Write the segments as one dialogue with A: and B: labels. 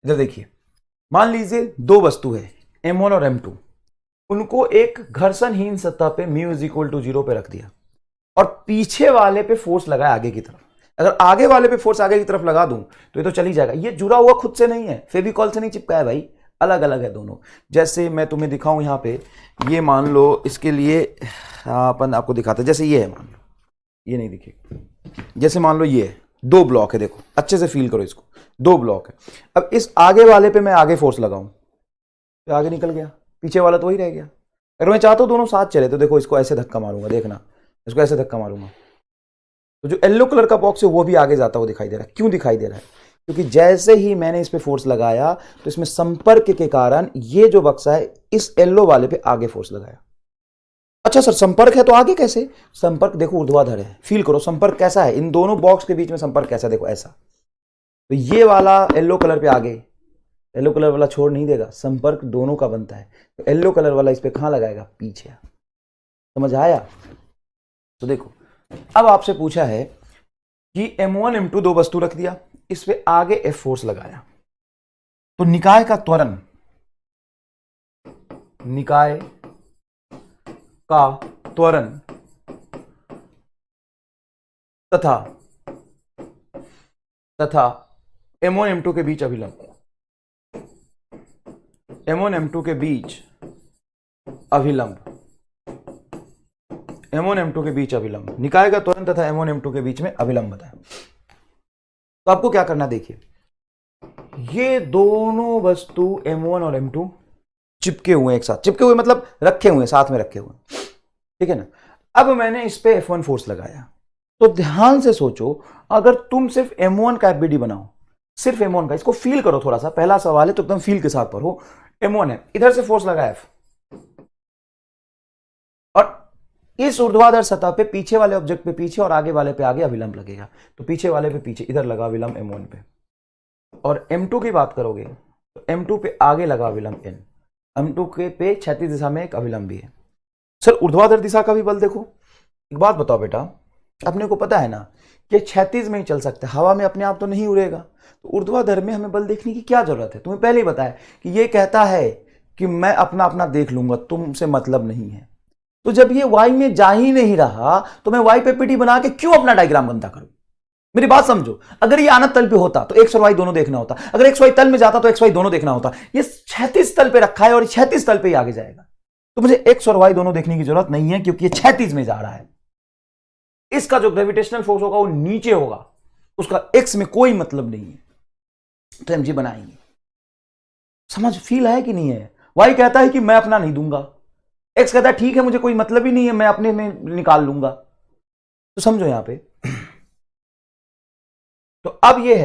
A: इधर देखिए, मान लीजिए दो वस्तु है m1 और m2, उनको एक घर्षणहीन सतह पे म्यू इज इक्वल टू 0 पे रख दिया और पीछे वाले पे फोर्स लगाया आगे की तरफ। अगर आगे वाले पे फोर्स आगे की तरफ लगा दूं तो ये तो चली जाएगा। ये जुड़ा हुआ खुद से नहीं है, फेविकॉल से नहीं चिपका है भाई, अलग अलग है दोनों। जैसे मैं तुम्हें दिखाऊं यहाँ पे, ये मान लो, इसके लिए अपन आपको दिखाते हैं। जैसे ये है, मान लो ये नहीं दिखेगा, जैसे मान लो ये है, दो ब्लॉक है, देखो अच्छे से फील करो इसको, दो ब्लॉक है। अब इस आगे वाले पे मैं आगे फोर्स लगाऊं तो आगे निकल गया, पीछे वाला तो वही रह गया। अगर मैं चाहता हूं दोनों साथ चले तो देखो, इसको ऐसे धक्का मारूंगा, देखना, इसको ऐसे धक्का मारूंगा तो जो येलो कलर का बॉक्स है वो भी आगे जाता हुआ दिखाई दे रहा है। क्यों दिखाई दे रहा है? क्योंकि जैसे ही मैंने इस पे फोर्स लगाया तो इसमें संपर्क के कारण ये जो बक्सा है इस येलो वाले पे आगे फोर्स लगाया। अच्छा सर, संपर्क है तो आगे कैसे? संपर्क देखो ऊर्ध्वाधर है, फील करो संपर्क कैसा है, इन दोनों बॉक्स के बीच में संपर्क कैसा है, देखो ऐसा। तो ये वाला येलो कलर पे आगे, येलो कलर वाला छोड़ नहीं देगा, संपर्क दोनों का बनता है। तो येलो कलर वाला इस पे कहां लगाएगा? पीछे। समझ आया? तो देखो, अब आपसे पूछा है कि m1 m2 दो वस्तु रख दिया, इस पे आगे F फोर्स लगाया, तो निकाय का त्वरण, निकाय का त्वरण तथा m1 m2 के बीच अभिलंब, m1 m2 के बीच अभिलंब, m1 m2 के बीच अभिलंब, निकाय का त्वरण तथा m1 m2 के बीच में अभिलंब बताया। तो आपको क्या करना, देखिए ये दोनों वस्तु m1 और m2 चिपके हुए, एक साथ चिपके हुए मतलब रखे हुए, साथ में रखे हुए, ठीक है ना। अब मैंने इस पे F1 फोर्स लगाया, तो ध्यान से सोचो, अगर तुम सिर्फ m1 का FBD बनाओ, सिर्फ m1 का, इसको फील करो थोड़ा सा, पहला सवाल है तो एकदम फील के साथ पढ़ो। m1 है, इधर से फोर्स लगा F, और इस ऊर्ध्वाधर सतह पे पीछे वाले ऑब्जेक्ट पे पीछे और आगे वाले पे आगे अभिलंब लगेगा, तो पीछे वाले पे पीछे, इधर लगा अभिलंब m1 पे। और m2 की बात करोगे तो m2 पे आगे लगा अभिलंब n, m2 के पे क्षैतिज दिशा में एक अभिलंब भी है। सर ऊर्ध्वाधर दिशा का भी बल देखो। एक बात बताओ बेटा, अपने को पता है ना कि क्षैतिज में ही चल सकता है, हवा में अपने आप तो नहीं उड़ेगा, तो ऊर्ध्वाधर में हमें बल देखने की क्या जरूरत है? तुम्हें पहले ही बताया कि ये कहता है कि मैं अपना अपना देख लूंगा, तुमसे मतलब नहीं है। तो जब ये y में जा ही नहीं रहा तो मैं y पे पीटी बना के क्यों अपना डायग्राम बनता करूं? मेरी बात समझो, अगर ये आनत तल पे होता तो x और y दोनों देखना होता, अगर x y तल में जाता तो x y दोनों देखना होता। ये क्षैतिज तल पे रखा है और क्षैतिज तल पे ही आगे जाएगा, तो मुझे x और y दोनों देखने की जरूरत नहीं है, क्योंकि ये क्षैतिज में जा रहा है। इसका जो ग्रेविटेशनल फोर्स होगा वो नीचे होगा, उसका x में कोई मतलब नहीं है, तो mg बनाएंगे। समझ फील है कि नहीं है? y कहता है कि मैं अपना नहीं दूंगा, x कहता है ठीक है मुझे कोई मतलब ही नहीं है, मैं अपने में निकाल लूंगा। तो समझो यहां पे, तो अब यह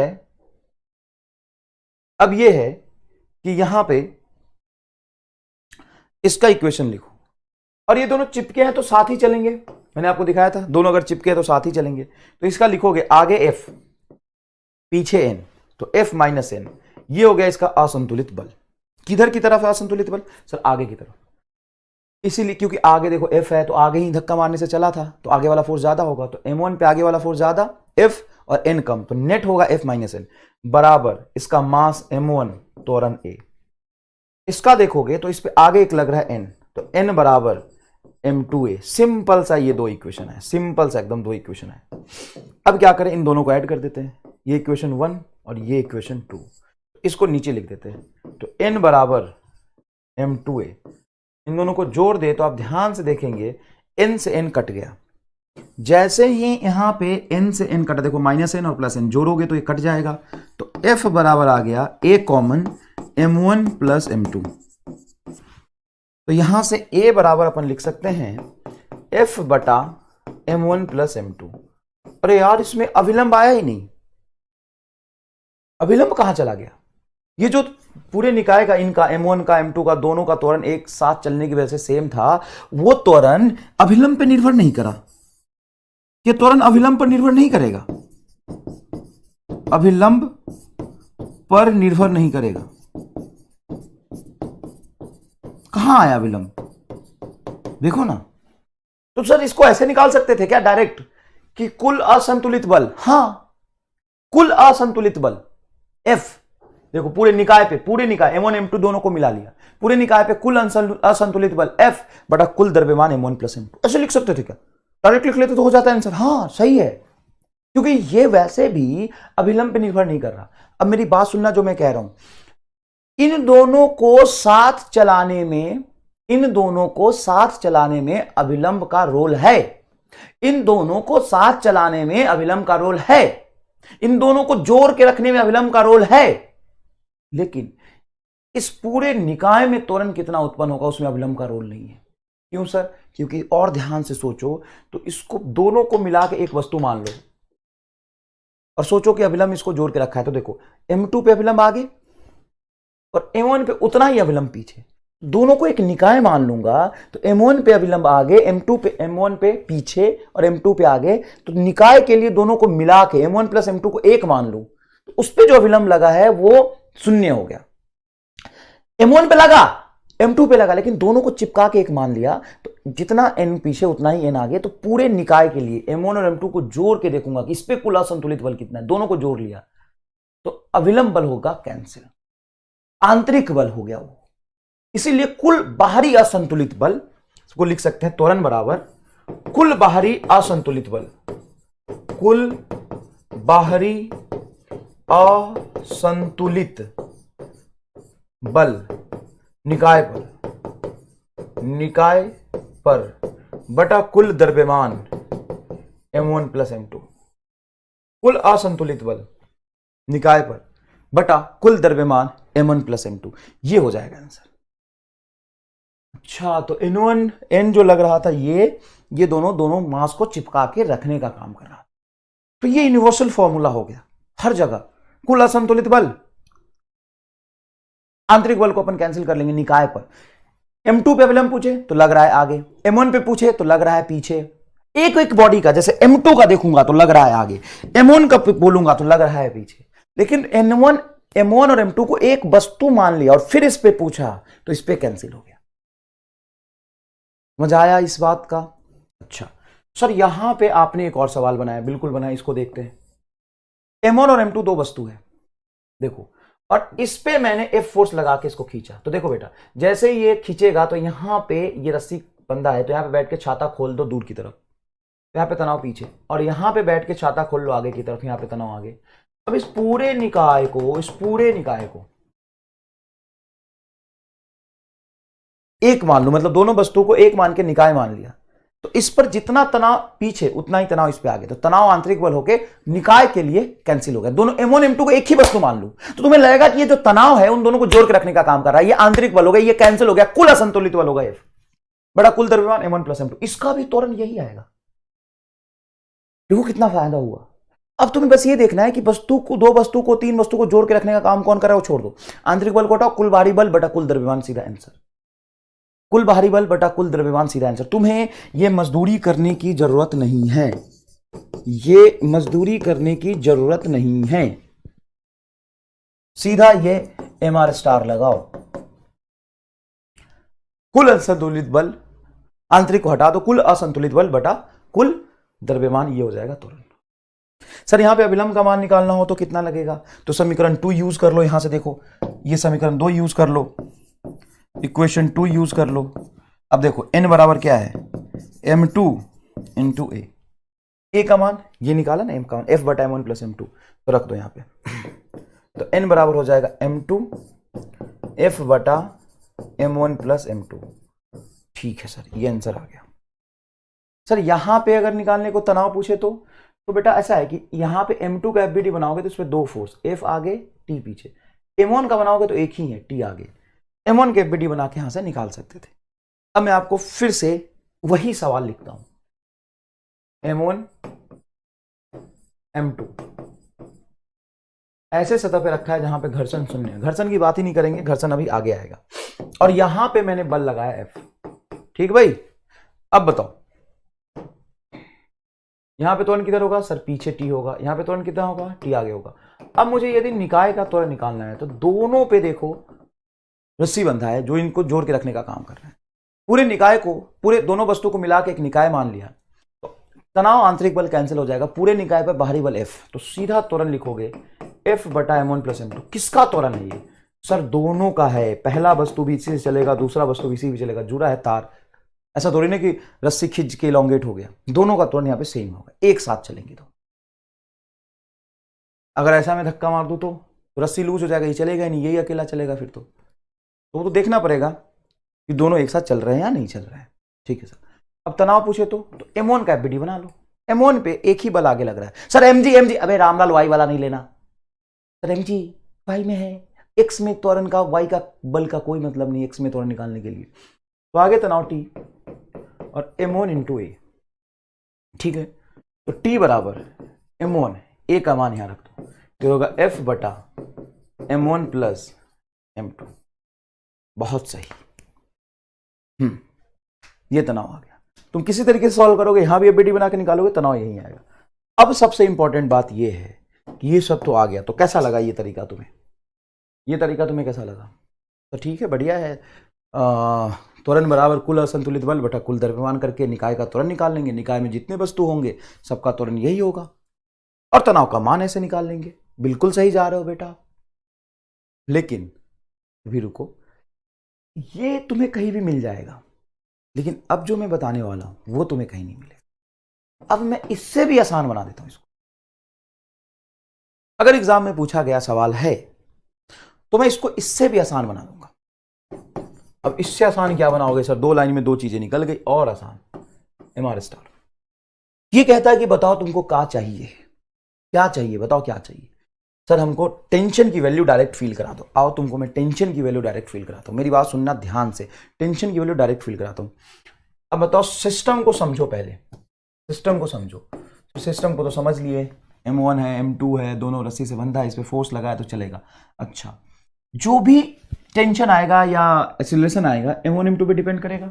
A: है कि यहां पे इसका इक्वेशन लिखो, और ये दोनों चिपके हैं तो साथ ही चलेंगे, मैंने आपको दिखाया था दोनों अगर चिपके हैं तो साथ ही चलेंगे। तो इसका लिखोगे आगे F पीछे n, तो F माइनस n, ये हो गया इसका असंतुलित बल। किधर की तरफ है असंतुलित बल? सर आगे की तरफ, इसीलिए क्योंकि आगे देखो F है तो आगे ही धक्का मारने से चला था, तो आगे वाला फोर्स ज्यादा होगा, तो m1 पे आगे वाला फोर्स ज्यादा, F और n कम, तो नेट होगा F माइनस n बराबर इसका मास m1 त्वरण a। इसका देखोगे तो इस पे आगे एक लग रहा है n, तो n बराबर m2a। सिंपल सा ये दो इक्वेशन है, सिंपल सा एकदम दो इक्वेशन है। अब क्या करें, इन दोनों को ऐड कर देते हैं, ये इक्वेशन 1 और ये इक्वेशन 2, इसको नीचे लिख देते हैं, तो n बराबर m2a। इन दोनों को जोड़ दे तो आप ध्यान से देखेंगे n से n कट गया, जैसे ही यहां पे n से n कटा, देखो माइनस n और प्लस n जोड़ोगे तो ये कट जाएगा, तो f बराबर आ गया a common m1 plus m2। तो यहां से a बराबर अपन लिख सकते हैं f बटा m1 प्लस m2। अरे यार इसमें अभिलंब आया ही नहीं, अभिलंब कहां चला गया? ये जो पूरे निकाय का, इनका m1 का m2 का दोनों का त्वरण एक साथ चलने की वजह से सेम था, वो त्वरण अभिलंब पे निर्भर नहीं करा। ये त्वरण अभिलंब पर निर्भर नहीं करेगा, अभिलंब पर निर्भर नहीं करेगा। कहां आया अभिलंब? देखो ना। तो सर इसको ऐसे निकाल सकते थे क्या डायरेक्ट कि कुल असंतुलित बल, हां कुल असंतुलित बल F, देखो पूरे निकाय पे, पूरे निकाय M1 M2 दोनों को मिला लिया, पूरे निकाय पे कुल असंतुलित बल F बटा कुल द्रव्यमान M1 प्लस M2। ऐसे लिख सकते थे क्या? डायरेक्ट लिख लेते तो हो जाता है आंसर। हाँ सही है, क्योंकि ये वैसे भी अभिलंब पे निर्भर नहीं कर रहा। अब मेरी बात सुनना जो मैं कह रहा हूं, इन दोनों को साथ चलाने में, इन दोनों को साथ चलाने में अभिलंब का रोल है, इन दोनों को साथ चलाने में अभिलंब का रोल है, इन दोनों को जोड़ के रखने में अभिलंब का रोल है, लेकिन इस पूरे निकाय में त्वरण कितना उत्पन्न होगा उसमें अभिलंब का रोल नहीं है। क्यों सर? क्योंकि और ध्यान से सोचो तो इसको दोनों को मिला के एक वस्तु मान लो और सोचो कि अभिलंब इसको जोड़ के रखा है, तो देखो M2 पे अभिलंब आगे और M1 पे उतना ही अभिलंब पीछे। दोनों को एक निकाय मान लूंगा तो M1 पे अभिलंब आगे, M1 पे पीछे और M2 पे आगे, तो निकाय के लिए दोनों को मिला के M1 प्लस M2 को एक मान लूं तो उस पे जो अभिलंब लगा है वो शून्य हो गया। M1 पे लगा, M2 पे लगा, लेकिन दोनों को चिपका के एक मान लिया तो जितना N पीछे उतना ही N आगे। तो पूरे निकाय के लिए M1 और M2 को जोड़ के देखूंगा कि इस पे कुल असंतुलित बल कितना है, दोनों को जोड़ लिया तो अभिलंब बल होगा कैंसिल, आंतरिक बल हो गया वो। इसीलिए कुल बाहरी असंतुलित बल को लिख सकते हैं त्वरण बराबर कुल बाहरी असंतुलित बल, कुल बाहरी असंतुलित बल निकाय पर बटा कुल द्रव्यमान M1 प्लस M2। कुल असंतुलित बल निकाय पर बटा कुल द्रव्यमान M1 प्लस M2, ये हो जाएगा आंसर। अच्छा, तो N1 N जो लग रहा था ये दोनों मास को चिपका के रखने का काम कर रहा था। तो ये यूनिवर्सल फॉर्मूला हो गया हर जगह। कुल असंतुलित बल, आंतरिक बल को अपन कैंसिल कर लेंगे निकाय पर। M2 पे अभिलंब पूछे तो लग रहा है आगे, M1 पे पूछे तो लग रहा है पीछे। एक एक बॉडी का, जैसे M2 का देखूंगा तो लग रहा है आगे, M1 का बोलूंगा तो लग रहा है पीछे। लेकिन M1 और M2 को एक वस्तु मान लिया और फिर इस पे पूछा तो इस पे कैंसिल हो गया। मजा आया इस बात का? अच्छा सर, यहां पे आपने एक और सवाल बनाया, बिल्कुल बनाया, इसको देखते हैं। M1 और M2 दो वस्तु है देखो, और इस पे मैंने F फोर्स लगा के इसको खींचा। तो देखो बेटा, जैसे ये खींचेगा तो यहां पे ये रस्सी बंधा है, तो यहां पे बैठ के छाता खोल दो दूर की तरफ, यहां पे तनाव पीछे, और यहां पे बैठ के छाता खोल लो आगे की तरफ, यहां पे तनाव आगे। अब इस पूरे निकाय को एक मान लो, मतलब दोनों वस्तुओं को एक मान के निकाय मान लिया, तो इस पर जितना तनाव पीछे उतना ही तनाव इस पे आगे, तो तनाव आंतरिक बल होके निकाय के लिए कैंसिल हो गया। दोनों M1 M2 को एक ही वस्तु मान लूं तो तुम्हें लगेगा कि ये जो तनाव है उन दोनों को जोड़ के रखने का काम कर रहा है, ये आंतरिक बल हो गया, ये कैंसिल हो गया, कुल असंतुलित बल होगा F बड़ा कुल द्रव्यमान M1 प्लस M2। इसका भी त्वरण यही आएगा। देखो कितना फायदा हुआ। अब तुम्हें बस ये देखना है कि दो वस्तु को तीन वस्तु को जोड़ के रखने का काम कौन कर रहा है वो छोड़ दो। आंतरिक बल को हटाओ, कुल बाहरी बल बटा कुल द्रव्यमान, सीधा आंसर। कुल बाहरी बल बटा कुल द्रव्यमान, सीधा आंसर। तुम्हें यह मजदूरी करने की जरूरत नहीं है, ये मजदूरी करने की जरूरत नहीं है, सीधा ये MR स्टार लगाओ। कुल असंतुलित बल, आंतरिक को हटा दो, कुल असंतुलित बल बटा कुल द्रव्यमान, ये हो जाएगा त्वरण। सर यहां पे अभिलंब का मान निकालना हो तो कितना लगेगा? तो समीकरण 2 यूज कर लो, यहां से देखो, ये समीकरण 2 यूज कर लो, इक्वेशन 2 यूज कर लो। अब देखो n बराबर क्या है, M2 इंटू ए का मान ये निकाला ना, m का मान F बटा M1 प्लस M2, तो रख दो यहां पे। तो n बराबर हो जाएगा M2 F बटा M1 प्लस M2। ठीक है सर, ये आंसर आ गया। सर यहां पे अगर निकालने को तनाव पूछे तो बेटा ऐसा है कि यहां पे M2 का FBD बनाओगे तो इसमें दो फोर्स, F आगे T पीछे। M1 का बनाओगे तो एक ही है, T आगे। M1 के FBD बना के यहां से निकाल सकते थे। अब मैं आपको फिर से वही सवाल लिखता हूं, M1 M2 ऐसे सतह पे रखा है जहां पे घर्षण शून्य है, घर्षण की बात ही नहीं करेंगे, घर्षण अभी आगे आएगा, और यहां पे मैंने बल लगाया F। ठीक भाई, अब बताओ यहां पे त्वरण किधर होगा? सर पीछे T होगा। यहां पे त्वरण कितना होगा? T आगे होगा। अब मुझे यदि निकाय का त्वरण निकालना है तो दोनों पे देखो रस्सी बंधा है जो इनको जोड़ के रखने का काम कर रहा है। पूरे निकाय को, पूरे दोनों वस्तु को मिला के एक निकाय मान लिया तो तनाव आंतरिक बल कैंसिल हो जाएगा, पूरे निकाय पर बाहरी बल F, तो सीधा त्वरण लिखोगे F बटा M1 प्लस M2। किसका त्वरण है ये? सर दोनों का है, पहला वस्तु भी इसी से चलेगा, दूसरा वस्तु भी इसी से चलेगा, जुड़ा है तार। ऐसा थोड़ी ना कि रस्सी खिंच के इलोंगेट हो गया, दोनों का त्वरण यहाँ पे सेम होगा, एक साथ चलेंगे। तो अगर ऐसा मैं धक्का मार दूं तो रस्सी लूज हो जाएगा, ये चलेगा ही नहीं, यही अकेला चलेगा फिर तो देखना पड़ेगा कि दोनों एक साथ चल रहे हैं या नहीं चल रहे हैं। ठीक है सर। अब तनाव पूछे तो M1 का FBD बना लो। M1 पे एक ही बल आगे लग रहा है। सर mg, अबे रामलाल वाई वाला नहीं लेना सर, mg वाई में है, x में त्वरण का, y का बल का कोई मतलब नहीं x में त्वरण निकालने के लिए। तो आगे तनाव T और M1 इंटू ए। ठीक है, तो T बराबर M1, ए का मान यहां रख दो, तो होगा F बटा M1 प्लस M2। बहुत सही। ये तनाव आ गया। तुम किसी तरीके से सॉल्व करोगे, यहां भी एबीडी बना के निकालोगे, तनाव यही आएगा। अब सबसे इंपॉर्टेंट बात ये है कि ये सब तो आ गया, तो कैसा लगा ये तरीका तुम्हें? ये तरीका तुम्हें कैसा लगा? तो ठीक है, बढ़िया है। त्वरण बराबर कुल असंतुलित बल बटा कुल द्रव्यमान करके निकाय का त्वरण निकाल लेंगे। निकाय में जितने वस्तु होंगे सबका त्वरण यही होगा, और तनाव का मान ऐसे निकाल लेंगे। बिल्कुल सही जा रहे हो बेटा। लेकिन अभी रुको, ये तुम्हें कहीं भी मिल जाएगा, लेकिन अब जो मैं बताने वाला हूं वो तुम्हें कहीं नहीं मिलेगा। अब मैं इससे भी आसान बना देता हूं इसको। अगर एग्जाम में पूछा गया सवाल है तो मैं इसको इससे भी आसान बना दूंगा। अब इससे आसान क्या बनाओगे सर? 2 लाइन में 2 चीजें निकल गई, और आसान MR स्टार। ये कहता है कि बताओ तुमको क्या चाहिए, क्या चाहिए, बताओ क्या चाहिए। सर हमको टेंशन की वैल्यू डायरेक्ट फील करा दो। आओ तुमको मैं टेंशन की वैल्यू डायरेक्ट फील कराता हूं। मेरी बात सुनना ध्यान से, टेंशन की वैल्यू डायरेक्ट फील कराता हूं। अब बताओ, सिस्टम को समझो, पहले सिस्टम को समझो। तो सिस्टम को तो समझ लिए, M1 है, M2 है, दोनों रस्सी से बंधा है, इस पे फोर्स लगा है तो चलेगा। अच्छा, जो भी टेंशन आएगा या एक्सीलरेशन आएगा M1 M2 पे डिपेंड करेगा।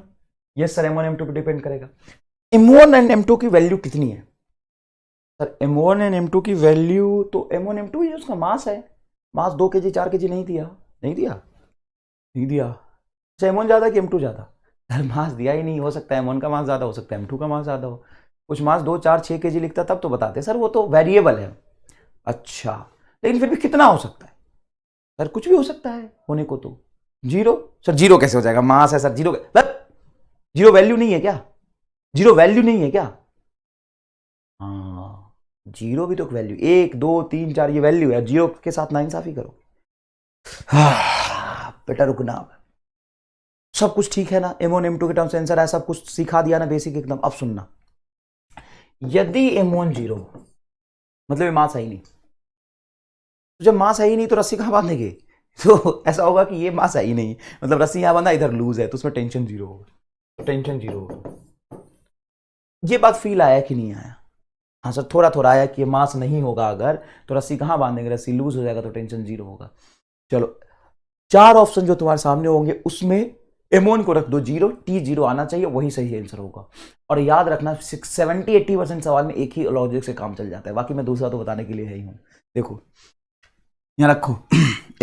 A: यस सर, M1 M2 पे डिपेंड करेगा। M1 एंड M2 की वैल्यू कितनी है सर? M1 एंड M2 की वैल्यू तो M1 M2 ही उसका मास है। मास 2 kg 4 kg नहीं दिया, नहीं दिया, नहीं दिया। अच्छा, M1 ज्यादा कि M2 ज्यादा? सर मास दिया ही नहीं, हो सकता है M1 का मास ज्यादा, हो सकता है M2 का मास ज्यादा हो। कुछ मास 2 4 6 kg लिखता तब तो बताते सर, वो तो वेरिएबल है। अच्छा, लेकिन फिर भी कितना हो सकता है सर? कुछ भी हो सकता है होने को तो। 0 सर, 0 कैसे हो जाएगा? मास है सर, 0 जीरो वैल्यू नहीं है क्या? 0 वैल्यू नहीं है क्या? हाँ, 0 भी तो वैल्यू, 1 2 3 4 ये वैल्यू है। 0 के साथ नाइंसाफी करो। बेटा रुकना, सब कुछ ठीक है ना? M1 M2 के टर्म्स आंसर है, सब कुछ सिखा दिया ना बेसिक एकदम। अब सुनना, यदि M1 0 मतलब ये मास है ही नहीं, तो जब मास है ही नहीं तो रस्सी कहां बांधेंगे? तो ऐसा होगा कि ये मास है ही नहीं, मतलब रस्सी यहां बांधा, इधर लूज है, तो उसमें टेंशन 0 होगा, तो टेंशन 0 होगा। ये बात फील आया कि नहीं आया? हाँ सर, थोड़ा थोड़ा आया कि ये मास नहीं होगा अगर, तो रस्सी कहां बांधेंगे? रस्सी लूज हो जाएगा तो टेंशन 0 होगा। चलो, 4 ऑप्शन जो तुम्हारे सामने होंगे उसमें M1 को रख दो 0, T0 आना चाहिए, वही सही आंसर होगा। और याद रखना 70-80% सवाल में एक ही लॉजिक से काम चल जाता है, बाकी मैं दूसरा तो बताने के लिए है ही हूं। देखो यहां रखो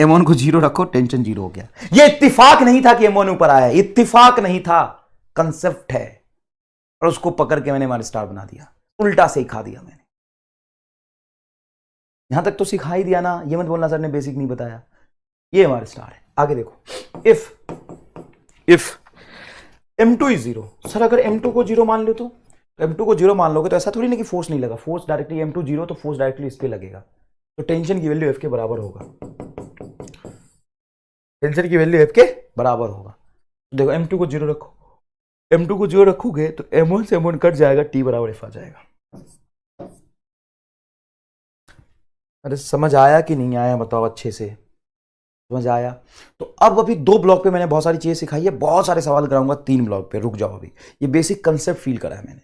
A: M1 को 0 रखो, टेंशन 0 हो गया। ये इत्तिफाक नहीं था कि M1 ऊपर आया, इत्तिफाक नहीं था, कंसेप्ट है, और उसको पकड़ के मैंने हमारे स्टार बना दिया, उल्टा सिखा दिया मैंने। यहां तक तो सिखा ही दिया ना, ये मत बोलना सर ने बेसिक नहीं बताया। ये हमारे स्टार है। आगे देखो, इफ M2 इज 0, सर अगर M2 को 0 मान लो तो M2 को 0 मान लोगे तो ऐसा थोड़ी ना कि फोर्स नहीं लगा, फोर्स डायरेक्टली M2 0 तो फोर्स डायरेक्टली इस पे लगेगा, तो टेंशन की वैल्यू F के बराबर होगा। टेंशन की वैल्यू F के बराबर होगा। देखो M2 को 0 रखो, M2 को 0 रखोगे तो M1 से M1 कट जाएगा, T बराबर F आ जाएगा। अरे समझ आया कि नहीं आया बताओ अच्छे से? समझ आया? तो अब अभी 2 ब्लॉक पे मैंने बहुत सारी चीजें सिखाई है, बहुत सारे सवाल कराऊंगा 3 ब्लॉक पे, रुक जाओ अभी, ये बेसिक कंसेप्ट फील करा है मैंने।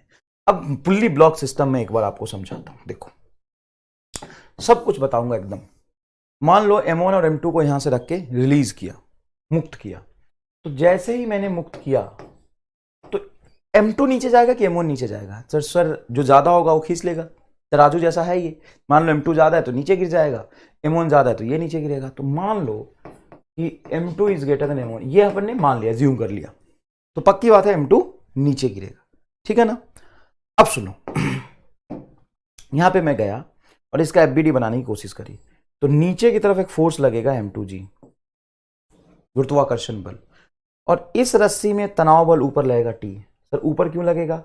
A: अब फुल्ली ब्लॉक सिस्टम में एक बार आपको समझाता हूं। देखो सब कुछ बताऊंगा एकदम। मान लो M1 और M2 को यहां से रख के रिलीज किया, मुक्त किया, तो जैसे ही मैंने मुक्त किया तो M2 नीचे जाएगा कि M1 नीचे जाएगा? सर जो ज्यादा होगा वो खींच लेगा, तराजू जैसा है ये। मान लो M2 ज्यादा है तो नीचे गिर जाएगा, M1 ज्यादा है तो ये नीचे गिरेगा। तो मान लो कि M2 is greater than M1, ये अपन ने मान लिया, ज्यूम कर लिया, तो पक्की बात है M2 नीचे गिरेगा, ठीक है ना? अब सुनो, यहां पे मैं गया और इसका FBD बनाने की कोशिश करी, तो नीचे की तरफ एक फोर्स लगेगा m2g, गुरुत्वाकर्षण बल, और इस रस्सी में तनाव बल ऊपर लगेगा t। सर ऊपर क्यों लगेगा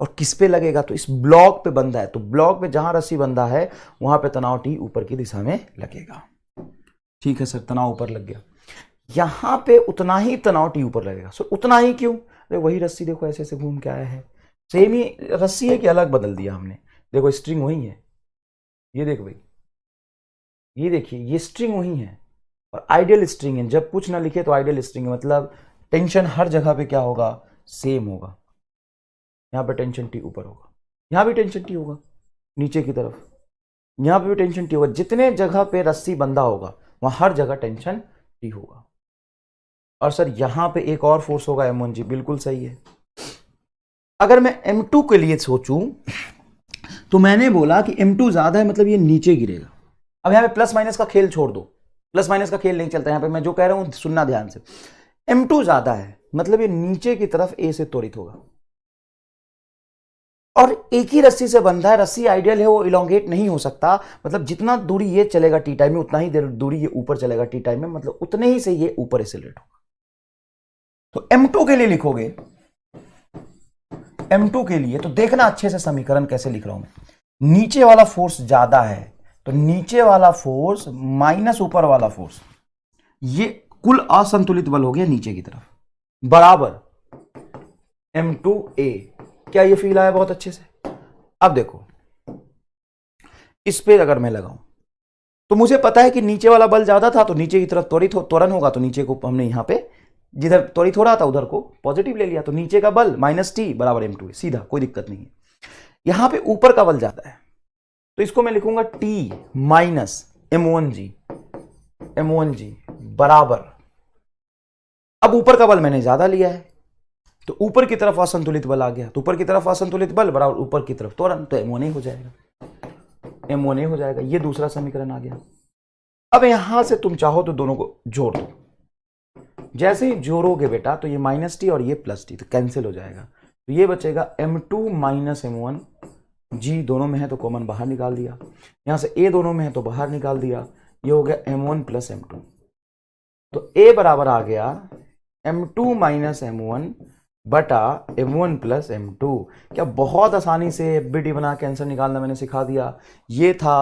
A: और किस पे लगेगा? तो इस ब्लॉक पे बंधा है, तो ब्लॉक पे जहां रस्सी बंधा है वहां पे तनाव t ऊपर की दिशा में लगेगा। ठीक है सर, तनाव ऊपर लग गया। यहां पे उतना ही तनाव t ऊपर लगेगा। सर उतना ही क्यों? अरे वही रस्सी देखो ऐसे ऐसे घूम के आया है, सेम ही रस्सी है कि अलग बदल दिया हमने? देखो स्ट्रिंग वही है, ये देखो भाई, ये देखिए ये स्ट्रिंग वही है और आइडियल स्ट्रिंग है। जब कुछ ना लिखे तो आइडियल स्ट्रिंग है, मतलब टेंशन हर जगह पे क्या होगा? सेम होगा। यहाँ पे टेंशन टी ऊपर होगा, यहाँ भी टेंशन टी होगा नीचे की तरफ, यहाँ पे भी टेंशन टी होगा। जितने जगह पे रस्सी बंधा होगा वहां हर जगह टेंशन टी होगा। और सर यहाँ पे एक और फोर्स होगा m1g, बिल्कुल सही है। अगर मैं m2 के लिए सोचूं तो मैंने बोला कि m2 ज्यादा है, मतलब ये नीचे गिरेगा। अब यहाँ पे प्लस माइनस का खेल छोड़ दो, प्लस माइनस का खेल नहीं चलता यहाँ पे, मैं जो कह रहा हूं सुनना ध्यान से। m2 ज्यादा है मतलब ये नीचे की तरफ a से त्वरित होगा, और एक ही रस्सी से बंधा है, रस्सी आइडियल है, वो इलोंगेट नहीं हो सकता, मतलब जितना दूरी ये चलेगा टी टाइम में उतना ही दूरी ये ऊपर चलेगा टी टाइम में, मतलब उतने ही से ये ऊपर एक्सेलरेट होगा। तो m2 के लिए लिखोगे, m2 के लिए तो देखना अच्छे से समीकरण कैसे लिख रहा हूं मैं। नीचे वाला फोर्स ज्यादा है तो नीचे वाला फोर्स माइनस ऊपर वाला फोर्स, ये कुल असंतुलित बल हो गया नीचे की तरफ, बराबर m2a। क्या ये फील आया बहुत अच्छे से? अब देखो इस पे अगर मैं लगाऊं तो मुझे पता है कि नीचे वाला बल ज्यादा था तो नीचे की तरफ त्वरण होगा, तो नीचे को हमने यहां पे जिधर त्वरित हो रहा था उधर को पॉजिटिव ले लिया, तो नीचे का बल माइनस टी बराबर m2, सीधा, कोई दिक्कत नहीं है। यहां पे ऊपर का बल ज्यादा है तो इसको मैं लिखूंगा t माइनस m1g बराबर, अब ऊपर का बल मैंने ज्यादा लिया है तो ऊपर की तरफ असंतुलित बल आ गया, तो ऊपर की तरफ असंतुलित बल बराबर ऊपर की तरफ त्वरण, तो m1a हो जाएगा, m1a हो जाएगा। ये दूसरा समीकरण आ गया। अब यहां से तुम चाहो तो दोनों को जोड़ दो, जैसे ही जोड़ोगे बेटा तो ये माइनस टी और ये प्लस टी तो कैंसिल हो जाएगा, तो ये बचेगा m2 माइनस m1, g दोनों में है तो कॉमन बाहर निकाल दिया, यहां से a दोनों में है तो बाहर निकाल दिया, ये हो गया m1 प्लस m2, तो a बराबर आ गया m2 माइनस m1 बटा m1 प्लस m2। क्या बहुत आसानी से एफबीटी बना के आंसर निकालना मैंने सिखा दिया। ये था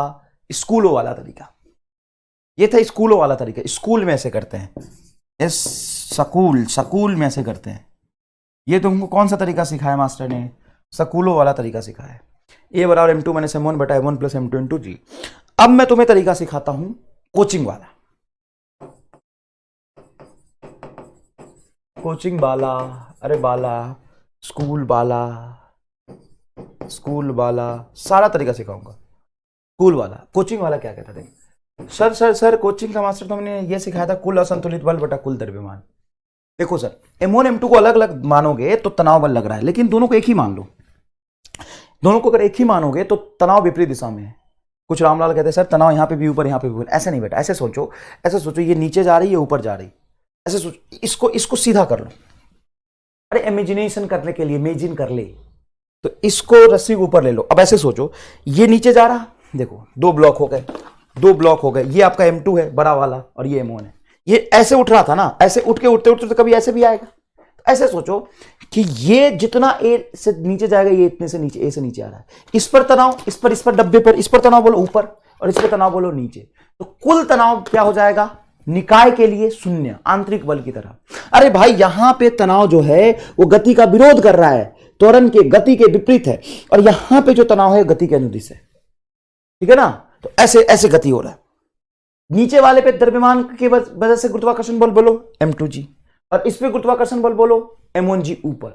A: स्कूलों वाला तरीका, ये था स्कूलों वाला तरीका, स्कूल में ऐसे करते हैं, स्कूल में ऐसे करते हैं। ये तुमको कौन सा तरीका सिखाया मास्टर ने? स्कूलों वाला तरीका सिखाया। a बराबर m2 माइनस m1 बटा m1 प्लस m2 इंटू जी। अब मैं तुम्हें तरीका सिखाता हूं कोचिंग वाला, कोचिंग वाला, अरे बाला, स्कूल वाला, सारा तरीका सिखाऊंगा। स्कूल वाला, कोचिंग वाला क्या कहता था? सर कोचिंग का मास्टर तो हमने ये सिखाया था कुल असंतुलित बल बटा कुल द्रव्यमान। देखो सर m1 m2 को अलग अलग मानोगे तो तनाव बल लग रहा है, लेकिन दोनों को एक ही मान लो। दोनों को अगर एक ही मानोगे तो तनाव विपरीत दिशा में है। कुछ रामलाल कहते हैं सर तनाव यहां पे भी ऊपर यहां पे भी ऊपर, ऐसे नहीं बेटा, ऐसे सोचो, ये नीचे जा रही है ऊपर जा रही, ऐसे सोचो, इसको सीधा कर लो। अरे इमेजिनेशन करने के लिए इमेजिन कर ले, तो इसको रस्सी के ऊपर ले लो। अब ऐसे सोचो ये नीचे जा रहा, देखो दो ब्लॉक हो गए, ये आपका m2 है बड़ा वाला और ये m1 है। ये ऐसे उठ रहा था ना, ऐसे उठ के उठते उठते तो कभी ऐसे भी आएगा। तो ऐसे सोचो कि ये जितना a से नीचे जाएगा ये इतने से नीचे, a से नीचे आ रहा है। इस पर तनाव, इस पर डब्बे पर, इस पर तनाव बोलो ऊपर और इस पर तनाव बोलो नीचे, तो कुल तनाव क्या हो जाएगा? निकाय के लिए शून्य, आंतरिक बल की तरह। अरे भाई यहां पे तनाव जो है वो गति का विरोध कर रहा है, त्वरण के गति के विपरीत है, और यहां पे जो तनाव है गति के अनुदिश है, ठीक है ना? तो ऐसे ऐसे गति हो रहा है। नीचे वाले पे द्रव्यमान की वजह से गुरुत्वाकर्षण बल बोलो m2g, और इस पे गुरुत्वाकर्षण बल बोलो m1g ऊपर।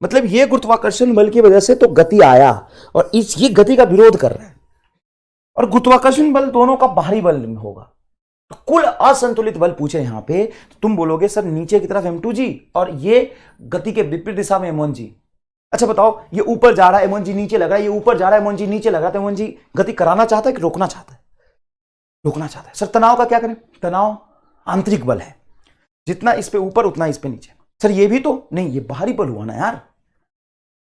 A: मतलब ये गुरुत्वाकर्षण बल की वजह से तो गति आया और ये गति का विरोध कर रहा है, और गुरुत्वाकर्षण बल दोनों का बाहरी बल होगा। तो कुल असंतुलित बल पूछे यहां पे, तो तुम बोलोगे सर नीचे की तरफ m2g और ये गति के विपरीत दिशा में m1g। अच्छा बताओ, ये ऊपर जा रहा है m1g नीचे लग रहा है, ये ऊपर जा रहा है m1g नीचे लग रहा है, तो m1g गति कराना चाहता है कि रोकना चाहता है? रोकना चाहता है। सर तनाव का क्या करें? तनाव आंतरिक बल है, जितना इस पे ऊपर उतना इस पे नीचे। सर ये भी तो नहीं, ये बाहरी बल हुआ ना यार,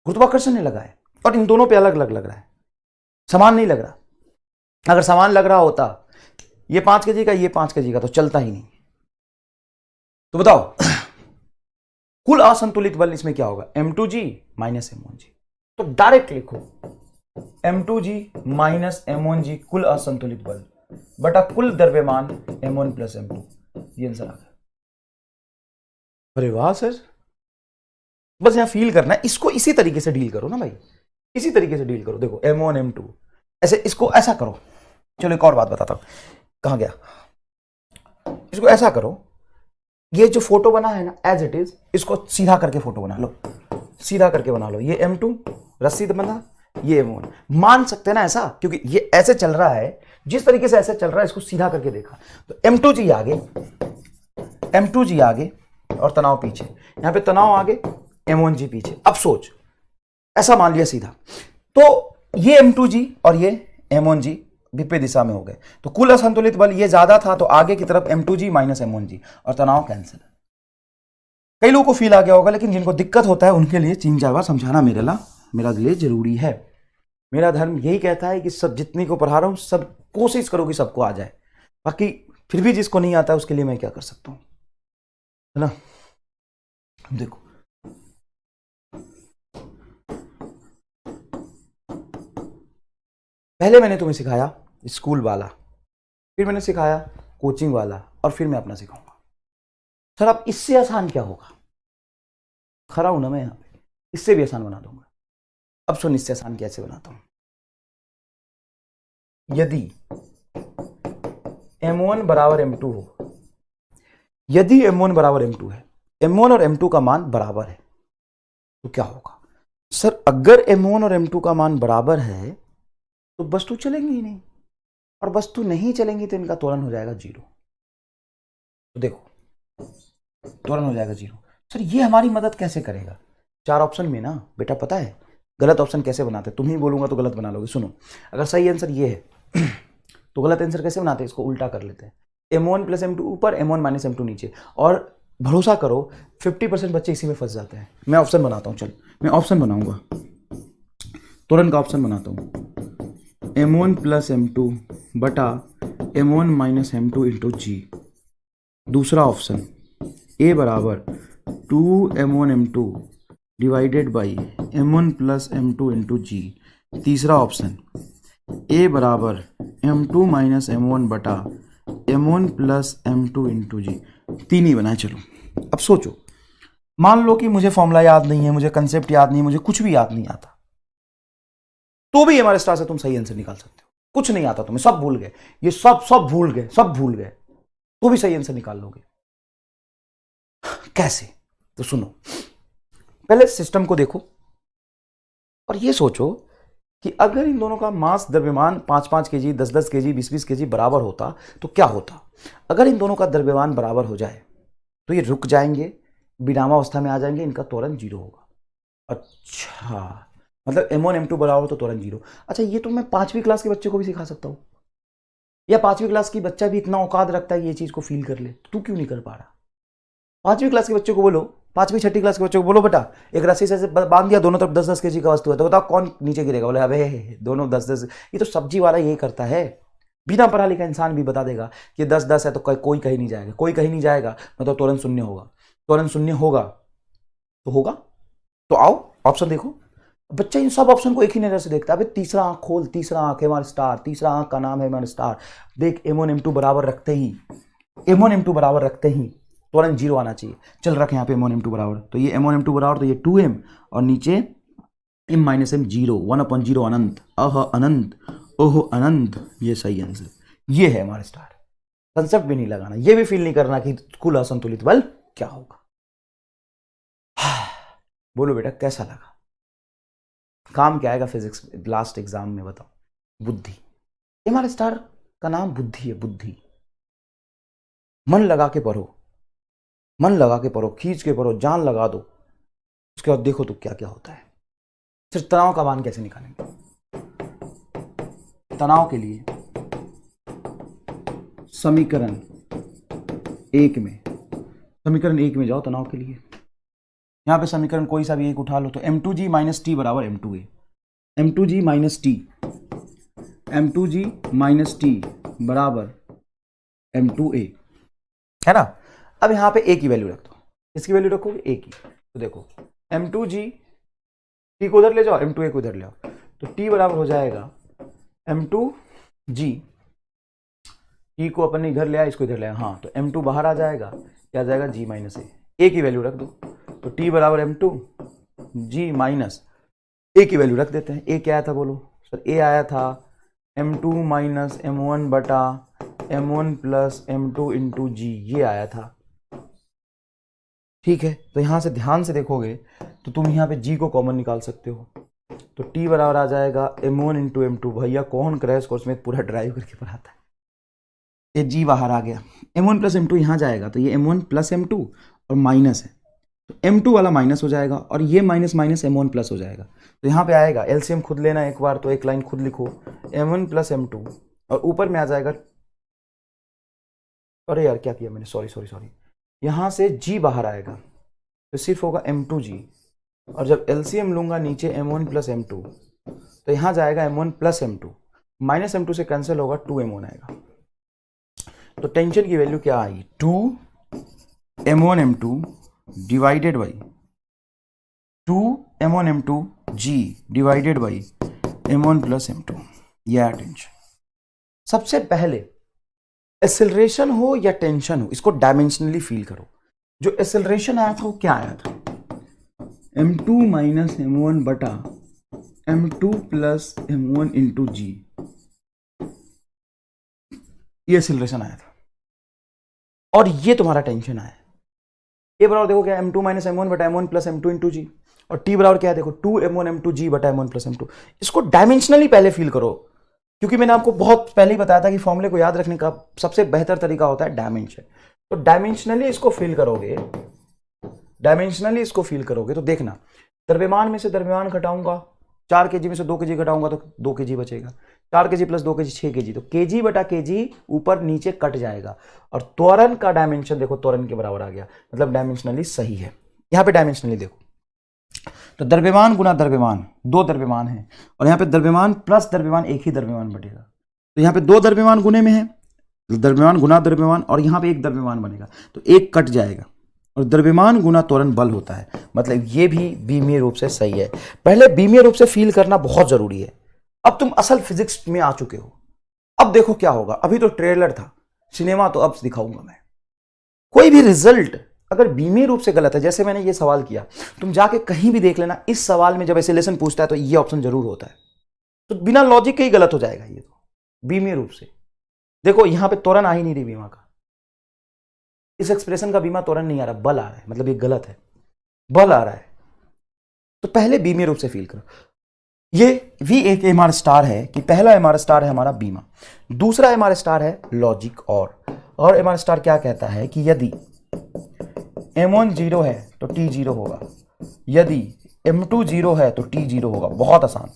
A: गुरुत्वाकर्षण ने लगा है, और इन दोनों पे अलग अलग लग रहा है, समान नहीं लग रहा। अगर समान लग रहा होता ये 5 kg का, ये 5 kg का, तो चलता ही नहीं। तो बताओ कुल असंतुलित बल इसमें क्या होगा, m2g माइनस m1g। तो डायरेक्ट लिखो m2g माइनस m1g कुल असंतुलित बल बटा कुल द्रव्यमान m1 प्लस m2, ये आंसर आ गया। अरे वाह सर, बस यहां फील करना है, इसको इसी तरीके से डील करो ना भाई, इसी तरीके से डील करो। देखो m1 m2 ऐसे, इसको ऐसा करो। चलो एक और बात बताता हूं, कहां गया, इसको ऐसा करो, ये जो फोटो बना है ना एज इट इज, इसको सीधा करके फोटो बना लो, सीधा करके बना लो। ये m2 रस्सी बना, ये m1, मान सकते हैं ना ऐसा, क्योंकि ये ऐसे चल रहा है, जिस तरीके से ऐसे चल रहा है इसको सीधा करके देखा, तो m2g आगे, m2g आगे और तनाव पीछे, यहां पे तनाव आगे, m1g पीछे। अब सोच, ऐसा मान लिया सीधा, तो ये m2g और ये m1g विपरीत दिशा में हो गए, तो कुल असंतुलित बल ये ज्यादा था, तो आगे की तरफ m2g माइनस m1g और तनाव कैंसिल। कई लोगों को फील आ गया होगा, लेकिन जिनको दिक्कत होता है उनके लिए 3-4 बार समझाना मेरा लिए जरूरी है। मेरा धर्म यही कहता है कि सब जितनी को पढ़ा रहा हूं सब कोशिश करो कि सबको आ जाए, बाकी फिर भी जिसको नहीं आता उसके लिए मैं क्या कर सकता हूं, है ना। देखो पहले मैंने तुम्हें सिखाया स्कूल वाला, फिर मैंने सिखाया कोचिंग वाला, और फिर मैं अपना सिखाऊंगा। सर अब इससे आसान क्या होगा, खड़ा हूं ना मैं यहां पे, इससे भी आसान बना दूंगा। अब सुन, इससे आसान कैसे बनाता हूं। यदि m1 बराबर m2 हो, यदि m1 बराबर m2 है, m1 और m2 का मान बराबर है, तो क्या होगा। सर अगर m1 और m2 का मान बराबर है तो वस्तु चलेंगी ही नहीं, और वस्तु नहीं चलेंगी तो इनका त्वरण हो जाएगा 0। तो देखो त्वरण हो जाएगा 0। सर ये हमारी मदद कैसे करेगा, 4 ऑप्शन में ना बेटा, पता है गलत ऑप्शन कैसे बनाते हैं, तुम ही बोलूंगा तो गलत बना लोगे। सुनो, अगर सही आंसर ये है तो गलत आंसर कैसे बनाते हैं, इसको उल्टा कर लेते हैं, m1 प्लस m2 ऊपर, m1 माइनस m2 नीचे। और भरोसा करो 50% बच्चे इसी में फंस जाते हैं। मैं ऑप्शन बनाता हूं, चल मैं ऑप्शन बनाऊंगा, त्वरण का ऑप्शन बनाता हूं, m1 प्लस m2 बटा m1 माइनस m2 इंटू जी। दूसरा ऑप्शन a बराबर 2m1 m2 divided by m1 plus m2 into g. तीसरा ऑप्शन a बराबर m2 माइनस m1 बटा m1 प्लस m2 इंटू जी। 3 ही बनाए। चलो अब सोचो, मान लो कि मुझे फॉर्मूला याद नहीं है, मुझे कंसेप्ट याद नहीं है, मुझे कुछ भी याद नहीं आता, तो भी हमारे स्टार से तुम सही आंसर निकाल सकते हो। कुछ नहीं आता तुम्हें, सब भूल गए, ये सब भूल गए, सब भूल गए, तो भी सही आंसर निकाल लोगे। कैसे, तो सुनो, पहले सिस्टम को देखो और ये सोचो कि अगर इन दोनों का मास द्रव्यमान 5-5 केजी, 10-10 केजी, 20-20 केजी बराबर होता तो क्या होता। अगर इन दोनों का द्रव्यमान बराबर हो जाए तो ये रुक जाएंगे, विरामावस्था में आ जाएंगे, इनका त्वरण 0 होगा। अच्छा, मतलब m1 m2 बराबर तो त्वरण 0। अच्छा, ये तो मैं 5वीं क्लास के बच्चे को भी सिखा सकता हूं, या 5वीं क्लास की बच्चा भी इतना औकात रखता है कि ये चीज को फील कर ले, तू क्यों नहीं कर पा रहा। 5वीं क्लास के बच्चे को बोलो, 5वीं-6ठी क्लास के बच्चों को बोलो, बेटा एक रस्सी से बांध दिया, दोनों तरफ 10-10 केजी का वस्तु है, तो बताओ कौन नीचे गिरेगा। बोले अबे दोनों 10-10। ये तो सब्जी वाला यही करता है, बिना पढ़ा लिखा इंसान भी बता देगा कि 10-10 है तो कोई कहीं नहीं जाएगा, कोई कहीं नहीं जाएगा, मतलब त्वरण 0 होगा। त्वरण 0 होगा तो होगा, तो आओ ऑप्शन देखो। बच्चा इन सब ऑप्शन को एक ही नजर से देखता है। अबे तीसरा आंख खोल, तीसरा आंख है हमारा स्टार, तीसरा आंख का नाम है हमारा स्टार। देख m1 m2 बराबर रखते ही, m1 m2 बराबर रखते ही त्वरण 0 आना चाहिए। चल रखे यहाँ पे m1 m2 बराबर, तो ये m1 m2 बराबर, तो ये 2m और नीचे m माइनस m 0, 1/0 अनंत, अह अनंत, ओह अनंत। ये सही आंसर, ये है हमारा स्टार। कंसेप्ट भी नहीं लगाना, ये भी फील नहीं करना कि कुल असंतुलित बल क्या होगा। बोलो बेटा कैसा लगा, काम क्या आएगा फिजिक्स लास्ट एग्जाम में, बताओ। बुद्धि। हमारे स्टार का नाम बुद्धि है, बुद्धि। मन लगा के पढ़ो, मन लगा के पढ़ो, खींच के पढ़ो, जान लगा दो, उसके बाद देखो तो क्या क्या होता है। सिर्फ तनाव का मान कैसे निकालेंगे, तनाव के लिए समीकरण 1 में, समीकरण 1 में जाओ तनाव के लिए। यहां पे समीकरण कोई सा भी एक उठा लो, तो m2g माइनस टी बराबर m2a, m2g minus T, m2g minus T बराबर M2A, है ना। अब यहां पे A की वैल्यू रख दो, इसकी वैल्यू रखोगे A की, तो देखो M2G, T को उधर ले जाओ, M2A को उधर ले आओ, तो T बराबर हो जाएगा M2G, T को अपन ने इधर ले आया, इसको इधर ले आया, हाँ, तो M2 बाहर आ जाएगा, क्या आ जाएगा G माइनस A की वैल्यू रख दो, तो T बराबर M2G माइनस A की वैल्यू रख देते हैं। A क्या आया था बोलो सर? A आया था M2 माइनस M1 बटा M1 plus M2 into G, ये आया था, ठीक है। तो यहां से ध्यान से देखोगे तो तुम यहां पे G को कॉमन निकाल सकते हो, तो T बराबर आ जाएगा M1 इंटू M2, भैया कौन क्रैश कोर्स में पूरा ड्राइव करके पढ़ाता है। ये G बाहर आ गया, M1 प्लस M2 यहां जाएगा, तो ये M1 प्लस M2 और माइनस है, तो M2 वाला माइनस हो जाएगा और ये माइनस माइनस M1 प्लस हो जाएगा, तो यहाँ पे आएगा एलसीएम खुद लेना एक बार, तो एक लाइन खुद लिखो M1 प्लस M2 और ऊपर में आ जाएगा, अरे यार क्या किया मैंने, सॉरी, यहाँ से G बाहर आएगा तो सिर्फ होगा M2G, और जब एलसीएम लूंगा नीचे M1 प्लस M2 तो यहाँ जाएगा M1 plus M2, minus M2 से कैंसिल होगा, 2M1 आएगा। तो टेंशन की वैल्यू क्या आई, 2M1 M2 divided by 2M1 M2 G divided by M1 plus M2, यह टेंशन। सबसे पहले एक्सेलरेशन हो या टेंशन हो, इसको डायमेंशनली फील करो। जो एक्सेलरेशन आया था वो क्या आया था, M2 माइनस M1 बटा M2 plus M1 into G, ये एक्सेलरेशन आया था, और ये तुम्हारा टेंशन आया। ये बराबर देखो क्या, M2 माइनस M1 बटा M1 plus M2 into G, और T बराबर क्या है देखो 2M1 M2 G बटा M1 प्लस M2। इसको डायमेंशनली पहले फील करो, क्योंकि मैंने आपको बहुत पहले ही बताया था कि फॉर्मूले को याद रखने का सबसे बेहतर तरीका होता है डायमेंशन। तो डायमेंशनली इसको फील करोगे, तो देखना, द्रव्यमान में से द्रव्यमान घटाऊंगा, 4 kg में से 2 kg घटाऊंगा तो 2 kg बचेगा, 4 kg प्लस 2 kg 6 kg, तो kg बटा kg ऊपर नीचे कट जाएगा, और त्वरण का डायमेंशन देखो त्वरण के बराबर आ गया, मतलब डायमेंशनली सही है। यहां पे डायमेंशनली देखो, तो द्रव्यमान गुना द्रव्यमान, 2 द्रव्यमान है, और यहाँ पे द्रव्यमान प्लस द्रव्यमान, एक ही द्रव्यमान बनेगा, तो यहाँ पे 2 द्रव्यमान गुने में है, द्रव्यमान गुना द्रव्यमान, और यहाँ पे 1 द्रव्यमान बनेगा, तो 1 कट जाएगा, और द्रव्यमान गुना त्वरण बल होता है, मतलब ये भी बीमीय रूप से सही है। पहले बीमीय रूप से फील करना बहुत जरूरी है। अब तुम असल फिजिक्स में आ चुके हो, अब देखो क्या होगा। अभी तो ट्रेलर था, सिनेमा तो अब दिखाऊंगा मैं। कोई भी रिजल्ट अगर बीमीय रूप से गलत है, जैसे मैंने ये सवाल किया, तुम जाके कहीं भी देख लेना, इस सवाल में जब एक्सेलेरेशन पूछता है तो ये ऑप्शन जरूर होता है, तो बिना लॉजिक के ही गलत हो जाएगा ये, तो बीमीय रूप से देखो यहां पे त्वरण आ ही नहीं रही बीमा का, इस एक्सप्रेशन का बीमा त्वरण नहीं आ रहा, बल आ रहा है, मतलब ये गलत है, बल आ रहा है। तो पहले बीमीय रूप से फील करो। ये भी एक एमआर स्टार है कि पहला एमआर स्टार है हमारा बीमा, दूसरा एमआर स्टार है लॉजिक, और एमआर स्टार क्या कहता है कि यदि M1 0 है तो T 0 होगा, यदि M2 0 है तो T 0 होगा। बहुत आसान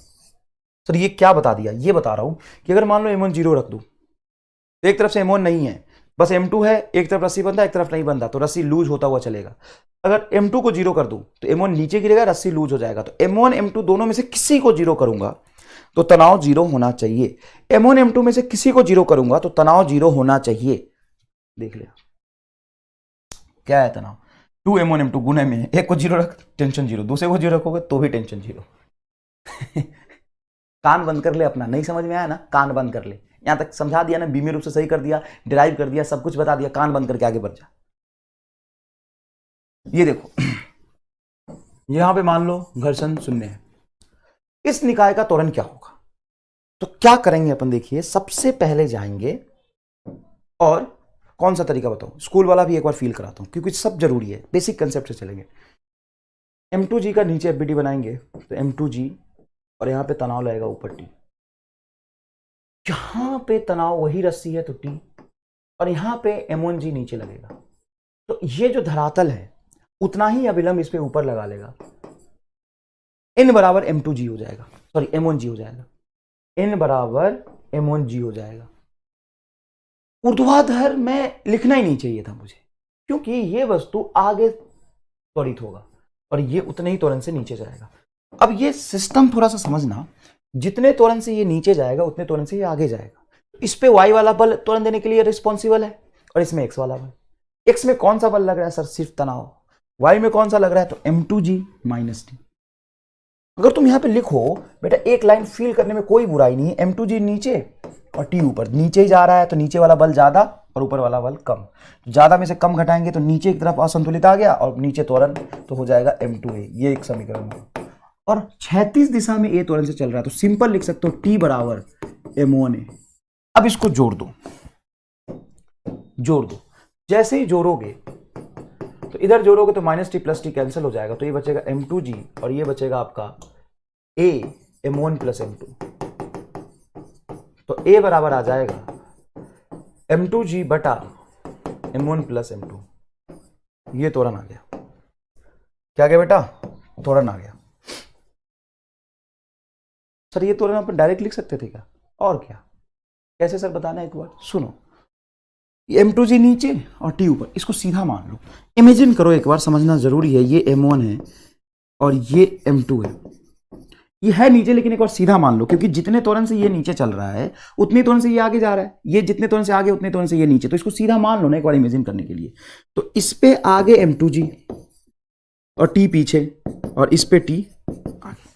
A: सर, ये क्या बता दिया, ये बता रहा हूं कि अगर मान लो M1 0 रख दूं तो एक तरफ से M1 नहीं है, बस M2 है, एक तरफ रस्सी बंधा एक तरफ नहीं बंधा, तो रस्सी लूज होता हुआ चलेगा। अगर M2 को 0 कर दूं तो M1 नीचे गिरेगा, रस्सी लूज हो जाएगा, तो M1 M2 दोनों में से किसी को 0 करूंगा तो तनाव 0 होना चाहिए। M1 M2 में से किसी को 0 करूंगा तो तनाव 0 होना चाहिए। देख लिया क्या है तनाव, 2M1 M2 गुने में, एक को 0 रख टेंशन 0, दूसरे को 0 रखोगे तो भी टेंशन 0। कान बंद कर ले अपना, नहीं समझ में आया ना, कान बंद कर ले। यहां तक समझा दिया ना, बीमीय रूप से सही कर दिया, डिराइव कर दिया, सब कुछ बता दिया, कान बंद करके आगे बढ़ जा। ये देखो यहां पे मान लो घर्षण 0 है, इस निकाय का त्वरण क्या होगा, तो क्या करेंगे अपन, देखिए सबसे पहले जाएंगे, और कौन सा तरीका बताऊं, स्कूल वाला भी एक बार फील कराता हूं क्योंकि सब जरूरी है, बेसिक कंसेप्ट से चलेंगे। M2G का नीचे FBD बनाएंगे तो M2G, और यहां पे तनाव लगेगा ऊपर T, यहां पे तनाव वही रस्सी है तो T, और यहां पे M1G नीचे लगेगा, तो ये जो धरातल है उतना ही अभिलंब इस पे ऊपर लगा लेगा, N बराबर M2G हो जाएगा, सॉरी M1G हो जाएगा, N बराबर M1G हो जाएगा। ऊर्ध्वाधर में लिखना ही नहीं चाहिए था मुझे, क्योंकि ये वस्तु आगे त्वरित होगा और ये उतने ही त्वरण से नीचे जाएगा। अब ये सिस्टम थोड़ा सा समझना, जितने त्वरण से ये नीचे जाएगा उतने त्वरण से ये आगे जाएगा, इस पे वाई वाला बल त्वरण देने के लिए रिस्पॉन्सिबल है, और इसमें x वाला बल। x में कौन सा बल लग रहा है सर? सिर्फ तनाव। y में कौन सा लग रहा है? तो m2g माइनस टी। अगर तुम यहां पे लिखो बेटा, एक लाइन फील करने में कोई बुराई नहीं है, m2g नीचे और t ऊपर, नीचे ही जा रहा है तो नीचे वाला बल ज्यादा और ऊपर वाला बल कम। ज्यादा में से कम घटाएंगे तो नीचे की तरफ असंतुलित आ गया और नीचे त्वरण, तो हो जाएगा m2a। ये एक समीकरण है। और 36 दिशा में a त्वरण से चल रहा है तो सिंपल लिख सकते हो t बराबर m1a। अब इसको जोड़ दो, जोड़ दो। जैसे ही जोड़ोगे तो इधर जोड़ोगे तो minus T plus T cancel हो जाएगा, तो ये बचेगा m2g और ये बचेगा आपका a m1 प्लस m2। तो a बराबर आ जाएगा m2g बटा m1 प्लस m2। ये त्वरण आ गया। क्या गया बेटा? त्वरण आ गया। सर ये त्वरण अपन डायरेक्ट लिख सकते थे क्या? और क्या? कैसे सर बताना, एक बार सुनो। m2g नीचे और t ऊपर, इसको सीधा मान लो। इमेजिन करो एक बार, समझना जरूरी है। ये m1 है और ये m2 है। ये है नीचे लेकिन एक बार सीधा मान लो, क्योंकि जितने त्वरण से ये नीचे चल रहा है उतनी त्वरण से ये आगे जा रहा है, ये जितने त्वरण से आगे उतने त्वरण से ये नीचे, तो इसको सीधा मान लो ना एक बार इमेजिन करने के लिए। तो इस पे आगे m2g और t पीछे और इस पे t आगे।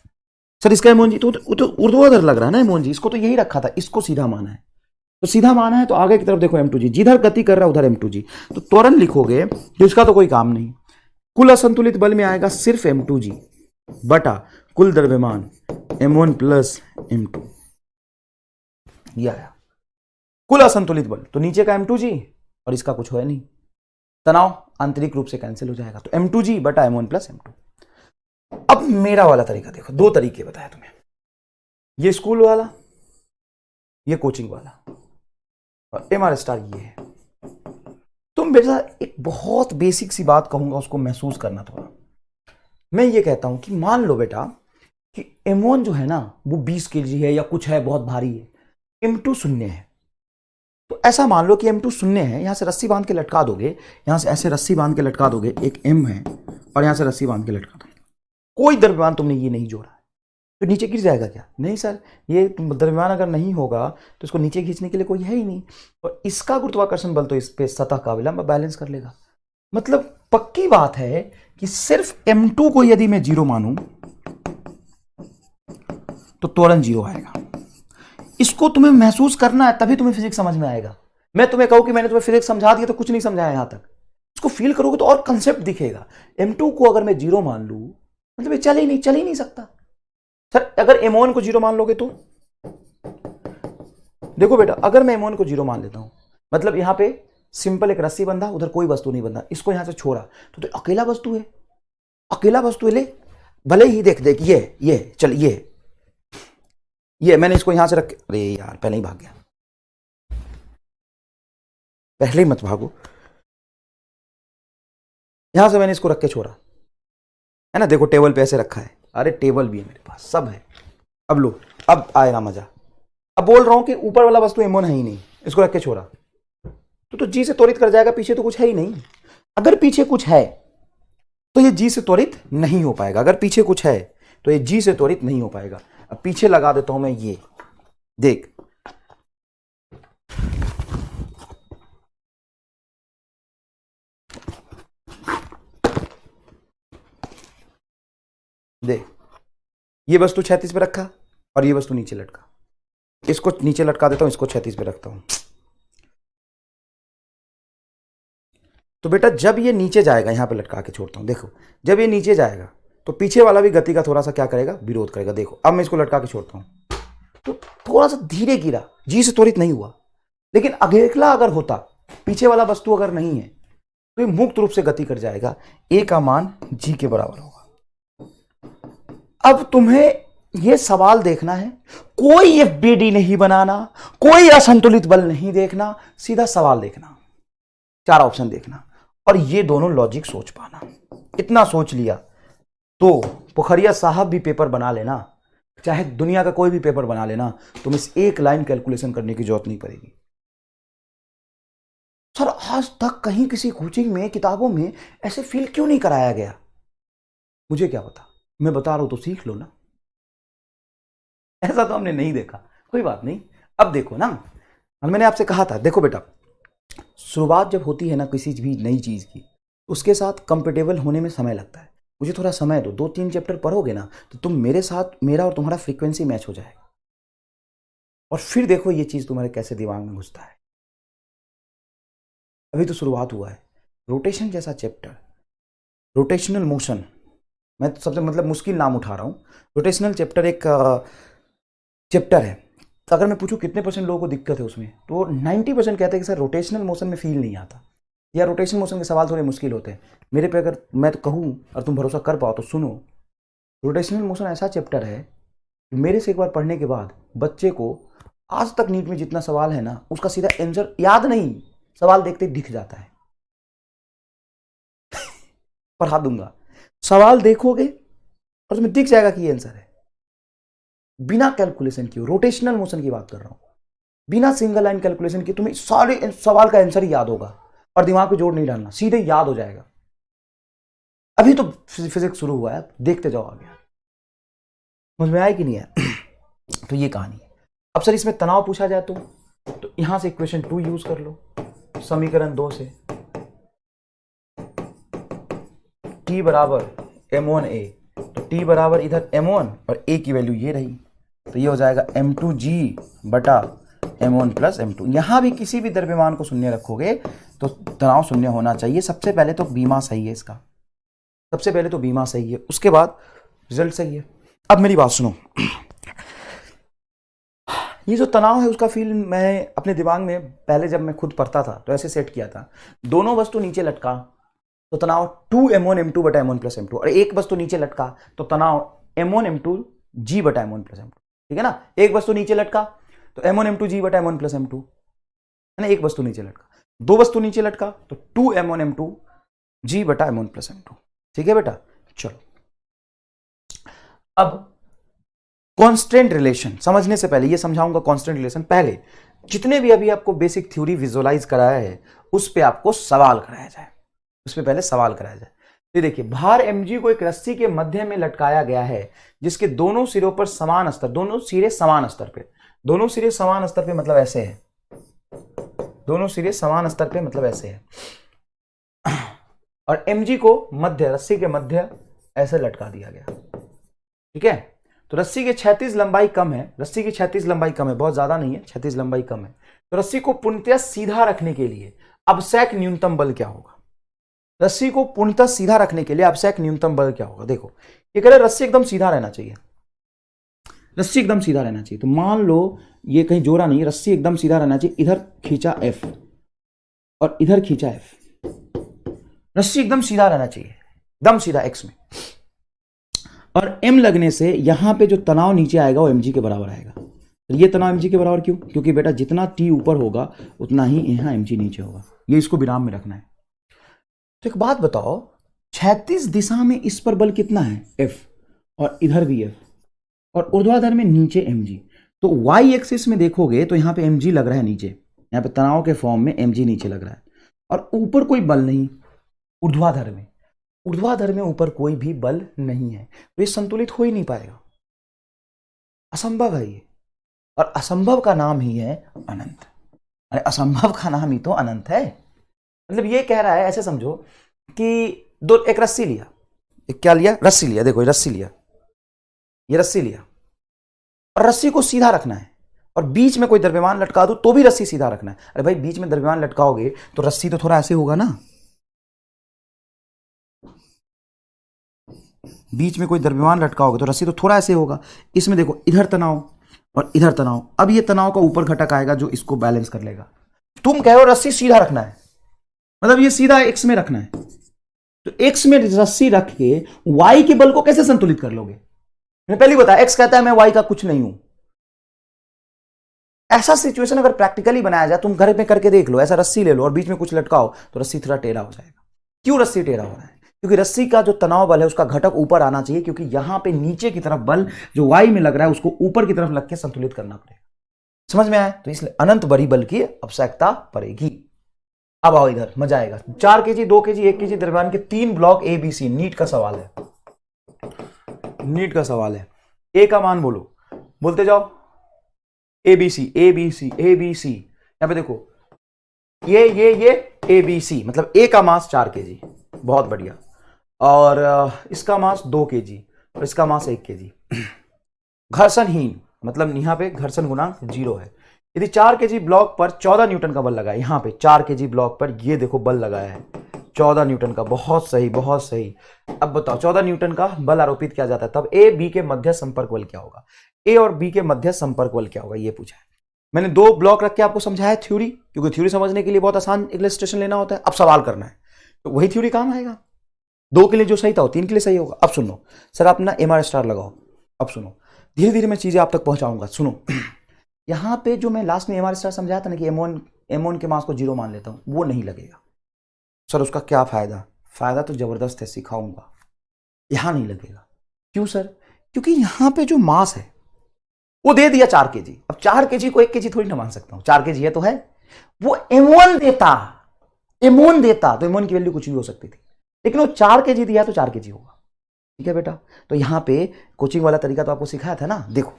A: सर इसका m1g तो ऊर्ध्वाधर लग रहा है ना m1g, इसको तो यही रखा था, इसको सीधा माना है। तो सीधा माना है तो आगे की तरफ देखो m2g, जिधर गति कर रहा है उधर m2g, तो त्वरण लिखोगे तो इसका तो कोई काम नहीं। कुल असंतुलित बल में आएगा सिर्फ m2g बटा कुल द्रव्यमान m1 प्लस m2। ये आया कुल असंतुलित बल। तो नीचे का m2g और इसका कुछ है नहीं, तनाव आंतरिक रूप से कैंसिल हो जाएगा, तो m2g बटा m1 प्लस m2। अब मेरा वाला तरीका देखो, दो तरीके बताया तुम्हें, ये स्कूल वाला, ये कोचिंग वाला, और MR स्टार ये है। तुम बेटा एक बहुत बेसिक सी बात कहूंगा, उसको महसूस करना थोड़ा। मैं ये कहता हूं कि मान लो बेटा कि M1 जो है ना वो 20 kg है या कुछ है, बहुत भारी है, M2 शून्य है। तो ऐसा मान लो कि M2 शून्य है, यहां से रस्सी बांध के लटका दोगे, यहां से ऐसे रस्सी बांध के लटका दोगे, एक M है और यहां से रस्सी बांध के लटका दोगे, कोई द्रव्यमान तुमने ये नहीं जोड़ा, तो नीचे गिर जाएगा क्या? नहीं सर, ये द्रव्यमान अगर नहीं होगा तो इसको नीचे खींचने के लिए कोई है ही नहीं, और इसका गुरुत्वाकर्षण बल तो इस पे सतह का अविलंब बैलेंस कर लेगा। मतलब पक्की बात है कि सिर्फ m2 को यदि मैं जीरो मानूं तो त्वरण जीरो आएगा। इसको तुम्हें महसूस करना है, तभी तुम्हें फिजिक्स समझ में आएगा। मैं तुम्हें कहूं कि मैंने तुम्हें फिजिक्स समझा दिया तो कुछ नहीं समझाया यहां तक, इसको फील करोगे तो और कंसेप्ट दिखेगा। m2 को अगर मैं जीरो मान लूं मतलब ये चल ही नहीं सकता। सर अगर m1 को जीरो मान लोगे तो देखो बेटा, अगर मैं m1 को जीरो मान लेता हूं मतलब यहां पे सिंपल एक रस्सी बंधा, उधर कोई वस्तु नहीं बंधा, इसको यहां से छोड़ा तो अकेला वस्तु है, अकेला वस्तु है। ले भले ही देख ये चल, ये मैंने इसको यहां से रख, अरे यार पहले ही भाग गया, पहले ही मत भागो। यहां से मैंने इसको रख के छोड़ा है ना, देखो टेबल पे ऐसे रखा है, अरे टेबल भी है मेरे पास, सब है। अब लो, अब आएगा मजा। अब बोल रहा हूं कि ऊपर वाला वस्तु M1 है ही नहीं, इसको रख के छोड़ा तो जी से त्वरित कर जाएगा, पीछे तो कुछ है ही नहीं। अगर पीछे कुछ है तो ये जी से त्वरित नहीं हो पाएगा, अगर पीछे कुछ है तो ये जी से त्वरित नहीं हो पाएगा। अब पीछे लगा देता हूं मैं, ये देख देख, ये वस्तु 36 पे रखा और ये वस्तु नीचे लटका, इसको नीचे लटका देता हूं, इसको 36 पे रखता हूं। तो बेटा जब ये नीचे जाएगा, यहां पे लटका के छोड़ता हूं, देखो जब ये नीचे जाएगा तो पीछे वाला भी गति का थोड़ा सा क्या करेगा, विरोध करेगा। देखो अब मैं इसको लटका के छोड़ता हूं तो थोड़ा सा धीरे गिरा, जी से त्वरित नहीं हुआ। लेकिन अगेला अगर होता, पीछे वाला वस्तु अगर नहीं है तो ये मुक्त रूप से गति कर जाएगा, ए का मान जी के बराबर होगा। अब तुम्हें यह सवाल देखना है, कोई एफबीडी नहीं बनाना, कोई असंतुलित बल नहीं देखना, सीधा सवाल देखना, 4 ऑप्शन देखना और ये दोनों लॉजिक सोच पाना। इतना सोच लिया तो पोखरिया साहब भी पेपर बना लेना, चाहे दुनिया का कोई भी पेपर बना लेना, तुम इस एक लाइन कैलकुलेशन करने की जरूरत नहीं पड़ेगी। सर आज तक कहीं किसी कोचिंग में, किताबों में ऐसे फील क्यों नहीं कराया गया? मुझे क्या पता, मैं बता रहा हूं तो सीख लो ना। ऐसा तो हमने नहीं देखा, कोई बात नहीं। अब देखो ना, मैंने आपसे कहा था, देखो बेटा शुरुआत जब होती है ना किसी भी नई चीज़ की, उसके साथ कंफर्टेबल होने में समय लगता है। मुझे थोड़ा समय दो, 2-3 चैप्टर पढ़ोगे ना तो तुम मेरे साथ, मेरा और तुम्हारा फ्रीक्वेंसी मैच हो जाएगा, और फिर देखो ये चीज़ तुम्हारे कैसे दिमाग में घुसता है। अभी तो शुरुआत हुआ है। रोटेशन जैसा चैप्टर, रोटेशनल मोशन, मैं तो सबसे मतलब मुश्किल नाम उठा रहा हूँ। रोटेशनल चैप्टर एक चैप्टर है, तो अगर मैं पूछूं कितने परसेंट लोगों को दिक्कत है उसमें, तो 90% कहते हैं कि सर रोटेशनल मोशन में फील नहीं आता, या रोटेशनल मोशन के सवाल थोड़े मुश्किल होते हैं। मेरे पे अगर मैं तो कहूँ और तुम भरोसा कर पाओ तो सुनो, रोटेशनल मोशन ऐसा चैप्टर है कि मेरे से एक बार पढ़ने के बाद बच्चे को आज तक नीट में जितना सवाल है ना उसका सीधा आंसर याद नहीं, सवाल देखते दिख जाता है। पढ़ा दूंगा, सवाल देखोगे और तुम्हें दिख जाएगा कि ये आंसर है, बिना कैलकुलेशन किए। रोटेशनल मोशन की बात कर रहा हूं, बिना सिंगल लाइन कैलकुलेशन किए तुम्हें सारे सवाल का आंसर ही याद होगा, और दिमाग पे जोर नहीं डालना, सीधे याद हो जाएगा। अभी तो फिजिक्स शुरू हुआ है, देखते जाओ आगे। समझ में आया कि नहीं है? तो ये कहानी है। अब सर इसमें तनाव पूछा जाए तो यहां से इक्वेशन 2 यूज कर लो, समीकरण 2 से t बराबर m1a, तो t बराबर इधर m1 और a की वैल्यू ये रही, तो ये हो जाएगा m2g बटा m1 प्लस m2। यहां भी किसी भी द्रव्यमान को शून्य रखोगे तो तनाव शून्य होना चाहिए। सबसे पहले तो बीमा सही है इसका, सबसे पहले तो बीमा सही है, उसके बाद रिजल्ट सही है। अब मेरी बात सुनो, ये जो तनाव है उसका फील मैं अपने दिमाग में पहले जब मैं खुद पढ़ता था तो ऐसे सेट किया था, दोनों वस्तु नीचे लटका तो तनाव 2m1 m2 बटा m1 प्लस m2, और एक वस्तु नीचे लटका तो तनाव m1 m2 g बटा m1 प्लस m2। ठीक है ना, एक वस्तु नीचे लटका तो m1 m2 g बटा m1 प्लस m2 है ना, एक वस्तु नीचे लटका। दो वस्तु नीचे लटका तो 2m1 m2 g बटा m1 प्लस m2। ठीक है बेटा, चलो अब कांस्टेंट रिलेशन समझने से पहले ये समझाऊंगा। कांस्टेंट रिलेशन पहले जितने भी अभी आपको बेसिक थ्योरी विजुअलाइज कराया है उस पे आपको सवाल कराया जाए, उस पे पहले सवाल कराया जाए। ये देखिए, भार mg को एक रस्सी के मध्य में लटकाया गया है जिसके दोनों सिरों पर समान स्तर, दोनों सिरे समान स्तर पे, दोनों सिरे समान स्तर पे मतलब ऐसे है, दोनों सिरे समान स्तर पे मतलब ऐसे है, और mg को मध्य, रस्सी के मध्य ऐसे लटका दिया गया। ठीक है, तो रस्सी की क्षैतिज लंबाई कम है, रस्सी की क्षैतिज लंबाई कम है, बहुत ज्यादा नहीं है, क्षैतिज लंबाई कम है, तो रस्सी को पूर्णतः सीधा रखने के लिए आवश्यक न्यूनतम बल क्या होगा? रस्सी को पूर्णतः सीधा रखने के लिए आवश्यक न्यूनतम बल क्या होगा? देखो ये कह रहे रस्सी एकदम सीधा रहना चाहिए, रस्सी एकदम सीधा रहना चाहिए, तो मान लो ये कहीं जोड़ा नहीं, रस्सी एकदम सीधा रहना चाहिए, इधर खींचा F और इधर खींचा F, रस्सी एकदम सीधा रहना चाहिए, एकदम सीधा X में, और M लगने से यहां पे जो तनाव नीचे आएगा वो mg के बराबर आएगा। तो ये तनाव mg के बराबर क्यों? क्योंकि बेटा जितना t ऊपर होगा उतना ही यहां mg नीचे होगा, ये इसको विराम में रखना है। तो एक बात बताओ, क्षैतिज दिशा में इस पर बल कितना है? F, और इधर भी F, और ऊर्ध्वाधर में नीचे mg, तो y एक्सिस में देखोगे तो यहां पे mg लग रहा है नीचे, यहां पे तनाव के फॉर्म में mg नीचे लग रहा है, और ऊपर कोई बल नहीं, ऊर्ध्वाधर में, ऊर्ध्वाधर में ऊपर कोई भी बल नहीं है, तो ये संतुलित हो ही नहीं पाएगा, असंभव है ये, और असंभव का नाम ही है अनंत। अरे असंभव का नाम ही तो अनंत है। मतलब ये कह रहा है, ऐसे समझो कि दो, एक रस्सी लिया, एक क्या लिया? रस्सी लिया, देखो ये रस्सी लिया, ये रस्सी लिया, और रस्सी को सीधा रखना है, और बीच में कोई द्रव्यमान लटका दो तो भी रस्सी सीधा रखना है। अरे भाई बीच में द्रव्यमान लटकाओगे तो रस्सी तो थोड़ा ऐसे होगा ना, बीच में कोई द्रव्यमान लटकाओगे तो रस्सी तो थोड़ा ऐसे होगा। इसमें देखो इधर तनाव और इधर तनाव, अब ये तनाव का ऊपर घटक आएगा जो इसको बैलेंस कर लेगा। तुम कह रहे हो रस्सी सीधा रखना है, मतलब ये सीधा x में रखना है, तो x में रस्सी रख के y के बल को कैसे संतुलित कर लोगे? मैंने पहले बताया x कहता है मैं y का कुछ नहीं हूं। ऐसा सिचुएशन अगर प्रैक्टिकली बनाया जाए, तुम घर में करके देख लो, ऐसा रस्सी ले लो और बीच में कुछ लटकाओ तो रस्सी थोड़ा टेढ़ा हो जाएगा। क्यों रस्सी टेढ़ा हो रहा है? क्योंकि रस्सी का जो तनाव बल है उसका घटक ऊपर आना चाहिए, क्योंकि यहां पे नीचे की तरफ बल जो y में लग रहा है उसको ऊपर की तरफ लग के संतुलित करना पड़ेगा। समझ में आया? तो इसलिए अनंत बड़ी बल की आवश्यकता पड़ेगी। अब आओ इधर, मजा आएगा। 4 kg, 2 kg, 1 kg द्रव्यमान के 3 block A B C, NEET का सवाल है, नीट का सवाल है। ए का मान बोलो, बोलते जाओ, A B C, A B C, A B C. यहां पे देखो ये ए बी सी, मतलब ए का मास 4 kg, बहुत बढ़िया, और इसका मास 2 kg और इसका मास 1 kg। घर्षणहीन मतलब यहां पे घर्षण गुणांक 0 है। यदि 4 kg ब्लॉक पर 14 न्यूटन का बल लगा है, यहां पे 4 kg ब्लॉक पर ये देखो बल लगाया है 14 न्यूटन का, बहुत सही बहुत सही। अब बताओ 14 न्यूटन का बल आरोपित किया जाता है, तब ए बी के मध्य संपर्क बल क्या होगा? ए और बी के मध्य संपर्क बल क्या होगा, ये पूछा है। मैंने 2 ब्लॉक रख के आपको समझाया थ्योरी, क्योंकि थ्योरी समझने के लिए बहुत आसान इलस्ट्रेशन लेना होता है। अब सवाल करना है तो वही थ्योरी काम आएगा। 2 के लिए जो सही था वो 3 के लिए सही होगा। अब सुनो सर, अपना एमआर स्टार लगाओ। अब सुनो, धीरे धीरे मैं चीजें आप तक पहुंचाऊंगा। सुनो, यहां पे जो मैं लास्ट में एमआर स्टार समझाया था ना कि M1 के मास को 0 मान लेता हूं, वो नहीं लगेगा सर। उसका क्या फायदा? फायदा तो जबरदस्त है, सिखाऊंगा। यहां नहीं लगेगा। क्यों सर? क्योंकि यहां पे जो मास है वो दे दिया 4 kg। अब 4 kg को 1 kg थोड़ी ना मान सकता हूं, 4 kg है तो है। वो M1 देता तो M1 की वैल्यू कुछ भी हो सकती थी, लेकिन वो 4 kg दिया तो 4 kg होगा। ठीक है बेटा, तो यहां पे कोचिंग वाला तरीका तो आपको सिखाया था ना। देखो,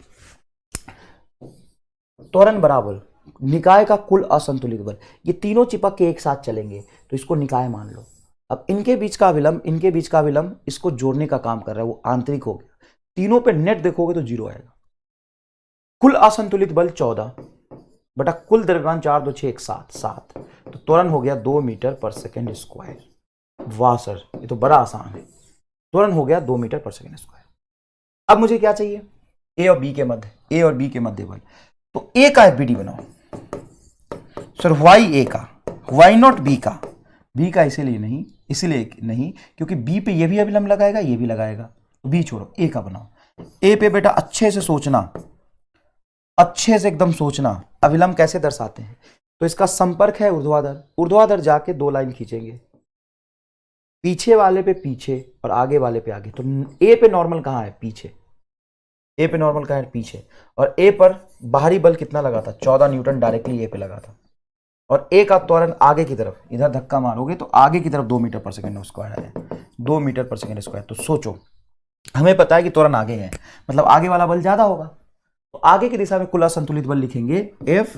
A: त्वरण बराबर निकाय का कुल असंतुलित बल, ये तीनों चिपक के एक साथ चलेंगे तो इसको निकाय मान लो। अब इनके बीच का विलंब इसको जोड़ने का काम कर रहा है, वो आंतरिक हो गया। तीनों पे नेट देखोगे तो 0 आएगा। कुल असंतुलित बल 14 बटा कुल द्रव्यमान 4 2 6 1 7, तो त्वरण हो गया 2 मीटर पर सेकेंड स्क्वायर। वाह सर, ये तो बड़ा आसान है। त्वरण हो गया 2 मीटर पर सेकेंड स्क्वायर। अब मुझे क्या चाहिए? ए और बी के मध्य बल। तो ए का एफबीडी बनाओ सर, वाई ए का, वाई नॉट बी का। बी का इसीलिए नहीं क्योंकि बी पे ये भी अभिलंब लगाएगा, ये भी लगाएगा, तो बी छोड़ो, ए का बनाओ। ए पे बेटा अच्छे से सोचना, अच्छे से एकदम सोचना, अभिलंब कैसे दर्शाते हैं। तो इसका संपर्क है ऊर्ध्वाधर जाके 2 लाइन खींचेंगे, पीछे वाले पे पीछे और आगे वाले पे आगे। तो ए पे नॉर्मल कहां है? पीछे। ए पे नॉर्मल कहां है? पीछे। और ए पर बाहरी बल कितना लगा था? 14 न्यूटन डायरेक्टली ए पे लगा था। और ए का त्वरण आगे की तरफ, इधर धक्का मारोगे तो आगे की तरफ 2 मीटर पर सेकेंड स्क्वायर है, 2 मीटर पर सेकेंड स्क्वायर। तो सोचो, हमें पता है कि त्वरण आगे है, मतलब आगे वाला बल ज्यादा होगा, तो आगे की दिशा में कुल असंतुलित बल लिखेंगे F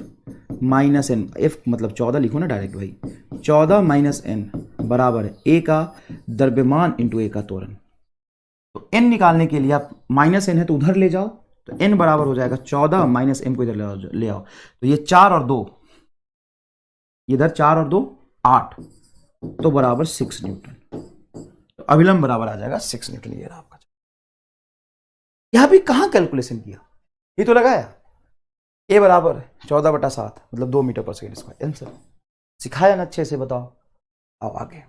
A: माइनस एन। एफ मतलब 14 लिखो ना डायरेक्ट भाई, 14 माइनस एन बराबर है ए का द्रव्यमान इंटू ए का त्वरण। तो एन निकालने के लिए आप माइनस एन है तो उधर ले जाओ, तो एन बराबर हो जाएगा 14 माइनस एम को इधर ले आओ। तो ये 4 और 2, इधर 4 और 2 8, तो बराबर 6 न्यूटन। तो अभिलंब बराबर आ जाएगा 6 न्यूटन। ये रहा आपका। यहां भी कहां कैलकुलेशन किया, ये तो लगाया। ए बराबर 14 बटा 7 मतलब 2 मीटर पर सेकेंड स्क्वायर। आंसर सिखाया ना अच्छे से, बताओ। आओ आगे,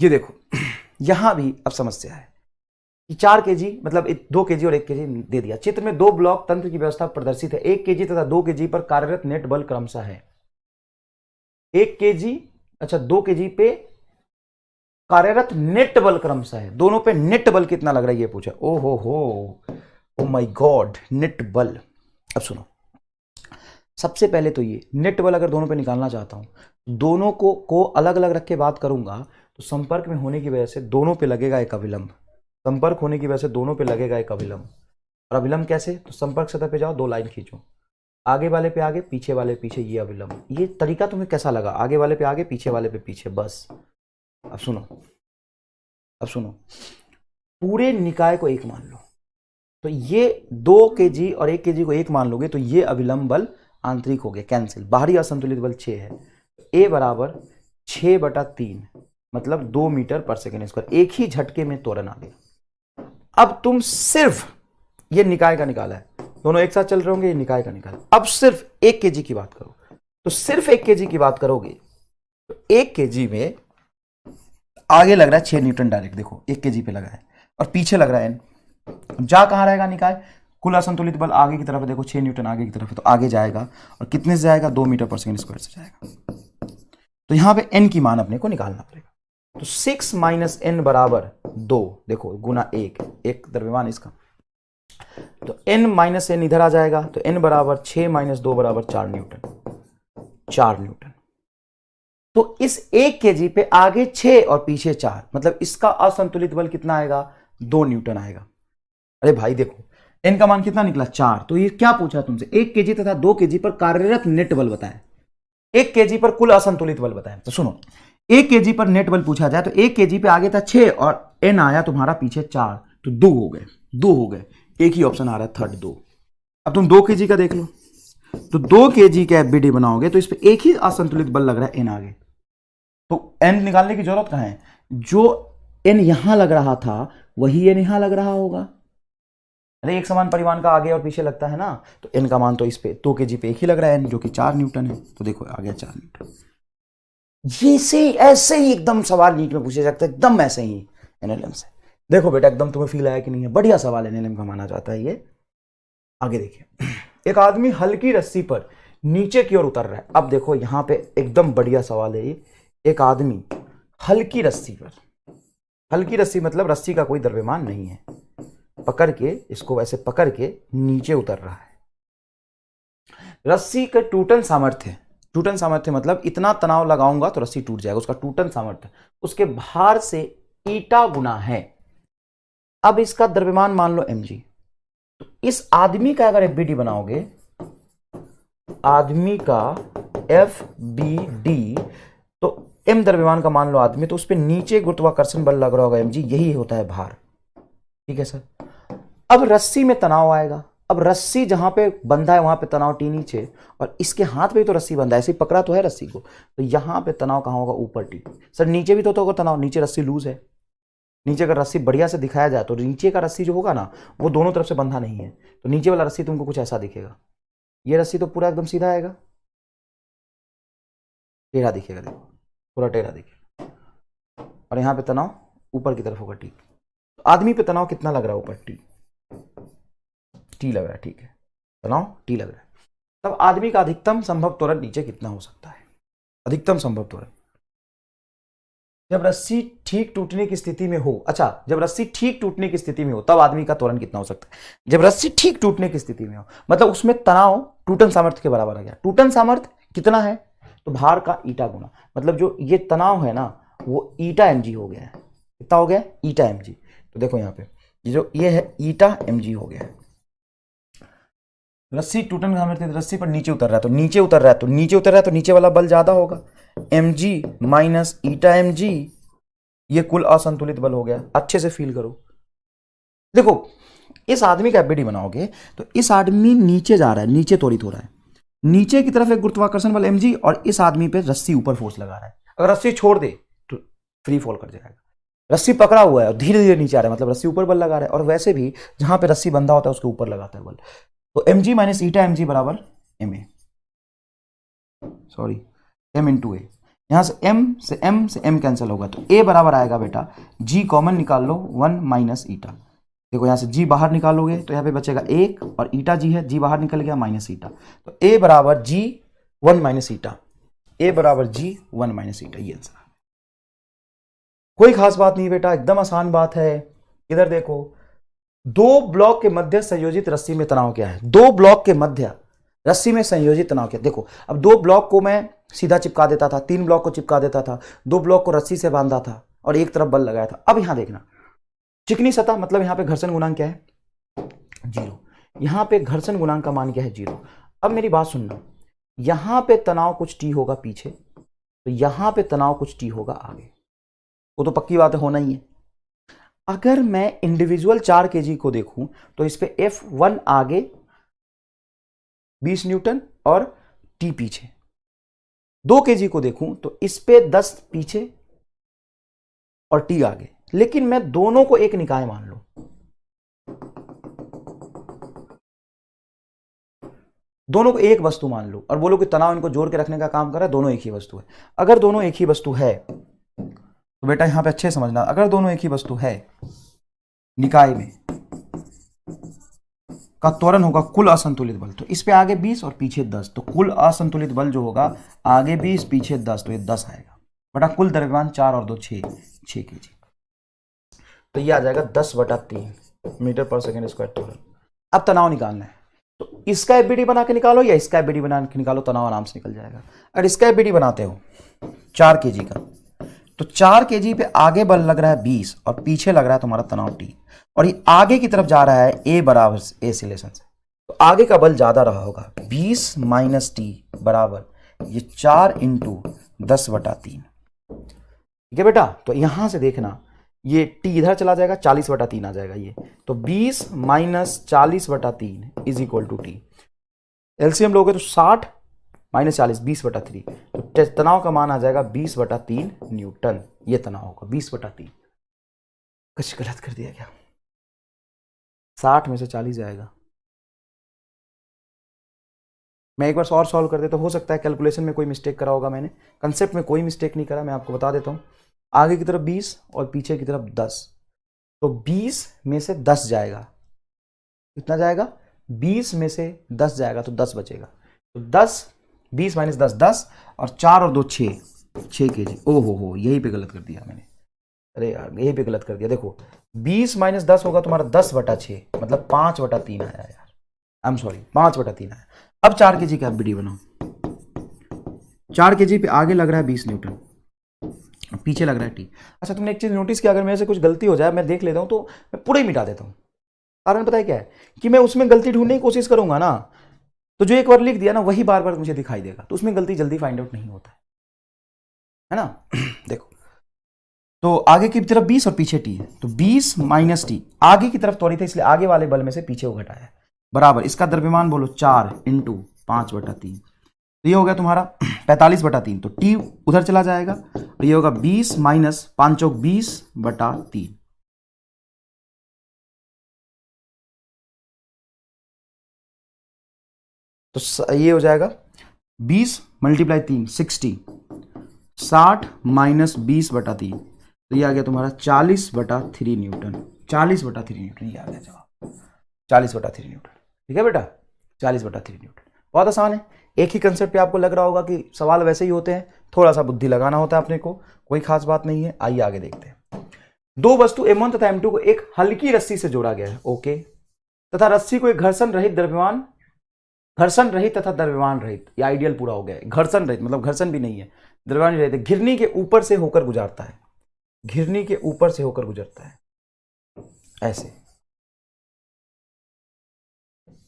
A: ये देखो यहां भी अब समस्या है कि 4 kg मतलब 2 kg और 1 kg दे दिया। चित्र में 2 ब्लॉक तंत्र की व्यवस्था प्रदर्शित है। 1 kg तथा 2 kg पर कार्यरत नेट बल क्रमशः है 1 kg, अच्छा 2 kg पे कार्यरत नेट बल क्रमशः है। दोनों पे नेट बल कितना लग रहा है ये पूछा। ओ हो, ओ माय गॉड, नेट बल। अब सुनो, सबसे पहले तो ये नेट बल अगर दोनों पे निकालना चाहता हूं, दोनों को अलग अलग रख के बात करूंगा तो संपर्क में होने की वजह से दोनों पे लगेगा एक अभिलंब। संपर्क होने की वजह से दोनों पे लगेगा एक अभिलंब। और अभिलंब कैसे? तो संपर्क सतह पे जाओ, 2 लाइन खींचो, आगे वाले पे आगे, पीछे वाले पीछे, ये अभिलंब। ये तरीका तुम्हें कैसा लगा? आगे वाले पे आगे, पीछे वाले पे पीछे, बस। अब सुनो, पूरे निकाय को 1 मान लो, तो ये 2 kg और 1 kg को 1 मान लोगे तो ये अभिलंब बल आंतरिक हो गया, कैंसिल। बाहरी असंतुलित बल 6 है, ए बराबर 6 बटा 3 मतलब 2 मीटर पर सेकेंड स्क्वायर। एक ही झटके में त्वरण आ गया। अब तुम सिर्फ ये निकाय का निकाला है, दोनों एक साथ चल रहे होंगे, ये निकाय का निकाला। अब सिर्फ 1 kg की बात करो, तो सिर्फ 1 kg की बात करोगे तो 1 kg में आगे लग रहा है 6 न्यूटन डायरेक्ट, देखो 1 kg पे लगा है, और पीछे लग रहा है n। जा कहां रहेगा निकाय? कुल असंतुलित बल आगे की तरफ है, देखो 6 न्यूटन आगे की तरफ है, तो आगे जाएगा। और कितने से जाएगा? 2 मीटर पर सेकेंड स्क्वायर से जाएगा। तो यहां पे n की मान अपने को निकालना पड़ेगा। तो 6 माइनस एन बराबर 2, देखो गुना 1 द्रव्यमान इसका, तो n माइनस एन इधर आ जाएगा, तो n बराबर 6 माइनस 2 बराबर 4 न्यूटन। तो इस 1 kg पे आगे 6 और पीछे 4, मतलब इसका असंतुलित बल कितना आएगा? 2 न्यूटन आएगा। अरे भाई देखो, n का मान कितना निकला? 4। तो ये क्या पूछा तुमसे? 1 kg तथा 2 kg पर कार्यरत नेट बल बताए। 1 kg पर कुल असंतुलित बल बताएं। तो सुनो, 1 kg पर नेट बल पूछा जाए तो 1 kg पे आगे था 6 और n आया तुम्हारा पीछे 4, तो 2 हो गए, 2 हो गए। एक ही ऑप्शन आ रहा है थर्ड 2। अब तुम 2 kg का देख लो, तो 2 kg का एफबीडी बनाओगे तो इस पे एक ही असंतुलित बल लग रहा है n आगे, तो n निकालने की जरूरत कहां है? जो n यहां लग रहा था वही n यहां लग रहा होगा। अरे एक समान परिमाण का आगे और पीछे लगता है ना, तो n का मान तो इस पे 2 kg पे एक ही लग रहा है n, जो कि 4 न्यूटन है। तो देखो आ गया 4 न्यूटन। ये से ऐसे ही एकदम सवाल नीट में पूछे जाते हैं, एकदम ऐसे ही एनएलएम से। देखो बेटा एकदम तुम्हें फील आया कि नहीं है? बढ़िया सवाल एनएलएम का माना जाता है ये। आगे देखिए, एक आदमी हल्की रस्सी पर नीचे की ओर उतर रहा है। अब देखो यहां पे एकदम बढ़िया सवाल है ये। एक आदमी हल्की रस्सी पर, हल्की रस्सी मतलब रस्सी का कोई द्रव्यमान नहीं है, पकड़ के इसको वैसे पकड़ के नीचे उतर रहा है। रस्सी का टूटन सामर्थ्य, टूटन सामर्थ्य मतलब इतना तनाव लगाऊंगा तो रस्सी टूट जाएगा, उसका टूटन सामर्थ्य उसके भार से ईटा गुना है। अब इसका द्रव्यमान मान लो mg, तो इस आदमी का अगर एफबीडी बनाओगे, आदमी का एफबीडी, तो m द्रव्यमान का मान लो आदमी, तो उस पर नीचे गुरुत्वाकर्षण बल लग रहा होगा mg, यही होता है भार। ठीक है सर। अब रस्सी में तनाव आएगा। अब रस्सी जहां पे बंधा है वहां पे तनाव टी नीचे, और इसके हाथ पे तो रस्सी बंधा है, ऐसे ही पकड़ा तो है रस्सी को, तो यहां पे तनाव कहां होगा? ऊपर टी। सर नीचे भी तो होगा तनाव, नीचे रस्सी लूज है। नीचे अगर रस्सी बढ़िया से दिखाया जाए तो नीचे का रस्सी जो होगा ना वो दोनों तरफ से बंधा नहीं है, तो नीचे वाला रस्सी तुमको कुछ ऐसा दिखेगा। ये रस्सी तो पूरा एकदम सीधा आएगा, टेढ़ा दिखेगा, देखो पूरा टेढ़ा दिखेगा, और यहाँ पे तनाव ऊपर की तरफ होगा टी। तो आदमी पे तनाव कितना लग रहा है? ऊपर टी लग रहा है। ठीक है, तनाव टी लग रहा है। तब आदमी का अधिकतम संभव त्वरण नीचे कितना हो सकता है? अधिकतम संभव त्वरण जब रस्सी ठीक टूटने की स्थिति में हो, अच्छा जब रस्सी ठीक टूटने की स्थिति में हो तब आदमी का त्वरण कितना हो सकता है? जब रस्सी ठीक टूटने की स्थिति में हो, मतलब उसमें तनाव टूटन सामर्थ्य के बराबर आ गया। टूटन सामर्थ्य कितना है? तो भार का ईटा गुना, मतलब जो ये तनाव है ना वो ईटा mg हो गया है। कितना हो गया? ईटा mg। तो देखो यहाँ पे ये है ईटा mg हो गया है। रस्सी टूटन सामर्थ्य, रस्सी पर नीचे उतर रहा है, तो नीचे उतर रहा है, तो नीचे उतर रहा है, तो नीचे वाला बल ज्यादा होगा, mg माइनस ईटा mg, ये कुल असंतुलित बल हो गया। अच्छे से फील करो। देखो इस आदमी का एफबीडी बनाओगे तो इस आदमी नीचे जा रहा है, नीचे त्वरित हो रहा है, नीचे की तरफ एक गुरुत्वाकर्षण बल mg, और इस आदमी पे रस्सी ऊपर फोर्स लगा रहा है। अगर रस्सी छोड़ दे तो फ्री फॉल कर जाएगा। रस्सी पकड़ा हुआ है और धीरे धीरे नीचे आ रहा है, मतलब रस्सी ऊपर बल लगा रहा है, और वैसे भी जहां पे रस्सी बंधा होता है उसके ऊपर लगाता है बल। तो mg माइनस ईटा mg बराबर ma, सॉरी m इंटू ए। यहां से m से m कैंसिल होगा, तो a बराबर आएगा बेटा, g कॉमन निकाल लो 1 माइनस ईटा। देखो यहां से g बाहर निकालोगे तो यहां पे बचेगा 1, और ईटा g है, g बाहर निकल गया माइनस ईटा, तो a बराबर g 1 माइनस ईटा, a बराबर g 1 माइनस ईटा, ये आंसर। कोई खास बात नहीं बेटा, एकदम आसान बात है। इधर देखो, दो ब्लॉक के मध्य संयोजित रस्सी में तनाव क्या है? दो ब्लॉक के मध्य रस्सी में संयोजित तनाव क्या? देखो अब दो ब्लॉक को मैं सीधा चिपका देता था, 3 ब्लॉक को चिपका देता था, 2 ब्लॉक को रस्सी से बांधा था और एक तरफ बल लगाया था। अब यहां देखना, चिकनी सतह मतलब यहां पे घर्षण गुणांक क्या है? 0। यहां पे घर्षण गुणांक का मान क्या है? 0। अब मेरी बात सुनना, यहां पे तनाव कुछ टी होगा पीछे, तो यहां पे तनाव कुछ टी होगा आगे, वो तो पक्की बात है, होना ही है। अगर मैं इंडिविजुअल 4 kg को देखूं तो इस पे F1 आगे 20 न्यूटन और T पीछे। 2 kg को देखूं तो इस पे 10 पीछे और T आगे। लेकिन मैं दोनों को एक निकाय मान लूं, दोनों को एक वस्तु मान लूं और बोलो कि तनाव इनको जोड़ के रखने का काम कर रहा है, दोनों एक ही वस्तु है। अगर दोनों एक ही वस्तु है तो बेटा यहां पे अच्छे समझना, अगर दोनों एक ही वस्तु है, निकाय में का त्वरण होगा कुल असंतुलित बल, तो इस पे आगे 20 और पीछे 10, तो कुल असंतुलित बल जो होगा आगे 20 पीछे 10, तो ये 10 आएगा बेटा। कुल द्रव्यमान 4 और 2 6 kg, तो ये आ जाएगा 10/3 मीटर पर सेकेंड स्क्वायर त्वरण। अब तनाव निकालना है, तो इसका एफबीडी बना के निकालो या इसका एफबीडी बना के निकालो, तनाव आराम से निकल जाएगा। अगर इसका एफबीडी बनाते हो 4 kg का, तो 4 kg पे आगे बल लग रहा है 20 और पीछे लग रहा है तुम्हारा तनाव T, और ये आगे की तरफ जा रहा है A बराबर A सिलेशन से, तो आगे का बल ज्यादा रहा होगा, 20 माइनस T बराबर ये 4 इंटू 10/3, ठीक है बेटा। तो यहां से देखना ये t इधर चला जाएगा, 40/3 आ जाएगा ये, तो 20 - 40/3 is equal to T. LCM लोगे तो 60 - 40 20/3, तो तनाव का मान आ जाएगा 20/3 न्यूटन। ये तनाव होगा 20/3। कुछ गलत कर दिया क्या? 60 में से 40 जाएगा। मैं एक बार और सॉल्व कर देता हूं, हो सकता है कैलकुलेशन में कोई मिस्टेक करा होगा मैंने, कंसेप्ट में कोई मिस्टेक नहीं करा, मैं आपको बता देता हूं। आगे की तरफ 20 और पीछे की तरफ 10, तो 20 में से 10 जाएगा, कितना जाएगा? 20 में से 10 जाएगा तो 10 बचेगा, तो 10 20 - 10 10, और 4 और 2 6 kg। ओहो हो, यही पे गलत कर दिया मैंने, अरे यार यही पे गलत कर दिया। देखो 20 - 10 होगा तुम्हारा 10/6, मतलब 5/3 आया यार, आई एम सॉरी 5/3 आया। अब 4 kg का एफबीडी बनाओ। 4 kg पे आगे लग रहा है 20 न्यूटन, पीछे लग रहा है टी। अच्छा तुमने एक चीज नोटिस किया, अगर मेरे से कुछ गलती हो जाए मैं देख लेता हूं तो मैं पूरा ही मिटा देता हूं। कारण पता है क्या है, कि मैं उसमें गलती ढूंढने की कोशिश करूंगा ना, तो जो एक बार लिख दिया ना वही बार बार मुझे दिखाई देगा, तो उसमें गलती जल्दी फाइंड आउट नहीं होता है ना। देखो तो आगे की तरफ 20 और पीछे टी है, तो 20 - टी, आगे की तरफ त्वरित है इसलिए आगे वाले बल में से पीछे वो घटाया है, बराबर इसका द्रव्यमान बोलो 4 इंटू 5/3, तो ये हो गया तुम्हारा 45/3, तो टी उधर चला जाएगा, और ये होगा 20 - 5 चौक 20/3। तो ये हो जाएगा 20 × 3 60, 60 - 20/3, तो ये आ गया तुम्हारा 40/3 न्यूटन। 40/3 न्यूटन ये आ गया जवाब, 40/3 न्यूटन। ठीक है बेटा, 40/3 न्यूटन। बहुत आसान है, एक ही कंसेप्ट पे आपको लग रहा होगा कि सवाल वैसे ही होते हैं, थोड़ा सा बुद्धि लगाना होता है अपने को, कोई खास बात नहीं है। आइए आगे देखते हैं। दो वस्तु M1 तथा M2 को एक हल्की रस्सी से जोड़ा गया है, ओके, तथा रस्सी को एक घर्षण रहित तथा द्रव्यमान रहित, ये आइडियल पूरा हो गया है। घर्षण रहित मतलब घर्षण भी नहीं है, द्रव्यमान रहित, घिरनी के ऊपर से होकर गुजरता है, घिरनी के ऊपर से होकर गुजरता है, ऐसे।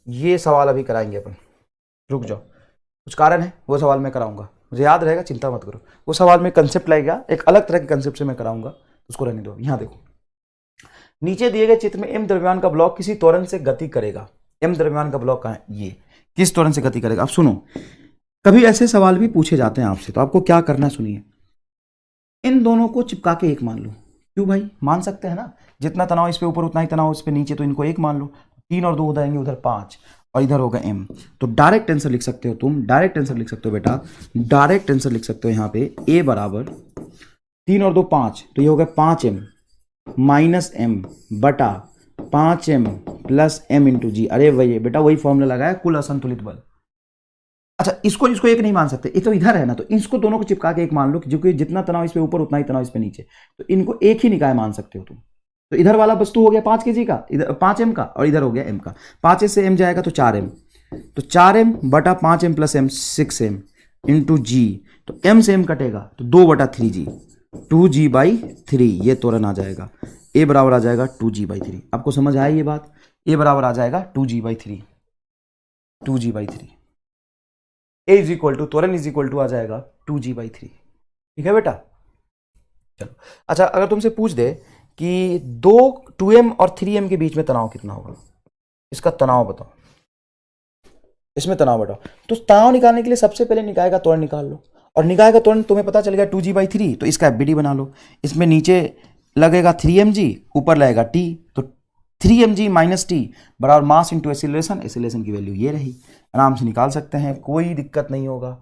A: ये सवाल अभी कराएंगे अपन, रुक जाओ, कुछ कारण है, वो सवाल मैं कराऊंगा, मुझे याद रहेगा, चिंता मत करो। वो सवाल में कंसेप्ट लगेगा, एक अलग तरह के कंसेप्ट से मैं कराऊंगा, उसको रहने दो। यहां देखो, नीचे दिए गए चित्र में एम द्रव्यमान का ब्लॉक किसी त्वरण से गति करेगा। एम द्रव्यमान का ब्लॉक कहां है? ये किस त्वरण से गति करेगा? अब सुनो, कभी ऐसे सवाल भी पूछे जाते हैं आपसे, तो आपको क्या करना है सुनिए। इन दोनों को चिपका के एक मान लो। क्यों भाई? मान सकते हैं ना, जितना तनाव इस पे ऊपर उतना ही तनाव इस पे नीचे, तो इनको एक मान लो। 3 और 2 हो जाएंगे उधर 5, और इधर होगा m। तो डायरेक्ट आंसर लिख सकते हो तुम, डायरेक्ट आंसर लिख सकते हो बेटा, डायरेक्ट आंसर लिख सकते हो यहाँ पे a बराबर 3 और 2 5, तो ये होगा 5m माइनस m बटा 5m प्लस m इंटू जी। अरे वही बेटा, वही फॉर्मूला लगाया, कुल असंतुलित बल। अच्छा इसको एक नहीं मान सकते, ये तो इधर है ना, तो इसको दोनों को चिपका के एक मान लो, क्योंकि जितना तनाव इस पे ऊपर उतना ही तनाव इस पे नीचे, तो इनको एक ही निकाय मान सकते हो तुम। तो इधर वाला वस्तु हो गया 5 kg का, इधर 5m का, और इधर हो गया m का। 5 से m जाएगा तो 4m, तो 4m बटा 5m plus m 6m into जी, तो m से m कटेगा तो 2/3g, 2g/3, ये त्वरण आ जाएगा। a बराबर आ जाएगा 2g/3। आपको समझ आया ये बात? a बराबर आ जाएगा 2g/3, 2g/3। a is equal to, त्वरण इज इक्वल टू आ जाएगा 2g/3। ठीक है बेटा, चलो। अच्छा अगर तुमसे पूछ दे कि 2m और 3m के बीच में तनाव कितना होगा, इसका तनाव बताओ, इसमें तनाव बताओ, तो तनाव निकालने के लिए सबसे पहले निकाय का त्वरण निकाल लो, और निकाय का त्वरण तुम्हें पता चल गया 2g/3, तो इसका एफबीडी बना लो। इसमें नीचे लगेगा 3mg, ऊपर लगेगा t, तो 3mg माइनस टी बराबर मास इंटू एसिलेशन, एसिलेशन की वैल्यू ये रही, आराम से निकाल सकते हैं, कोई दिक्कत नहीं होगा।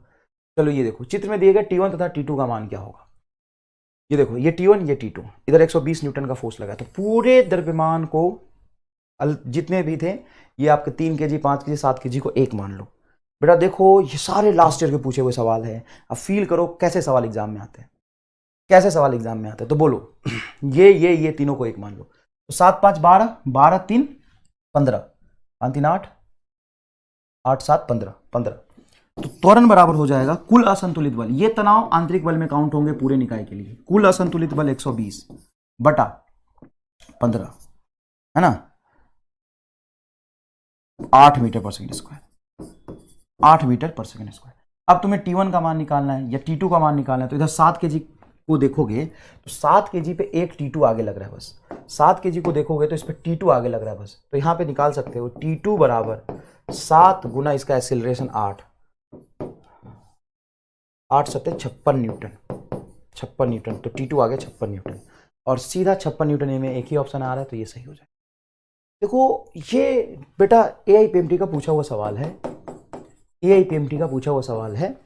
A: चलो ये देखो, चित्र में दिए गए T1 तथा T2 का मान क्या होगा। ये देखो, ये T1 ये T2, इधर 120 न्यूटन का फोर्स लगा, तो पूरे द्रव्यमान को जितने भी थे ये आपके 3 kg 5 kg 7 kg को एक मान लो। बेटा देखो ये सारे लास्ट ईयर के पूछे हुए सवाल हैं, अब फील करो कैसे सवाल एग्जाम में आते हैं, कैसे सवाल एग्जाम में आते हैं। तो बोलो ये तीनों को एक मान लो, तो 7 5 12, 12 3 15, 5 3 8, 8 7 15, 15, तो त्वरण बराबर हो जाएगा कुल असंतुलित बल। ये तनाव आंतरिक बल में काउंट होंगे पूरे निकाय के लिए, कुल असंतुलित बल 120 बटा 15, है ना, 8 मीटर पर सेकेंड स्क्वायर, 8 मीटर पर सेकेंड स्क्वायर। अब तुम्हें T1 का मान निकालना है या T2 का मान निकालना है, तो इधर 7 kg को देखोगे तो 7 kg पे एक T2 आगे लग रहा है बस। 7 kg को देखोगे तो इस पे T2 आगे लग रहा है बस। तो यहां पे निकाल सकते हो T2 बराबर 7 गुना इसका एक्सेलरेशन 8 सत्ते 56 न्यूटन। 56 न्यूटन, तो T2 आ गया 56 न्यूटन और सीधा 56 न्यूटन में एक ही ऑप्शन आ रहा है, तो ये सही हो जाए। देखो ये बेटा AIPMT का पूछा हुआ सवाल है, AIPMT का पूछा हुआ सवाल है।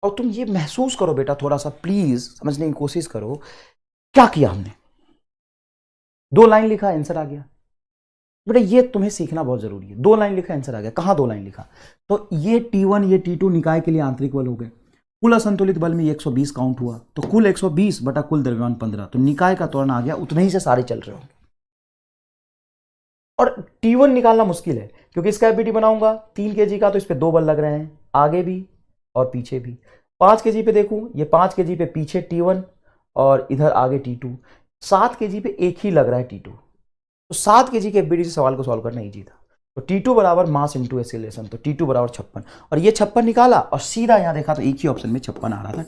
A: और तुम ये महसूस करो बेटा, थोड़ा सा प्लीज समझने की कोशिश करो। क्या किया हमने, 2 लाइन लिखा, आंसर आ गया। बेटा ये तुम्हें सीखना बहुत जरूरी है। 2 लाइन लिखा, आंसर आ गया। कहां 2 लाइन लिखा, तो ये T1 ये T2 निकाय के लिए आंतरिक बल हो गए। कुल असंतुलित बल में 120 काउंट हुआ, तो कुल 120 बटा कुल द्रव्यमान 15, तो निकाय का त्वरण आ गया। उतने ही से सारे चल रहे होंगे। और T1 निकालना मुश्किल है क्योंकि इसका एफबीटी बनाऊंगा 3 kg का, तो इस पे 2 बल लग रहे हैं, आगे भी और पीछे भी। 5 kg पे देखूं, ये 5 kg पे पीछे T1 और इधर आगे T2। 7 kg पे एक ही लग रहा है T2, तो 7 kg के एफबीटी से सवाल को सॉल्व करना इजी था। तो T2 बराबर मास इंटू एक्सीलरेशन, तो T2 बराबर 56, और ये 56 निकाला और सीधा यहां देखा तो एक ही ऑप्शन में 56 आ रहा था।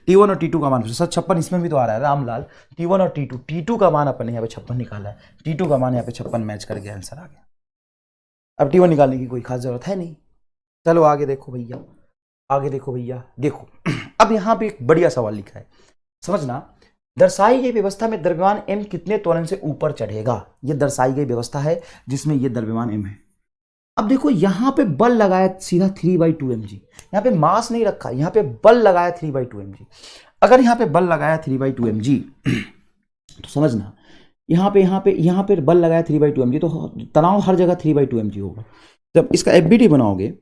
A: T1 और T2 का मान सर 56 इसमें भी तो आ रहा है रामलाल। T1 और T2 का मान अपन ने यहाँ पे 56 निकाला है, T2 का मान यहाँ पे 56 मैच कर गया, आंसर आ गया। अब T1 निकालने की कोई खास जरूरत है नहीं। चलो आगे देखो भैया, आगे देखो भैया, देखो अब यहाँ पे एक बढ़िया सवाल लिखा है, समझना। दर्शाई गई व्यवस्था में द्रव्यमान m कितने त्वरण से ऊपर चढ़ेगा, ये दर्शाई गई व्यवस्था है जिसमें ये द्रव्यमान m है। अब देखो यहां पे बल लगाया सीधा 3/2 mg, यहां पे मास नहीं रखा, यहां पे बल लगाया 3/2 mg। अगर यहां पे बल लगाया 3/2 mg तो समझना यहां पे बल लगाया 3/2 mg, तो तनाव हर जगह 3/2 mg होगा। जब इसका एफबीटी बनाओगे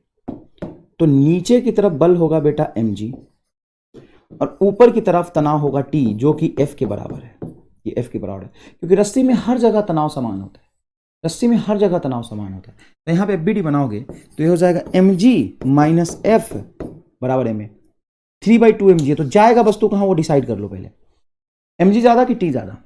A: तो नीचे की तरफ बल होगा बेटा mg और ऊपर की तरफ तनाव होगा T, जो कि F के बराबर है। ये F के बराबर है क्योंकि रस्सी में हर जगह तनाव समान होता है, रस्सी में हर जगह तनाव समान होता है। तो यहाँ पे एफबीटी बनाओगे तो ये हो जाएगा mg माइनस F बराबर ma। 3/2 mg है तो जाएगा वस्तु कहां, वो डिसाइड कर लो पहले, mg ज्यादा कि T ज्यादा।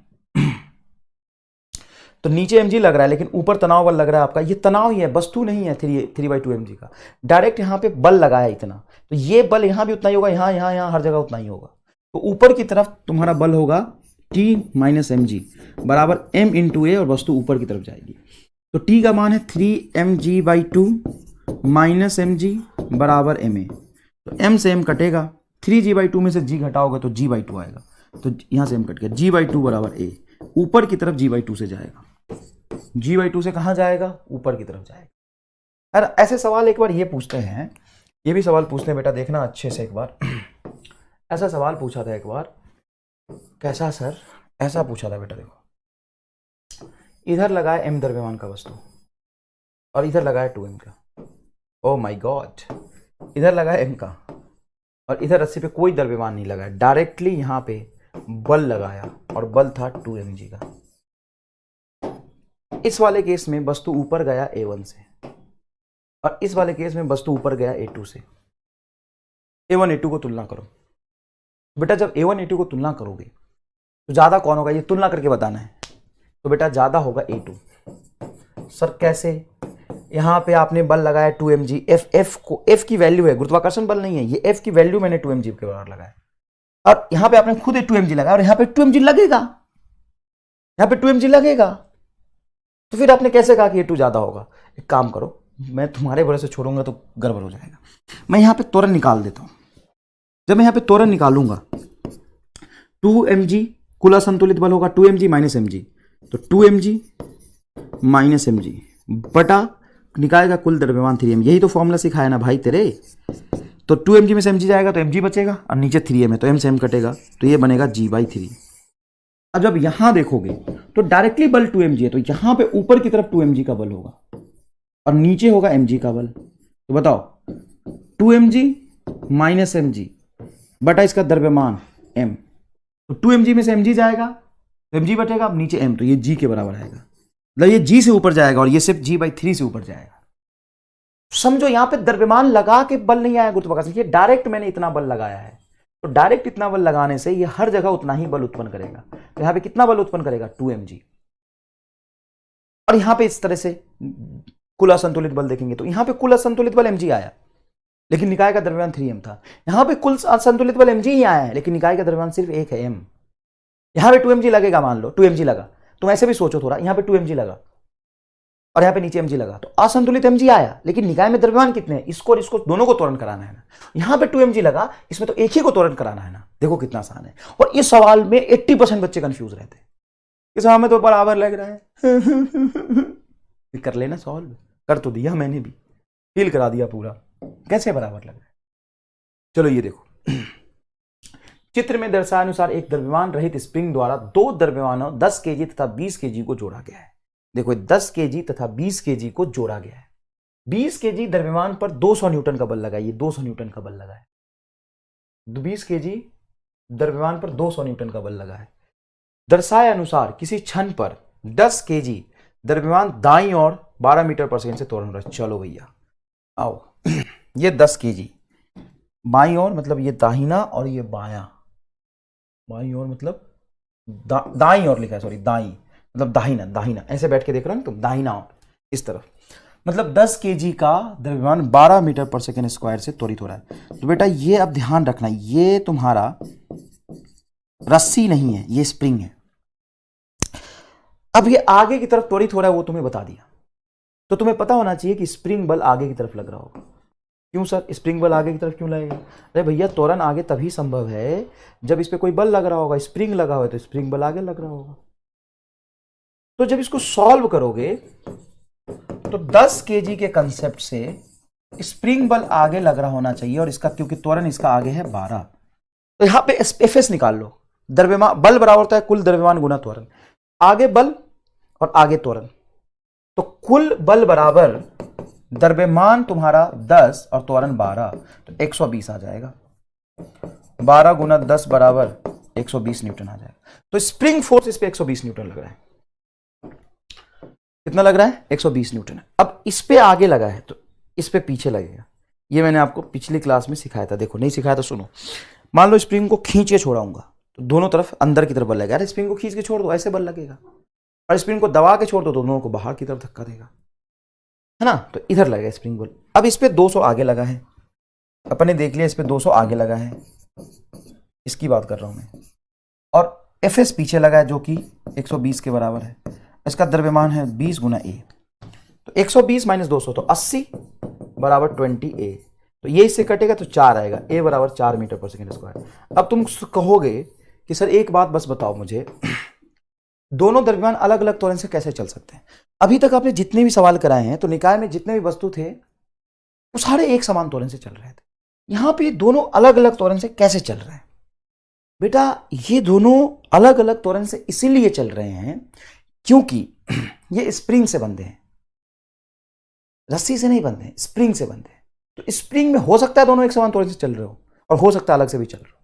A: तो नीचे mg लग रहा है लेकिन ऊपर तनाव बल लग रहा है आपका, ये तनाव ही है, वस्तु नहीं है 3/2 mg का। डायरेक्ट यहाँ पे बल लगाया इतना, तो ये बल यहाँ भी उतना ही होगा, यहाँ हर जगह उतना ही होगा। तो ऊपर की तरफ तुम्हारा बल होगा T माइनस mg बराबर m इंटू ए, और वस्तु ऊपर की तरफ जाएगी। तो T का मान है 3mg/2 माइनस mg बराबर ma। तो m से m कटेगा, 3g/2 में से g घटाओगे तो g/2 आएगा, तो यहां से m कट गया, g/2 बराबर a। ऊपर की तरफ g/2 से जाएगा, g/2 से कहां जाएगा, ऊपर की तरफ जाएगा। यार ऐसे सवाल एक बार ये पूछते हैं, ये भी सवाल पूछते हैं बेटा, देखना अच्छे से एक बार। ऐसा सवाल पूछा था एक बार, कैसा सर, ऐसा पूछा था बेटा, देखो इधर लगाया m द्रव्यमान का वस्तु और इधर लगाया 2m का, ओ माय गॉड, इधर लगाया m का और इधर रस्सी पे कोई द्रव्यमान नहीं लगाया, डायरेक्टली यहां पे बल लगाया और बल था 2 mg का। इस वाले केस में वस्तु ऊपर गया A1 से और इस वाले केस में वस्तु ऊपर गया A2 से। A1 A2 को तुलना करो बेटा, जब A1 A2 को तुलना करोगे तो ज्यादा कौन होगा, ये तुलना करके बताना है। तो बेटा ज्यादा होगा A2। सर कैसे, यहां पे आपने बल लगाया 2 mg, F की वैल्यू है, गुरुत्वाकर्षण बल नहीं है, ये F की वैल्यू मैंने 2 mg के बराबर लगाया, और यहां पे आपने खुद 2 mg लगाया और यहां पे 2 mg लगेगा, यहां पे 2 mg लगेगा। तो फिर आपने कैसे कहा कि A2 ज्यादा होगा। एक काम करो, मैं तुम्हारे भरोसे छोड़ूंगा तो गड़बड़ हो जाएगा। मैं यहां पे त्वरण निकाल देता हूं। जब मैं यहां पे त्वरण निकालूंगा 2 mg कुल असंतुलित बल होगा 2 mg माइनस mg, तो 2 mg माइनस mg बटा निकाय का कुल द्रव्यमान 3m, यही तो फॉर्मूला सिखाया ना भाई तेरे। तो 2 mg में से mg जाएगा तो mg बचेगा और नीचे 3m है तो m से m कटेगा, तो ये बनेगा g/3। अब जब यहां देखोगे तो डायरेक्टली बल 2 mg है, तो यहां पे ऊपर की तरफ 2 mg का बल होगा और नीचे होगा mg का बल। तो बताओ 2 mg माइनस mg बटा इसका द्रव्यमान m, तो 2 mg में से mg जाएगा तो mg बटेगा, अब नीचे m, तो ये g के बराबर आएगा, मतलब ये g से ऊपर जाएगा और ये सिर्फ g/3 से ऊपर जाएगा। समझो यहां पे द्रव्यमान लगा के बल नहीं आया गुरुत्वाकर्षण, ये डायरेक्ट मैंने इतना बल लगाया है, तो डायरेक्ट इतना बल लगाने से ये हर जगह उतना ही बल उत्पन्न करेगा। तो यहां पे कितना बल उत्पन्न करेगा 2 mg, और यहां पे इस तरह से कुल असंतुलित बल देखेंगे तो यहां पे कुल असंतुलित बल mg आया, लेकिन निकाय का द्रव्यमान 3m था। यहां पे कुल असंतुलित बल mg ही आया है, लेकिन निकाय का द्रव्यमान सिर्फ 1 है, m। यहां पे 2mg लगेगा, मान लो 2mg लगा, तुम ऐसे भी सोचो थोड़ा, यहां पे 2mg लगा और यहां पे नीचे mg लगा, तो असंतुलित mg आया, लेकिन निकाय में द्रव्यमान कितने हैं, इसको और इसको दोनों को त्वरण कराना है ना। यहां पे 2mg लगा, इसमें तो एक ही को त्वरण कराना है ना। देखो कितना आसान है। और इस सवाल में 80% बच्चे कंफ्यूज रहते हैं, इस सवाल में तो बराबर लग रहा है कर लेना सॉल्व, कर तो दिया मैंने भी, फील करा दिया पूरा, कैसे बराबर लग रहा है। चलो ये देखो, चित्र में दर्शाए अनुसार एक द्रव्यमान रहित स्प्रिंग द्वारा दो द्रव्यमानों 10 केजी तथा 20 केजी को जोड़ा गया है। देखो 10 केजी तथा 20 केजी को जोड़ा गया है। 20 केजी द्रव्यमान पर 200 न्यूटन का बल लगा है, ये 200 न्यूटन का बल लगा है। 20 केजी द्रव्यमान पर 200 न्यूटन का बल लगा है। दर्शाए अनुसार किसी क्षण पर 10 केजी द्रव्यमान दाईं ओर 12 मीटर पर सेकंड से त्वरण रहा। चलो भैया आओ, ये 10 केजी बाईं ओर मतलब ये दाहिना और ये बायां, बाईं ओर मतलब दाईं ओर लिखा है, सॉरी दाईं मतलब दाहिना, दाहिना ऐसे बैठ के देख रहे हो तुम, दाहिना ओर इस तरफ, मतलब 10 केजी का द्रव्यमान 12 मीटर पर सेकंड स्क्वायर से त्वरित हो रहा है। तो बेटा ये अब ध्यान रखना, ये तुम्हारा रस्सी नहीं है, ये स्प्रिंग है। अब ये आगे की तरफ त्वरित हो रहा है, वो तुम्हें बता दिया, तो तुम्हें पता होना चाहिए कि स्प्रिंग बल आगे की तरफ लग रहा होगा। क्यों सर स्प्रिंग बल आगे की तरफ क्यों लगेगा? अरे भैया त्वरण आगे तभी संभव है जब इस पे कोई बल लग रहा होगा, स्प्रिंग लगा हुआ है तो स्प्रिंग बल आगे लग रहा होगा। तो जब इसको सॉल्व करोगे तो 10 केजी के कंसेप्ट से स्प्रिंग बल आगे लग रहा होना चाहिए, और इसका क्योंकि त्वरण इसका आगे है 12, तो यहां पे एफएस निकाल लो। द्रव्यमान बल बराबर होता है कुल द्रव्यमान गुना त्वरण, आगे बल और आगे त्वरण, तो कुल बल बराबर द्रव्यमान तुम्हारा 10 और त्वरण 12, तो 120 आ जाएगा। 12 गुना 10 बराबर 120 न्यूटन आ जाएगा। तो स्प्रिंग फोर्स इस पे 120 न्यूटन लग रहा है। कितना लग रहा है? 120 न्यूटन। अब इस पे आगे लगा है तो इस पे पीछे लगेगा। ये मैंने आपको पिछली क्लास में सिखाया था, देखो नहीं सिखाया तो सुनो। मान लो स्प्रिंग को खींच के छोड़ाऊंगा तो दोनों तरफ अंदर की तरफ बल लगेगा। अरे स्प्रिंग को खींच के छोड़ दो, ऐसे बल लगेगा, और स्प्रिंग को दबा के छोड़ दो तो दोनों को बाहर की तरफ धक्का देगा, है ना, तो इधर लगेगा स्प्रिंग बल। अब इस पे 200 आगे लगा है, अपन ने देख लिया, इस पे 200 आगे लगा है, इसकी बात कर रहा हूं मैं, और एफएस पीछे लगा है जो कि 120 के बराबर है। इसका द्रव्यमान है 20 गुना ए, तो 120 माइनस 200 तो 80 बराबर 20 ए, तो ये इससे कटेगा तो 4 आएगा, ए बराबर 4 मीटर पर सेकंड स्क्वायर। अब तुम कहोगे कि सर एक बात बस बताओ मुझे, दोनों द्रव्यमान अलग अलग त्वरण से कैसे चल सकते हैं? अभी तक आपने जितने भी सवाल कराए हैं तो निकाय में जितने भी वस्तु थे वो सारे एक समान त्वरण से चल रहे थे। यहां पे दोनों अलग अलग त्वरण से कैसे चल रहे हैं? बेटा ये दोनों अलग अलग त्वरण से इसीलिए चल रहे हैं क्योंकि ये स्प्रिंग से बंधे हैं, रस्सी से नहीं बंधे हैं, स्प्रिंग से बंधे हैं। तो स्प्रिंग में हो सकता है दोनों एक समान त्वरण से चल रहे हो, और हो सकता है अलग से भी चल रहे हो।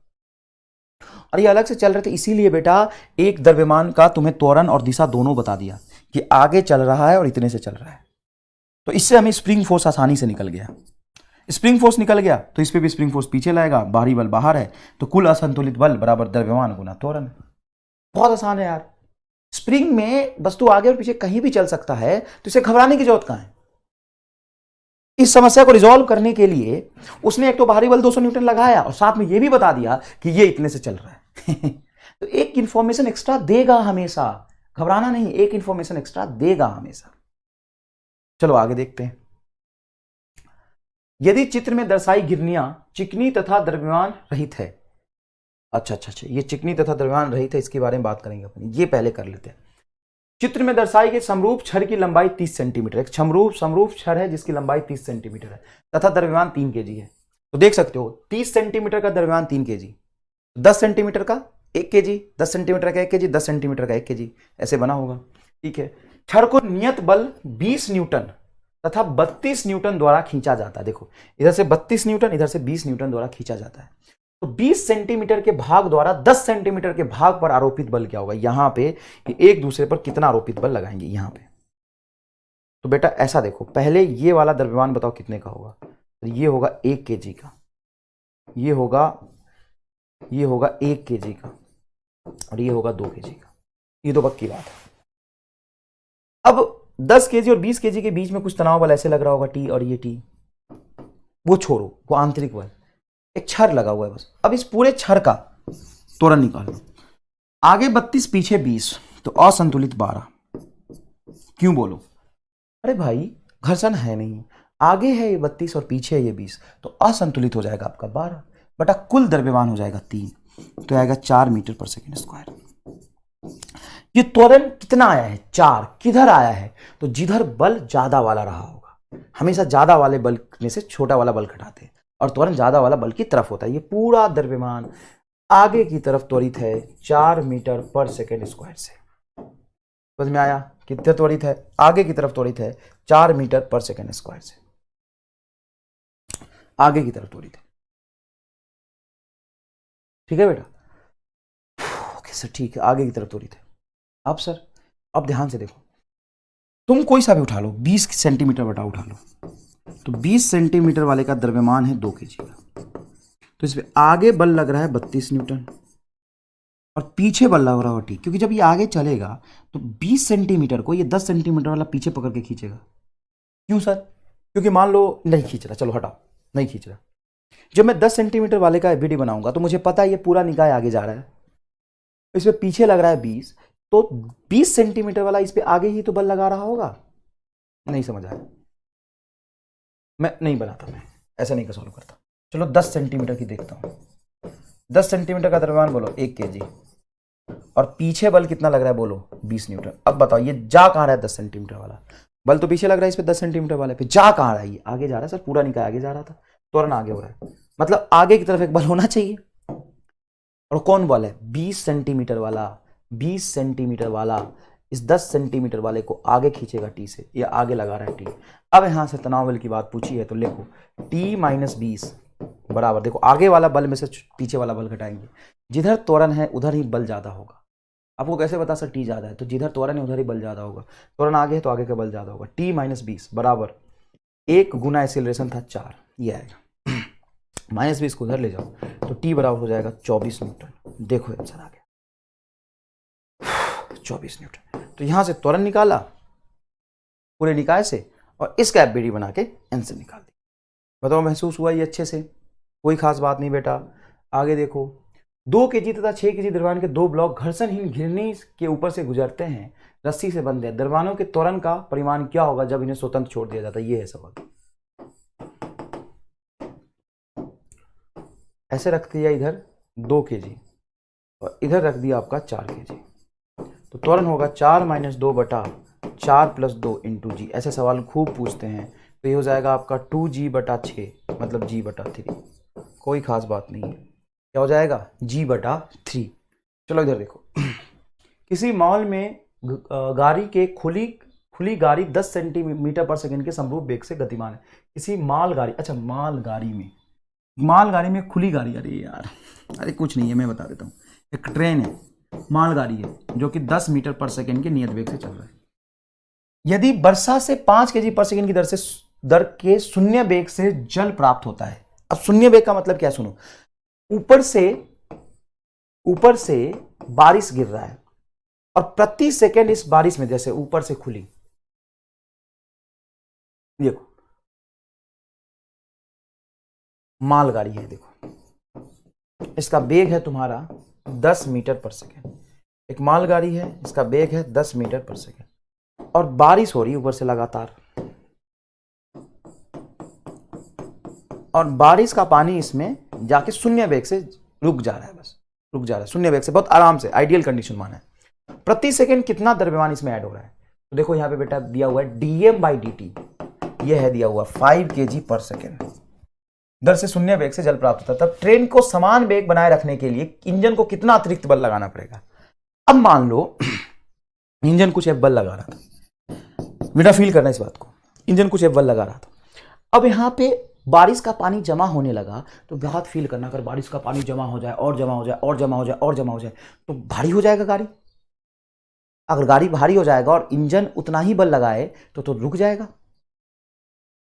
A: और ये अलग से चल रहे थे इसीलिए बेटा एक द्रव्यमान का तुम्हें त्वरण और दिशा दोनों बता दिया कि आगे चल रहा है और इतने से चल रहा है। तो इससे हमें स्प्रिंग फोर्स आसानी से निकल गया। स्प्रिंग फोर्स निकल गया तो इस पे भी स्प्रिंग फोर्स पीछे लाएगा, बाहरी बल बाहर है, तो कुल असंतुलित बल बराबर द्रव्यमान गुना त्वरण। बहुत आसान है यार। स्प्रिंग में वस्तु आगे और पीछे कहीं भी चल सकता है, तो इसे घबराने की जरूरत कहां है? इस समस्या को रिजॉल्व करने के लिए उसने एक तो बाहरी बल 200 न्यूटन लगाया और साथ में यह भी बता दिया कि ये इतने से चल रहा है। तो एक इंफॉर्मेशन एक्स्ट्रा देगा हमेशा, घबराना नहीं, एक इंफॉर्मेशन एक्स्ट्रा देगा हमेशा। चलो आगे देखते हैं। यदि चित्र में दर्शाई गिरनियां चिकनी तथा द्रव्यमान रहित है, अच्छा, ये चिकनी तथा द्रव्यमान रहित है, इसके बारे में बात करेंगे अपन, ये पहले कर लेते हैं। चित्र में दर्शाई गई समरूप छड़ की लंबाई 30 सेंटीमीटर, एक समरूप छड़ है जिसकी लंबाई 30 सेंटीमीटर है तथा द्रव्यमान 3 केजी है। तो देख सकते हो 30 सेंटीमीटर का द्रव्यमान 3 केजी, 10 सेंटीमीटर का 1 केजी, 10 सेंटीमीटर का 1 केजी, 10 सेंटीमीटर का 1 केजी, ऐसे बना होगा। ठीक है। छड़ को नियत बल 20 न्यूटन तथा 32 न्यूटन द्वारा खींचा जाता है। देखो इधर से 32 न्यूटन, इधर से 20 न्यूटन द्वारा खींचा जाता है। तो 20 सेंटीमीटर के भाग द्वारा 10 सेंटीमीटर के भाग पर आरोपित बल क्या होगा? यहां पे एक दूसरे पर कितना आरोपित बल लगाएंगे यहां पे। तो बेटा ऐसा देखो, पहले ये वाला द्रव्यमान बताओ कितने का होगा? तो ये होगा 1 केजी का, ये होगा 1 केजी का, और ये होगा 2 केजी का। ये तो पक्की बात है। अब 10 केजी और 20 केजी के बीच में कुछ तनाव बल ऐसे लग रहा होगा टी, और ये टी, वो छोड़ो, वो आंतरिक बल, एक छर लगा हुआ है बस। अब इस पूरे छर का त्वरण निकालो। आगे 32 पीछे 20 तो असंतुलित 12। क्यों बोलो? अरे भाई घर्षण है नहीं, आगे है ये 32 और पीछे है ये 20, तो असंतुलित हो जाएगा आपका 12 बटा कुल द्रव्यमान हो जाएगा 3, तो आएगा 4 मीटर पर सेकेंड स्क्वायर। ये त्वरण कितना आया है? 4। किधर आया है? तो जिधर बल ज्यादा वाला रहा होगा। हमेशा ज्यादा वाले बल में से छोटा वाला बल घटाते हैं और त्वरण ज्यादा वाला बल की तरफ होता है। ये पूरा द्रव्यमान आगे की तरफ त्वरित है 4 मीटर पर सेकेंड स्क्वायर से। समझ में आया? कितने त्वरित है? आगे की तरफ त्वरित है 4 मीटर पर सेकेंड स्क्वायर से, आगे की तरफ त्वरित है। ठीक है बेटा? ओके सर, ठीक है, आगे की तरफ त्वरित है। अब सर, अब ध्यान से देखो, तुम कोई सा भी उठा लो, 20 सेंटीमीटर बटा उठा लो, तो 20 सेंटीमीटर वाले का द्रव्यमान है 2 kg का, तो इसमें आगे बल लग रहा है 32 न्यूटन और पीछे बल लग रहा है T, क्योंकि जब ये आगे चलेगा तो 20 सेंटीमीटर को ये 10 सेंटीमीटर वाला पीछे पकड़ के खींचेगा। क्यों सर? क्योंकि मान लो नहीं खींच रहा, चलो हटाओ, नहीं खींच रहा, जब मैं 10 सेंटीमीटर वाले का एबीडी बनाऊंगा तो मुझे पता है ये पूरा निकाय आगे जा रहा है, इसमें पीछे लग रहा है 20, तो 20 सेंटीमीटर वाला इस पे आगे ही तो बल लगा रहा होगा। नहीं समझ आया? मैं नहीं बनाता, मैं ऐसा नहीं का सॉल्व करता। चलो 10 सेंटीमीटर की देखता हूं। 10 सेंटीमीटर का द्रव्यमान बोलो 1 kg और पीछे बल कितना लग रहा है बोलो 20 न्यूटन। अब बताओ ये जा कहां रहा है? 10 सेंटीमीटर वाला बल तो पीछे लग रहा है इस पे 10 सेंटीमीटर वाले पे, जा कहां रहा है? ये आगे जा रहा है सर, पूरा निकाय आगे जा रहा था, त्वरण आगे हो रहा है, मतलब आगे की तरफ एक बल होना चाहिए। और कौन बल है? 20 सेंटीमीटर वाला। 20 सेंटीमीटर वाला इस 10 सेंटीमीटर वाले को आगे खींचेगा T से, या आगे लगा रहा है T। अब यहां से तनाव बल की बात पूछी है तो लिखो T माइनस 20 बराबर, देखो आगे वाला बल में से पीछे वाला बल घटाएंगे, जिधर त्वरण है उधर ही बल ज्यादा होगा। आपको कैसे बता सर T ज्यादा है? तो जिधर त्वरण है उधर ही बल ज्यादा होगा, त्वरण आगे है तो आगे का बल ज्यादा होगा। T माइनस 20 बराबर 1 गुना एक्सीलरेशन था 4, ये आएगा, माइनस 20 को उधर ले जाओ तो T बराबर हो जाएगा 24 न्यूटन। देखो आंसर आ गया 24 न्यूटन। तो यहां से त्वरण निकाला पूरे निकाय से और इसका एफबीडी बना के आंसर निकाल दी। बताओ महसूस हुआ ये अच्छे से? कोई खास बात नहीं बेटा। आगे देखो, 2 kg तथा 6 kg द्रव्यमान के 2 ब्लॉक घर्षणहीन घिरनी के ऊपर से गुजरते हैं, रस्सी से बंधे हैं। द्रव्यमानों के त्वरण का परिमाण क्या होगा जब इन्हें स्वतंत्र छोड़ दिया जाता है? ये है सवाल। ऐसे रख दिया इधर 2 kg और इधर रख दिया आपका 4 kg, तो त्वरण होगा 4 माइनस 2 बटा 4 प्लस 2 इंटू जी। ऐसे सवाल खूब पूछते हैं, तो ये हो जाएगा आपका 2g बटा 6, मतलब g बटा 3। कोई खास बात नहीं है, क्या हो जाएगा? g बटा 3। चलो इधर देखो, किसी मॉल में गाड़ी के खुली गाड़ी 10 सेंटीमीटर पर सेकंड के समरूप वेग से गतिमान है। किसी मालगाड़ी, अच्छा मालगाड़ी में खुली गाड़ी, अरे यार, अरे कुछ नहीं है, मैं बता देता हूँ। एक ट्रेन है, मालगाड़ी है, जो कि 10 मीटर पर सेकंड के नियत वेग से चल रहा है। यदि वर्षा से 5 kg पर सेकंड की दर के शून्य वेग से जल प्राप्त होता है। अब शून्य वेग का मतलब क्या? सुनो, ऊपर से बारिश गिर रहा है और प्रति सेकंड इस बारिश में, जैसे ऊपर से खुली, देखो मालगाड़ी है, देखो इसका वेग है तुम्हारा 10 मीटर पर सेकंड। एक मालगाड़ी है, इसका वेग है 10 मीटर पर सेकंड और बारिश हो रही है ऊपर से लगातार, और बारिश का पानी इसमें जाके शून्य वेग से रुक जा रहा है, बस रुक जा रहा है शून्य वेग से, बहुत आराम से, आइडियल कंडीशन माना है। प्रति सेकंड कितना द्रव्यमान इसमें ऐड हो रहा है? तो देखो यहां पे बेटा दिया हुआ है dm/dt, यह है दिया हुआ 5 kg पर सेकंड दर से शून्य वेग से जल प्राप्त होता है। तब ट्रेन को समान वेग बनाए रखने के लिए इंजन को कितना अतिरिक्त बल लगाना पड़ेगा? अब मान लो इंजन कुछ एक बल लगा रहा था, बेटा फील करना इस बात को, इंजन कुछ एक बल लगा रहा था। अब यहां पे बारिश का पानी जमा होने लगा, तो बात फील करना, अगर बारिश का पानी जमा हो जाए और जमा हो जाए और जमा हो जाए और जमा हो जाए तो भारी हो जाएगा गाड़ी। अगर गाड़ी भारी हो जाएगा और इंजन उतना ही बल लगाए तो रुक जाएगा।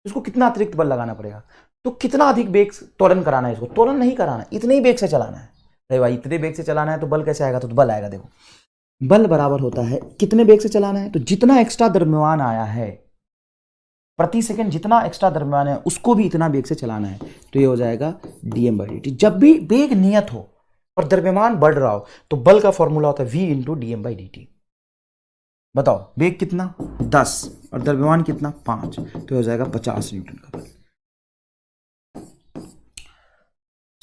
A: इसको कितना अतिरिक्त बल लगाना पड़ेगा? तो कितना अधिक वेग त्वरण कराना है इसको? त्वरण नहीं कराना, इतने ही वेग से चलाना है। अरे भाई इतने वेग से चलाना है तो बल कैसे आएगा? तो बल आएगा, देखो बल बराबर होता है कितने वेग से चलाना है, तो जितना एक्स्ट्रा द्रव्यमान आया है प्रति सेकंड जितना एक्स्ट्रा द्रव्यमान है उसको भी इतना वेग से चलाना है, तो ये हो जाएगा dm/dt। जब भी वेग नियत हो और द्रव्यमान बढ़ रहा हो तो बल का फॉर्मूला होता है v इंटू dm/dt। बताओ वेग कितना 10 और द्रव्यमान कितना 5, तो हो जाएगा 50 न्यूटन का बल।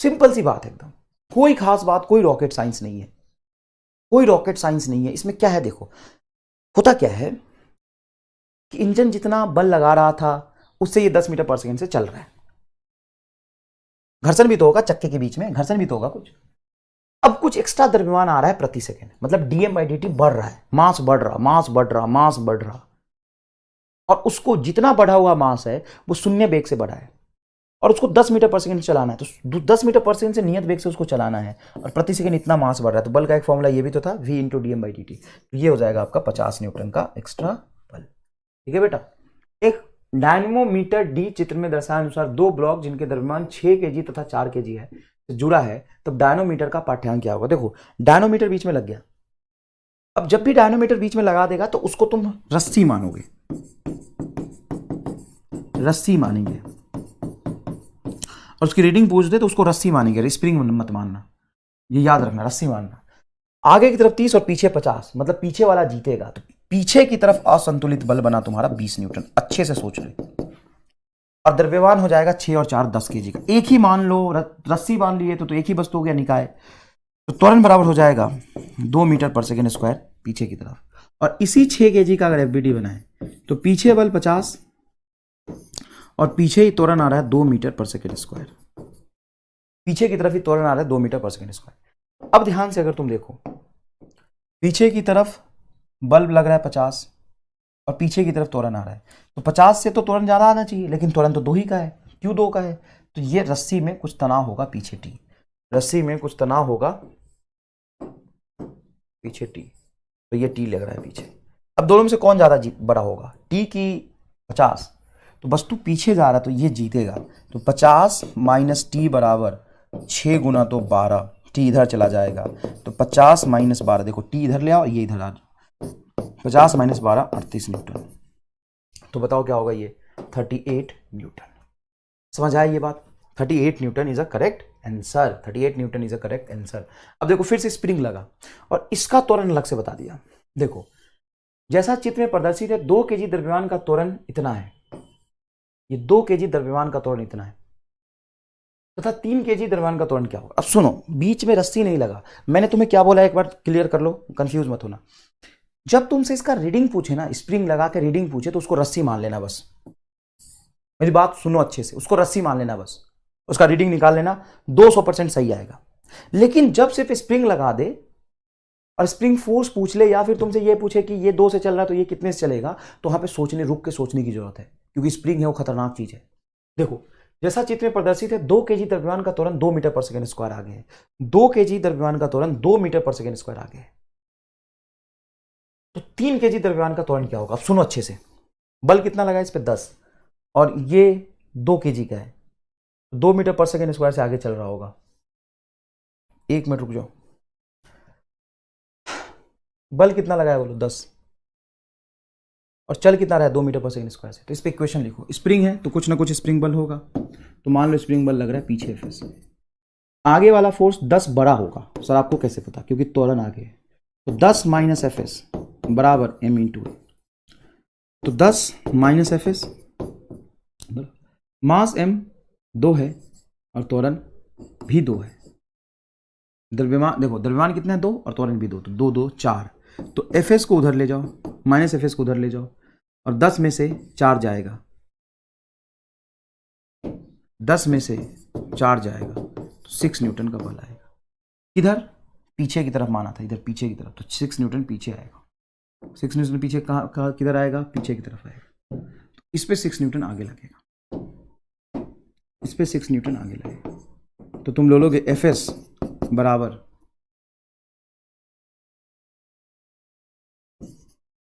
A: सिंपल सी बात है एकदम, कोई खास बात, कोई रॉकेट साइंस नहीं है, कोई रॉकेट साइंस नहीं है। इसमें क्या है देखो, होता क्या है कि इंजन जितना बल लगा रहा था उससे ये 10 मीटर पर सेकंड से चल रहा है। घर्षण भी तो होगा चक्के के बीच में, घर्षण भी तो होगा कुछ। अब कुछ एक्स्ट्रा द्रव्यमान आ रहा है प्रति सेकंड, मतलब dm/dt बढ़ रहा है, मास बढ़ रहा, मास बढ़ रहा, मास बढ़ रहा, और उसको जितना बढ़ा हुआ मास है वो शून्य वेग से बढ़ा है और उसको 10 मीटर पर सेकंड चलाना है, तो 10 मीटर पर सेकंड से नियत वेग से उसको चलाना है और प्रति सेकंड इतना मास बढ़ रहा है, तो बल का एक फॉर्मूला ये भी तो था v इंटू dm/dt। तो ये हो जाएगा आपका 50 न्यूटन का एक्स्ट्रा बल। ठीक है बेटा। एक डायनेमोमीटर डी चित्र में दर्शाए अनुसार दो ब्लॉक जिनके द्रव्यमान 6 kg तथा 4 kg है जुड़ा है, तब डायनोमीटर का पाठ्यांक क्या होगा। देखो डायनोमीटर बीच में लग गया, अब जब भी डायनोमीटर बीच में लगा देगा तो उसको तुम रस्सी मानोगे, रस्सी मानेंगे, और उसकी रीडिंग पूछ दे तो उसको रस्सी मानेंगे, स्प्रिंग मत मानना, ये याद रखना, रस्सी मानना। आगे की तरफ 30 और पीछे 50, मतलब पीछे वाला जीतेगा, तो पीछे की तरफ असंतुलित बल बना तुम्हारा 20 न्यूटन। अच्छे से सोच ले। और द्रव्यमान हो जाएगा 6 और 4 10 kg का। एक ही मान लो, रस्सी मान लिए तो एक ही वस्तु हो गया निकाय, तो त्वरण बराबर हो जाएगा 2 मीटर पर सेकेंड स्क्वायर पीछे की तरफ। और इसी 6 kg का अगर एफबीडी बनाए तो पीछे बल 50 और पीछे ही त्वरण आ रहा है 2 मीटर पर सेकेंड स्क्वायर, पीछे की तरफ ही त्वरण आ रहा है 2 मीटर पर सेकेंड स्क्वायर। अब ध्यान से अगर तुम देखो, पीछे की तरफ बल्ब लग रहा है 50 और पीछे की तरफ त्वरण आ रहा है, तो 50 से तो त्वरण ज्यादा आना चाहिए, लेकिन त्वरण तो 2 ही का है, क्यों 2 का है, तो ये रस्सी में कुछ तनाव होगा पीछे टी, रस्सी में कुछ तनाव होगा पीछे टी, तो ये टी लग रहा है पीछे। अब दोनों में से कौन ज्यादा बड़ा होगा, टी की 50, तो वस्तु पीछे जा रहा है तो ये जीतेगा, तो 50 माइनस टी बराबर 6 गुना तो 12, टी इधर चला जाएगा, तो 50 माइनस 12, देखो टी इधर ले आओ, ये इधर आ, 50 माइनस 12 38 न्यूटन। तो बताओ क्या होगा ये 38 न्यूटन। समझ आया ये बात, 38 Newton is a correct answer, 38 Newton is a correct answer. अब देखो फिर से स्प्रिंग लगा और इसका त्वरण अलग से बता दिया। देखो जैसा चित्र में प्रदर्शित है 2 kg द्रव्यमान का त्वरण इतना है, ये 2 kg द्रव्यमान का त्वरण इतना है, तथा 3 kg द्रव्यमान का त्वरण क्या होगा। अब सुनो, बीच में रस्सी नहीं लगा, मैंने तुम्हें क्या बोला एक बार क्लियर कर लो, कंफ्यूज मत होना। जब तुमसे इसका रीडिंग पूछे ना, स्प्रिंग लगा के रीडिंग पूछे, तो उसको रस्सी मान लेना बस, मेरी बात सुनो अच्छे से, उसको रस्सी मान लेना बस, उसका रीडिंग निकाल लेना, 200% सही आएगा। लेकिन जब सिर्फ स्प्रिंग लगा दे और स्प्रिंग फोर्स पूछ ले, या फिर तुमसे ये पूछे कि ये 2 से चल रहा है तो ये कितने से चलेगा, तो वहां पे सोचने, रुक के सोचने की जरूरत है, क्योंकि स्प्रिंग है वो खतरनाक चीज है। देखो जैसा चित्र में प्रदर्शित है 2 kg द्रव्यमान का त्वरण 2 मीटर पर सेकेंड स्क्वायर आगे है, 2 kg द्रव्यमान का त्वरण 2 मीटर पर सेकेंड स्क्वायर आगे है, तो 3 kg द्रव्यमान का त्वरण क्या होगा। अब सुनो अच्छे से, बल कितना लगा इस पे 10 और ये 2 kg का है, 2 मीटर पर सेकेंड स्क्वायर से आगे चल रहा होगा। 1 मिनट रुक जाओ, बल कितना लगा है बोलो 10, और चल कितना रहा है 2 मीटर पर सेकेंड स्क्वायर से, तो इस पे इक्वेशन लिखो। स्प्रिंग है तो कुछ ना कुछ स्प्रिंग बल होगा, तो मान लो स्प्रिंग बल लग रहा है पीछे Fs, आगे वाला फोर्स 10 बड़ा होगा। सर आपको कैसे पता, क्योंकि त्वरण आगे है, तो 10 माइनस Fs बराबर m इंटू, तो 10 माइनस Fs, मास m 2 है और त्वरण भी 2 है। द्रव्यमान देखो, द्रव्यमान कितना है 2 और त्वरण भी 2, तो 2 2 4, तो Fs को उधर ले जाओ, माइनस Fs को उधर ले जाओ, और 10 में से 4 जाएगा, 10 में से 4 जाएगा तो 6 न्यूटन का बल आएगा। इधर पीछे की तरफ माना था, इधर पीछे की तरफ, तो 6 न्यूटन पीछे आएगा, 6 न्यूटन पीछे कहाँ किधर आएगा, पीछे की तरफ आएगा, तो इस पे 6 न्यूटन आगे लगेगा, इस पे 6 न्यूटन आगे लगेगा, तो तुम लोगे Fs बराबर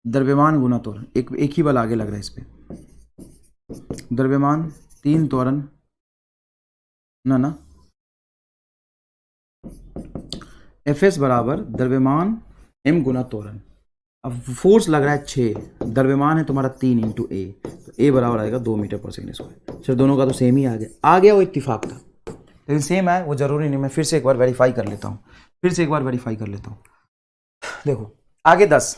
A: द्रव्यमान गुना त्वरण, एक ही बल आगे लग रहा है इस पे, द्रव्यमान 3 त्वरण ना Fs बराबर द्रव्यमान m गुना त्वरण। अब फोर्स लग रहा है 6, द्रव्यमान है तुम्हारा 3 इंटू ए, तो ए बराबर आएगा 2 मीटर पर सेकंड स्क्वायर। चलो दोनों का तो सेम ही आ गया वो इत्तेफाक था, लेकिन सेम है वो जरूरी नहीं। मैं फिर से एक बार वेरीफाई कर लेता हूँ, देखो आगे 10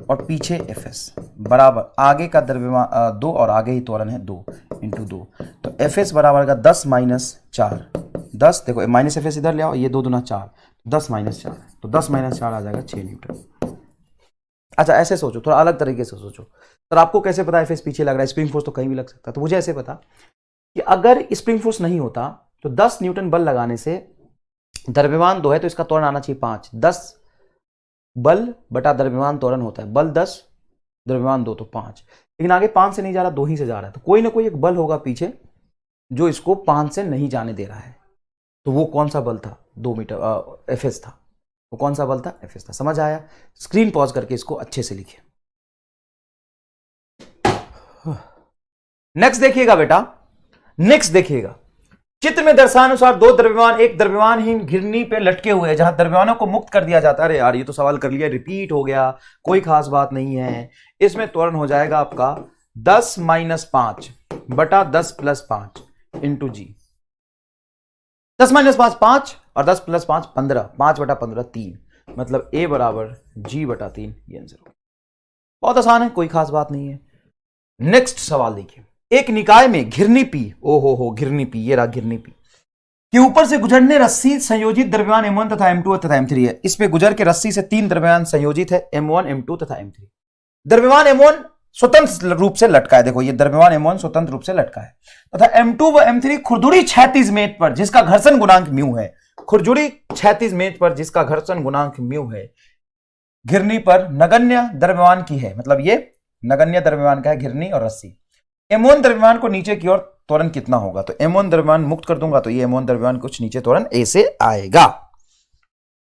A: और पीछे Fs बराबर, आगे का द्रव्यमान 2 और आगे ही त्वरण है 2 इंटू 2, तो Fs बराबर का 10 माइनस 4, 10 देखो माइनस Fs इधर ले आओ, ये 2 दूना 4, 10 माइनस 4, तो 10 माइनस 4 आ जाएगा 6 न्यूटन। अच्छा ऐसे सोचो, थोड़ा अलग तरीके से सोचो, सर आपको कैसे पता Fs पीछे लग रहा है, स्प्रिंग फोर्स तो कहीं भी लग सकता है। तो मुझे ऐसे पता कि अगर स्प्रिंग फोर्स नहीं होता तो 10 न्यूटन बल लगाने से, द्रव्यमान 2 है तो इसका त्वरण आना चाहिए 5, 10 बल बटा द्रव्यमान त्वरण होता है, बल 10 द्रव्यमान 2 तो 5, लेकिन आगे 5 से नहीं जा रहा, 2 ही से जा रहा है, तो कोई ना कोई एक बल होगा पीछे जो इसको 5 से नहीं जाने दे रहा है। तो वो कौन सा बल था? 2 मीटर Fs था। वो कौन सा बल था? Fs था। समझ आया? स्क्रीन पॉज करके इसको अच्छे से लिखिए। नेक्स्ट देखिएगा बेटा, नेक्स्ट देखिएगा, चित्र में दर्शानुसार दो द्रव्यमान एक द्रव्यमानहीन घिरनी पे लटके हुए हैं, जहां द्रव्यमानों को मुक्त कर दिया जाता है। अरे यार ये तो सवाल कर लिया, रिपीट हो गया, कोई खास बात नहीं है। इसमें त्वरण हो जाएगा आपका 10 माइनस 5 बटा 10 प्लस 5 इंटू जी। 10 माइनस 5 5 और 10 प्लस 5 15, 5 बटा 15 3, मतलब ए बराबर जी बटा 3, ये आंसर होगा। बहुत आसान है, कोई खास बात नहीं है। नेक्स्ट सवाल देखिए, एक निकाय में घिरनी पी, ओहो घिरनी पी, ये रहा घिरनी पी के ऊपर से गुजरने रस्सी संयोजित द्रव्यमान M1 तथा M2 तथा M3 है। इसमें गुजर के रस्सी से 3 द्रव्यमान संयोजित है, M1 M2 तथा M3। द्रव्यमान M1 स्वतंत्र रूप से लटका है, देखो ये द्रव्यमान M1 स्वतंत्र रूप से लटका है, तथा M2 व M3 खुरदुरी क्षैतिज मेज पर जिसका घर्षण गुणांक म्यू है, खुरदुरी क्षैतिज मेज पर जिसका घर्षण गुणांक म्यू है, घिरनी पर नगण्य द्रव्यमान की है, मतलब ये नगण्य द्रव्यमान का है घिरनी और रस्सी। M1 द्रव्यमान को नीचे की ओर त्वरण कितना होगा? तो M1 द्रव्यमान मुक्त कर दूंगा तो ये M1 द्रव्यमान कुछ नीचे त्वरण A से आएगा,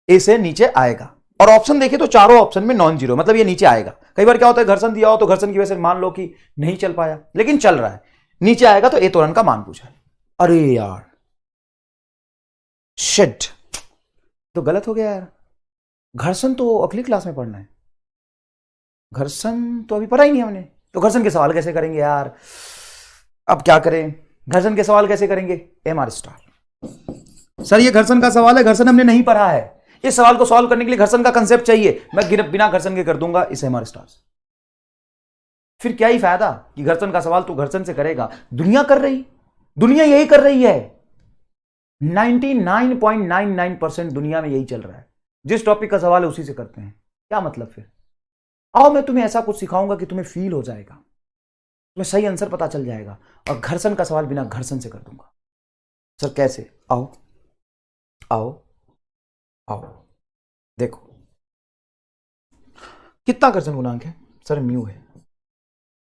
A: A से नीचे आएगा। और ऑप्शन देखें तो चारों ऑप्शन में नॉन जीरो, मतलब ये नीचे आएगा। कई बार क्या होता है, घर्षण दिया हो तो घर्षण की वजह से मान लो कि नहीं चल पाया, लेकिन चल रहा है, नीचे आएगा तो A त्वरण का मान पूछा है। अरे यार शिट, तो गलत हो गया यार, घर्षण तो अगली क्लास में पढ़ना है, घर्षण तो अभी पढ़ा ही नहीं हमने, तो घर्षण के सवाल कैसे करेंगे यार? अब क्या करें, घर्षण के सवाल कैसे करेंगे? MR star. सर ये घर्षण का सवाल है, घर्षण हमने नहीं पढ़ा है, इस सवाल को सॉल्व करने के लिए घर्षण का कंसेप्ट चाहिए, मैं बिना घर्षण के कर दूंगा इस MR स्टार। फिर क्या ही फायदा कि घर्षण का सवाल तू घर्षण से करेगा, दुनिया कर रही, दुनिया यही कर रही है, 99.99% दुनिया में यही चल रहा है, जिस टॉपिक का सवाल है उसी से करते हैं। क्या मतलब? फिर आओ मैं तुम्हें ऐसा कुछ सिखाऊंगा कि तुम्हें फील हो जाएगा, तुम्हें सही आंसर पता चल जाएगा, और घर्षण का सवाल बिना घर्षण से कर दूंगा। सर कैसे? आओ आओ आओ, देखो कितना घर्षण गुणांक है? सर म्यू है,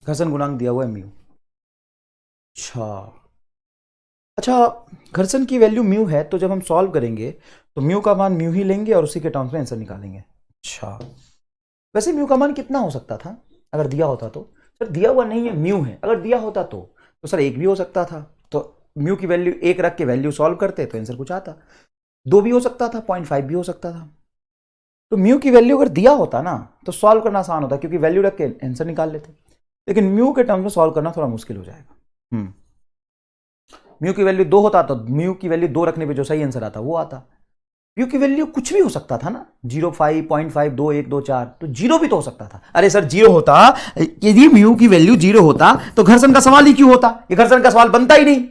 A: घर्षण गुणांक दिया हुआ है म्यू। अच्छा घर्षण की वैल्यू म्यू है, तो जब हम सॉल्व करेंगे तो म्यू का मान म्यू ही लेंगे और उसी के टर्म्स में आंसर निकालेंगे। अच्छा वैसे म्यू का मान कितना हो सकता था अगर दिया होता तो? सर दिया हुआ नहीं है, म्यू है, अगर दिया होता तो सर 1 भी हो सकता था, तो म्यू की वैल्यू 1 रख के वैल्यू सॉल्व करते तो आंसर कुछ आता, 2 भी हो सकता था, 0.5 भी हो सकता था। तो म्यू की वैल्यू अगर दिया होता ना तो सॉल्व करना आसान होता, क्योंकि वैल्यू रख के आंसर निकाल लेते, लेकिन म्यू के टर्म्स में सॉल्व करना थोड़ा मुश्किल हो जाएगा। म्यू की वैल्यू 2 होता तो म्यू की वैल्यू 2 रखने पे जो सही आंसर आता वो आता। म्यू की वैल्यू कुछ भी हो सकता था ना, 0.5, 0.5, 2, 1, 2, 4, तो 0 भी तो हो सकता था। अरे सर 0 होता, यदि म्यू की वैल्यू 0 होता तो घर्षण का सवाल ही क्यों होता? ये घर्षण का सवाल बनता ही नहीं।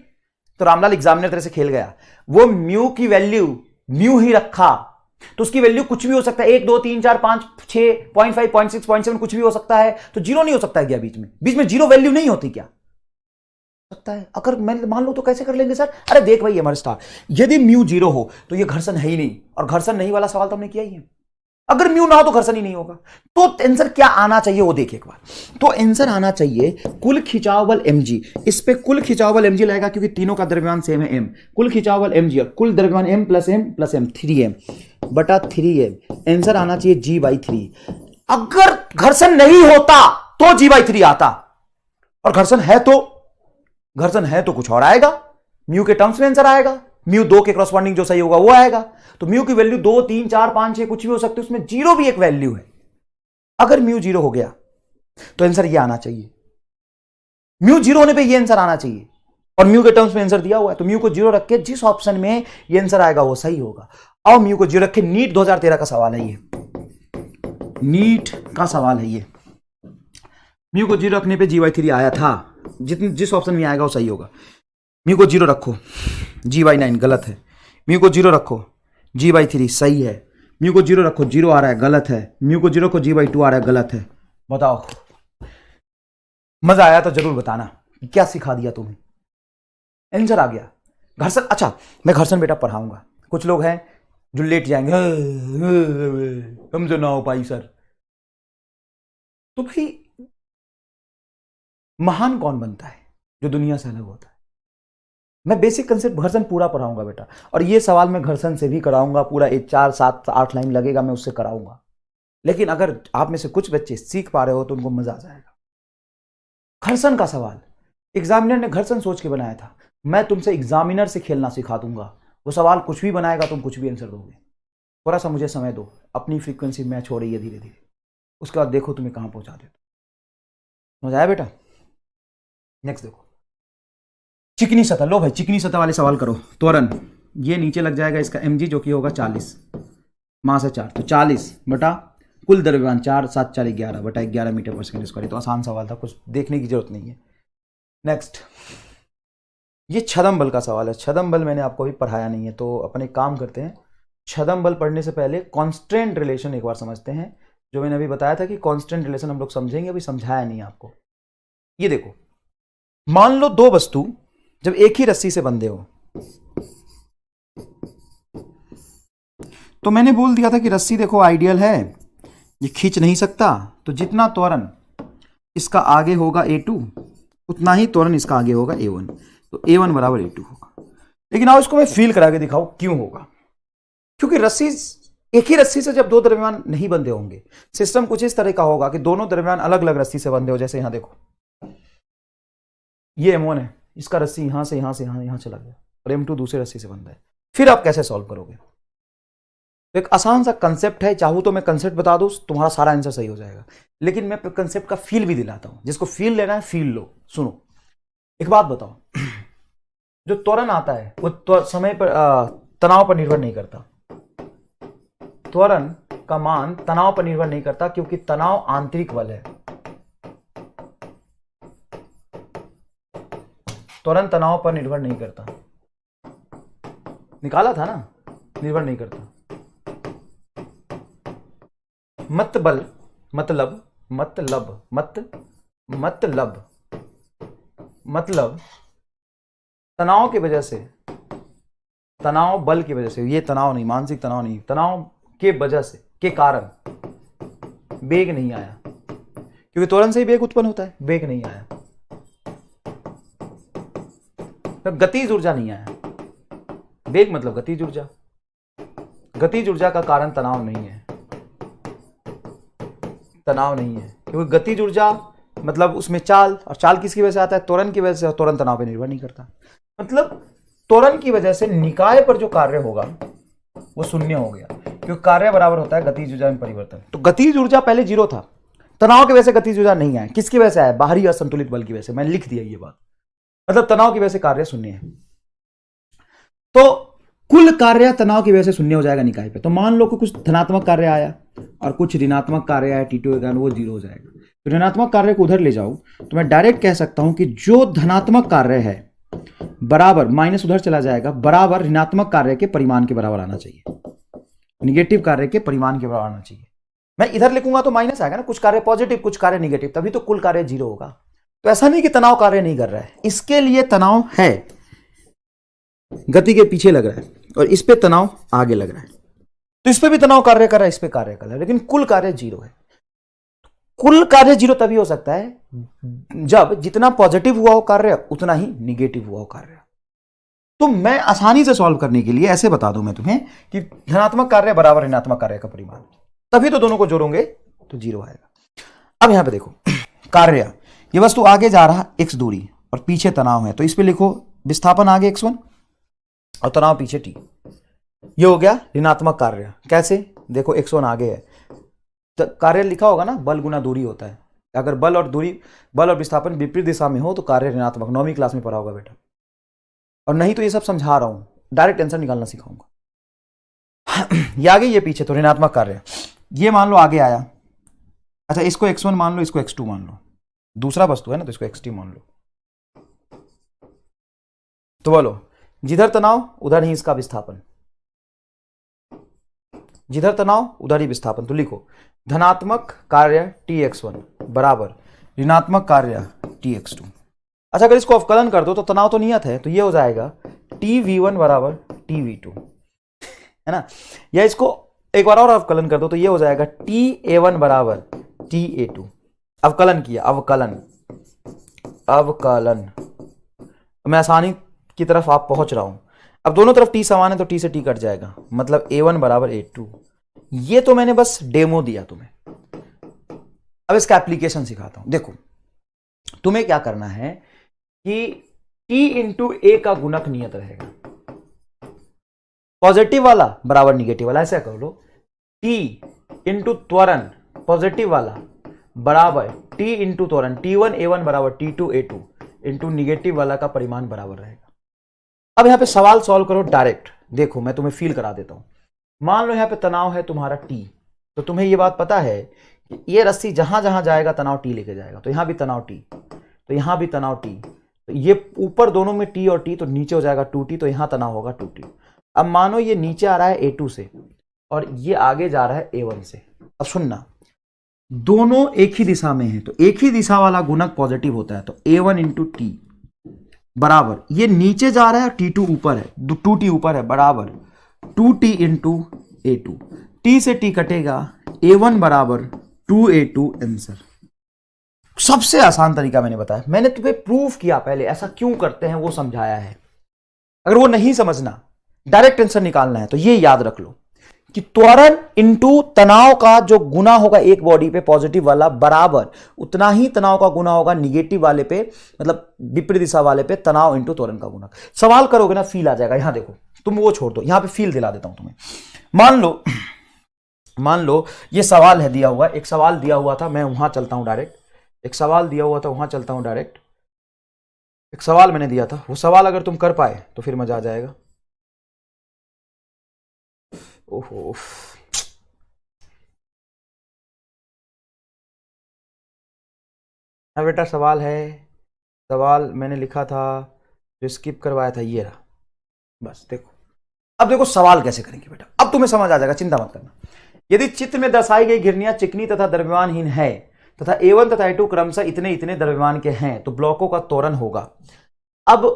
A: तो रामलाल एग्जामिनर तरह से खेल गया, वो म्यू की वैल्यू म्यू ही रखा, तो उसकी वैल्यू कुछ भी हो सकता है, 1, 2, 3, 4, 5, 6, 0.5, 0.6, 0.7 कुछ भी हो सकता है, तो 0 नहीं हो सकता है क्या? बीच में 0 वैल्यू नहीं होती क्या? सकता है। अगर मैं मान लो तो कैसे कर लेंगे सर? अरे देख भाई हमारे स्टार, यदि म्यू 0 हो तो ये घर्षण है ही नहीं, और घर्षण नहीं वाला सवाल तो हमने किया ही है। अगर म्यू ना हो तो घर्षण ही नहीं होगा, तो आंसर क्या आना चाहिए वो देखिए एक बार। तो आंसर आना चाहिए कुल खिंचाव बल mg, इस पे कुल खिंचाव बल mg लगेगा क्योंकि तीनों का द्रव्यमान सेम है m, कुल खिंचाव बल mg और कुल द्रव्यमान m प्लस m 3m बटा 3m, आंसर आना चाहिए g/3। अगर घर्षण नहीं होता तो g/3 आता, और घर्षण है तो कुछ और आएगा, म्यू के टर्म्स में आंसर आएगा, म्यू 2 के क्रॉसपॉन्डिंग जो सही होगा वो आएगा। तो म्यू की वैल्यू 2, 3, 4, 5, 6 कुछ भी हो सकती है, उसमें जीरो भी एक वैल्यू है। अगर म्यू जीरो हो गया तो आंसर ये आना चाहिए, म्यू जीरो होने पे ये आंसर आना चाहिए, और म्यू के टर्म्स में आंसर दिया हुआ है, तो म्यू को जीरो रख के जिस ऑप्शन में ये आंसर आएगा वो सही होगा। और म्यू को जीरो रख के, नीट 2013 का सवाल है ये, नीट का सवाल है ये। म्यू को जीरो रखने पे GY3 आया था, जिस ऑप्शन में आएगा वो सही होगा। म्यू को जीरो रखो, GY9 गलत है। म्यू को जीरो रखो, GY3 सही है। म्यू को जीरो रखो, जीरो आ रहा है, गलत है। म्यू को जीरो रखो, GY2 आ रहा है, गलत है। बताओ, मजा आया तो जरूर बताना, क्या सिखा दिया तुम्हें, आंसर आ गया। घर्षण, अच्छा मैं घर्षण बेटा पढ़ाऊंगा। कुछ लोग हैं जो लेट जाएंगे, हमसे ना हो पाई सर। तो भाई महान कौन बनता है? जो दुनिया से अलग होता है। मैं बेसिक कंसेप्ट घर्षण पूरा पढ़ाऊंगा बेटा, और ये सवाल मैं घर्षण से भी कराऊंगा पूरा, 1, 4, 7, 8 लाइन लगेगा, मैं उससे कराऊंगा। लेकिन अगर आप में से कुछ बच्चे सीख पा रहे हो तो उनको मजा आ जाएगा। घर्षण का सवाल एग्जामिनर ने घर्षण सोच के बनाया था, मैं तुमसे एग्जामिनर से खेलना सिखा दूंगा। वो सवाल कुछ भी बनाएगा, तुम कुछ भी आंसर दोगे। थोड़ा सा मुझे समय दो, अपनी फ्रीक्वेंसी मैच हो रही है धीरे धीरे, उसके बाद देखो तुम्हें कहां पहुंचा देता। समझ आया बेटा? नेक्स्ट देखो, चिकनी सतह। लो भाई चिकनी सतह वाले सवाल करो। त्वरण, ये नीचे लग जाएगा इसका mg, जो कि होगा 40 मास है 4, तो 40 बटा कुल द्रव्यमान 4, 7, 4, 11 बटा 11 मीटर पर सेकंड स्क्वायर। तो आसान सवाल था, कुछ देखने की जरूरत नहीं है। नेक्स्ट, ये छदम बल का सवाल है। छदम बल मैंने आपको अभी पढ़ाया नहीं है, तो अपने काम करते हैं। छदम बल पढ़ने से पहले कांस्टेंट रिलेशन एक बार समझते हैं, जो मैंने अभी बताया था कि कांस्टेंट रिलेशन हम लोग समझेंगे, अभी समझाया नहीं आपको। ये देखो, मान लो दो वस्तु जब एक ही रस्सी से बंधे हो, तो मैंने बोल दिया था कि रस्सी देखो आइडियल है, ये खींच नहीं सकता, तो जितना त्वरण इसका आगे होगा A2, उतना ही त्वरण इसका आगे होगा A1, तो A1 बराबर A2 होगा। लेकिन आओ इसको मैं फील करा के दिखाऊं क्यों होगा। क्योंकि रस्सी, एक ही रस्सी से जब दो द्रव्यमान नहीं बंधे होंगे, सिस्टम कुछ इस तरह का होगा कि दोनों द्रव्यमान अलग अलग रस्सी से बंधे हो। जैसे यहां देखो, ये M1 है, इसका रस्सी यहां से यहां चला गया, और M2 दूसरे रस्सी से बंधा है। फिर आप कैसे सॉल्व करोगे? तो एक आसान सा कंसेप्ट है, चाहूं तो मैं कंसेप्ट बता दूं, तुम्हारा सारा आंसर सही हो जाएगा। लेकिन मैं कंसेप्ट का फील भी दिलाता हूं, जिसको फील लेना है फील लो। सुनो, एक बात बताओ, जो त्वरण आता है वो समय पर तनाव पर निर्भर नहीं करता। त्वरण का मान तनाव पर निर्भर नहीं करता, क्योंकि तनाव आंतरिक बल है। त्वरण तनाव पर निर्भर नहीं करता, निकाला था ना, निर्भर नहीं करता। मत बल, मतलब तनाव की वजह से, तनाव बल की वजह से, ये तनाव नहीं, मानसिक तनाव नहीं, तनाव के वजह से, के कारण वेग नहीं आया, क्योंकि त्वरण से ही वेग उत्पन्न होता है, वेग नहीं आया, तो गतिज ऊर्जा नहीं आया। वेग मतलब गतिज ऊर्जा, गतिज ऊर्जा का कारण तनाव नहीं है, तनाव नहीं है, क्योंकि गतिज ऊर्जा मतलब उसमें चाल, और चाल किसकी वजह से आता है? त्वरण की वजह से, और त्वरण तनाव पर निर्भर नहीं करता। मतलब त्वरण की वजह से निकाय पर जो कार्य होगा वो शून्य हो गया, क्योंकि कार्य बराबर होता है गतिज ऊर्जा में परिवर्तन। तो गतिज ऊर्जा पहले जीरो था, तनाव की वजह से गतिज ऊर्जा नहीं आया। किसकी वजह से आया? बाहरी असंतुलित बल की वजह से। मैंने लिख दिया ये बात, मतलब तनाव की वजह से कार्य शून्य है, तो कुल कार्य तनाव की वजह से शून्य हो जाएगा निकाय पे। तो मान लो कि कुछ धनात्मक कार्य आया और कुछ ऋणात्मक कार्य आया T2 के कारण, वो जीरो हो जाएगा। तो ऋणात्मक कार्य को उधर ले जाओ, तो मैं डायरेक्ट कह सकता हूं कि जो धनात्मक कार्य है बराबर, माइनस उधर चला जाएगा, बराबर ऋणात्मक कार्य के परिमाण के बराबर आना चाहिए, निगेटिव कार्य के परिमाण के बराबर आना चाहिए। मैं इधर लिखूंगा तो माइनस आएगा ना, कुछ कार्य पॉजिटिव कुछ कार्य निगेटिव, तभी तो कुल कार्य जीरो होगा। तो ऐसा नहीं कि तनाव कार्य नहीं कर रहा है, इसके लिए तनाव है, गति के पीछे लग रहा है, और इस पे तनाव आगे लग रहा है, तो इस पे भी तनाव कार्य कर रहा है, इस पे कार्य कर रहा है, लेकिन कुल कार्य जीरो है। कुल कार्य जीरो तभी हो सकता है जब जितना पॉजिटिव हुआ हो कार्य उतना ही निगेटिव हुआ हो कार्य। तो मैं आसानी से सॉल्व करने के लिए ऐसे बता दूं मैं तुम्हें कि धनात्मक कार्य बराबर ऋणात्मक कार्य का परिमाण, तभी तो दोनों को जोड़ोगे तो जीरो आएगा। अब यहां पे देखो, कार्य, ये वस्तु आगे जा रहा x दूरी और पीछे तनाव है, तो इस पे लिखो विस्थापन आगे x1 और तनाव पीछे टी। ये हो गया ऋणात्मक कार्य। कैसे? देखो x1 आगे है तो कार्य लिखा होगा ना, बल गुना दूरी होता है। अगर बल और विस्थापन विपरीत दिशा में हो तो कार्य ऋणात्मक। 9वीं क्लास में पढ़ा होगा बेटा। और नहीं तो ये सब समझा रहा हूं, डायरेक्ट आंसर निकालना सिखाऊंगा। ये आगे ये पीछे तो ऋणात्मक कार्य। ये मान लो आगे आया, अच्छा इसको x1 मान लो, इसको x2 मान लो, दूसरा वस्तु है ना तो इसको xt मान लो। तो बोलो, जिधर तनाव उधर ही इसका विस्थापन, जिधर तनाव उधर ही विस्थापन। तो लिखो धनात्मक कार्य tx1 बराबर ऋणात्मक कार्य tx2। अच्छा अगर इसको अवकलन कर दो तो तनाव तो नियत है, तो ये हो जाएगा tv1 बराबर tv2, है ना। या इसको एक बार और अवकलन कर दो तो ये हो जाएगा ta1 बराबर ta2। अवकलन किया, अवकलन मैं आसानी की तरफ आप पहुंच रहा हूं। अब दोनों तरफ t समान है तो t से t कट जाएगा, मतलब a1 बराबर a2। ये तो मैंने बस डेमो दिया तुम्हें, अब इसका एप्लीकेशन सिखाता हूं। देखो तुम्हें क्या करना है कि t इंटू ए का गुणक नियत रहेगा, पॉजिटिव वाला बराबर निगेटिव वाला। ऐसा कर लो, t इंटू त्वरण पॉजिटिव वाला बराबर t इंटू त्वरण t1 a1 बराबर t2 a2 इंटू निगेटिव वाला का परिमाण बराबर रहेगा। अब यहां पे सवाल सॉल्व करो डायरेक्ट। देखो मैं तुम्हें फील करा देता हूं। मान लो यहां पे तनाव है तुम्हारा t, तो तुम्हें यह बात पता है कि ये रस्सी जहां जहां जाएगा तनाव t लेके जाएगा। तो यहां भी तनाव t, तो यहां भी तनाव t, तो ये ऊपर दोनों में t और t, तो नीचे हो जाएगा 2t, तो यहां तनाव होगा 2t। अब मानो ये नीचे आ रहा है a2 से और ये आगे जा रहा है a1 से। अब सुनना, दोनों एक ही दिशा में है तो एक ही दिशा वाला गुणक पॉजिटिव होता है। तो a1 इंटू टी बराबर, ये नीचे जा रहा है t2 ऊपर है, 2t ऊपर है, बराबर 2t इंटू a2। t से t कटेगा, a1 बराबर 2a2 आंसर। सबसे आसान तरीका मैंने बताया, मैंने तुम्हें प्रूफ किया पहले ऐसा क्यों करते हैं वो समझाया है। अगर वो नहीं समझना, डायरेक्ट आंसर निकालना है तो ये याद रख लो कि त्वरण इंटू तनाव का जो गुना होगा एक बॉडी पे पॉजिटिव वाला, बराबर उतना ही तनाव का गुना होगा निगेटिव वाले पे, मतलब विपरीत दिशा वाले पे, तनाव इंटू त्वरण का गुना। सवाल करोगे ना फील आ जाएगा। यहां देखो, तुम वो छोड़ दो, यहां पे फील दिला देता हूं तुम्हें। मान लो ये सवाल है दिया हुआ, एक सवाल दिया हुआ था, मैं वहां चलता हूं डायरेक्ट। एक सवाल दिया हुआ था, वहां चलता हूं डायरेक्ट। एक सवाल मैंने दिया था, वो सवाल अगर तुम कर पाए तो फिर मजा आ जाएगा। ओहो, हाँ बेटा सवाल है, सवाल मैंने लिखा था, जो स्किप करवाया था ये रहा। बस देखो, अब देखो सवाल कैसे करेंगे बेटा, अब तुम्हें समझ आ जाएगा, चिंता मत करना। यदि चित्र में दर्शाई गई घिरनियां चिकनी तथा द्रव्यमानहीन है तथा A1 तथा A2 क्रमशः इतने इतने द्रव्यमान के हैं तो ब्लॉकों का त्वरण होगा। अब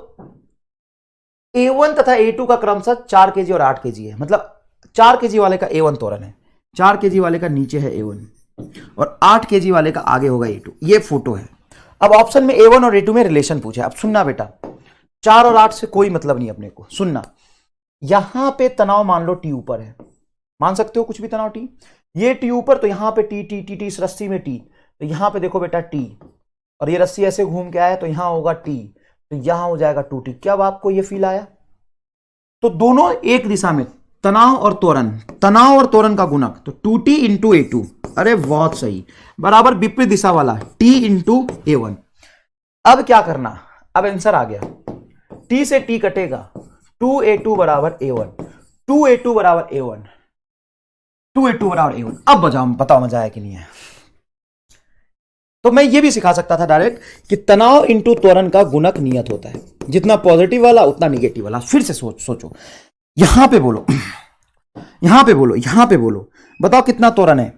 A: A1 तथा A2 का क्रमशः 4 kg और 8 kg है, मतलब 4 kg वाले का A1 त्वरण है, 4 kg वाले का नीचे है A1 और 8 kg वाले का आगे होगा A2। ये फोटो है। अब ऑप्शन में A1 और A2 में रिलेशन पूछा। अब सुनना बेटा, 4 और 8 से कोई मतलब नहीं अपने को। सुनना, यहां पे तनाव मान लो T ऊपर है, मान सकते हो कुछ भी तनाव T, ये T ऊपर, तो यहां पे T T T T इस रस्सी में T, तो यहां पे देखो बेटा T, और ये रस्सी ऐसे घूम के आया तो यहां होगा T, तो यहां हो जाएगा 2T। क्या आपको ये फील आया? तो दोनों एक दिशा में तनाव और त्वरण का गुणक, तो 2T इंटू A2, अरे बहुत सही, बराबर विपरीत दिशा वाला T इंटू A1। अब क्या करना, अब आंसर आ गया, T से T कटेगा, 2A2 बराबर A1, 2A2 बराबर A1, 2A2 बराबर A1। अब बताओ मजा आया कि नहीं है? तो मैं ये भी सिखा सकता था डायरेक्ट कि तनाव इंटू त्वरण का गुणक नियत होता है, जितना पॉजिटिव वाला उतना निगेटिव वाला। फिर से सोचो, यहां पे बोलो, यहां पे बोलो, यहां पे बोलो, बताओ कितना त्वरण है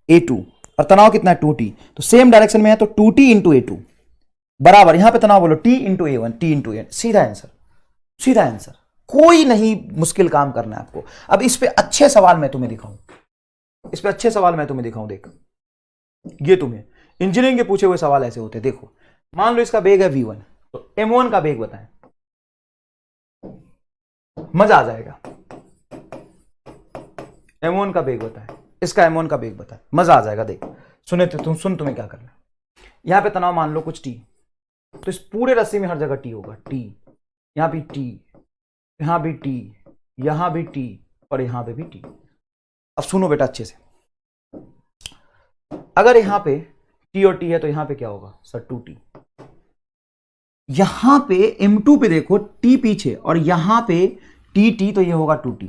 A: A2 और तनाव कितना है 2T, तो सेम डायरेक्शन में है तो 2T इंटू A2 बराबर, यहां पे तनाव बोलो T into A1, T into A। सीधा आंसर, सीधा आंसर, कोई नहीं मुश्किल काम करना है आपको। अब इस पे अच्छे सवाल मैं तुम्हें दिखाऊं, इस पे अच्छे सवाल मैं तुम्हें दिखाऊं। देख, ये तुम्हें इंजीनियरिंग के पूछे हुए सवाल ऐसे होते। देखो मान लो इसका बेग है V1, तो M1 का बेग बताएं, मजा आ जाएगा। M1 का बेग बताएं, इसका M1 का बेग बताएं, मजा आ जाएगा। देख सुने तो तुम्हें क्या करना है। यहां पे तनाव मान लो कुछ T, तो इस पूरे रस्सी में हर जगह T होगा, T, यहां भी T, यहां भी टी, यहां भी टी और यहां पे भी टी। अब सुनो बेटा अच्छे से, अगर यहां पे टी और टी है तो यहां पे क्या होगा सर 2t। यहां पे M2 पे देखो टी पीछे और यहां पे टी, तो ये होगा 2t।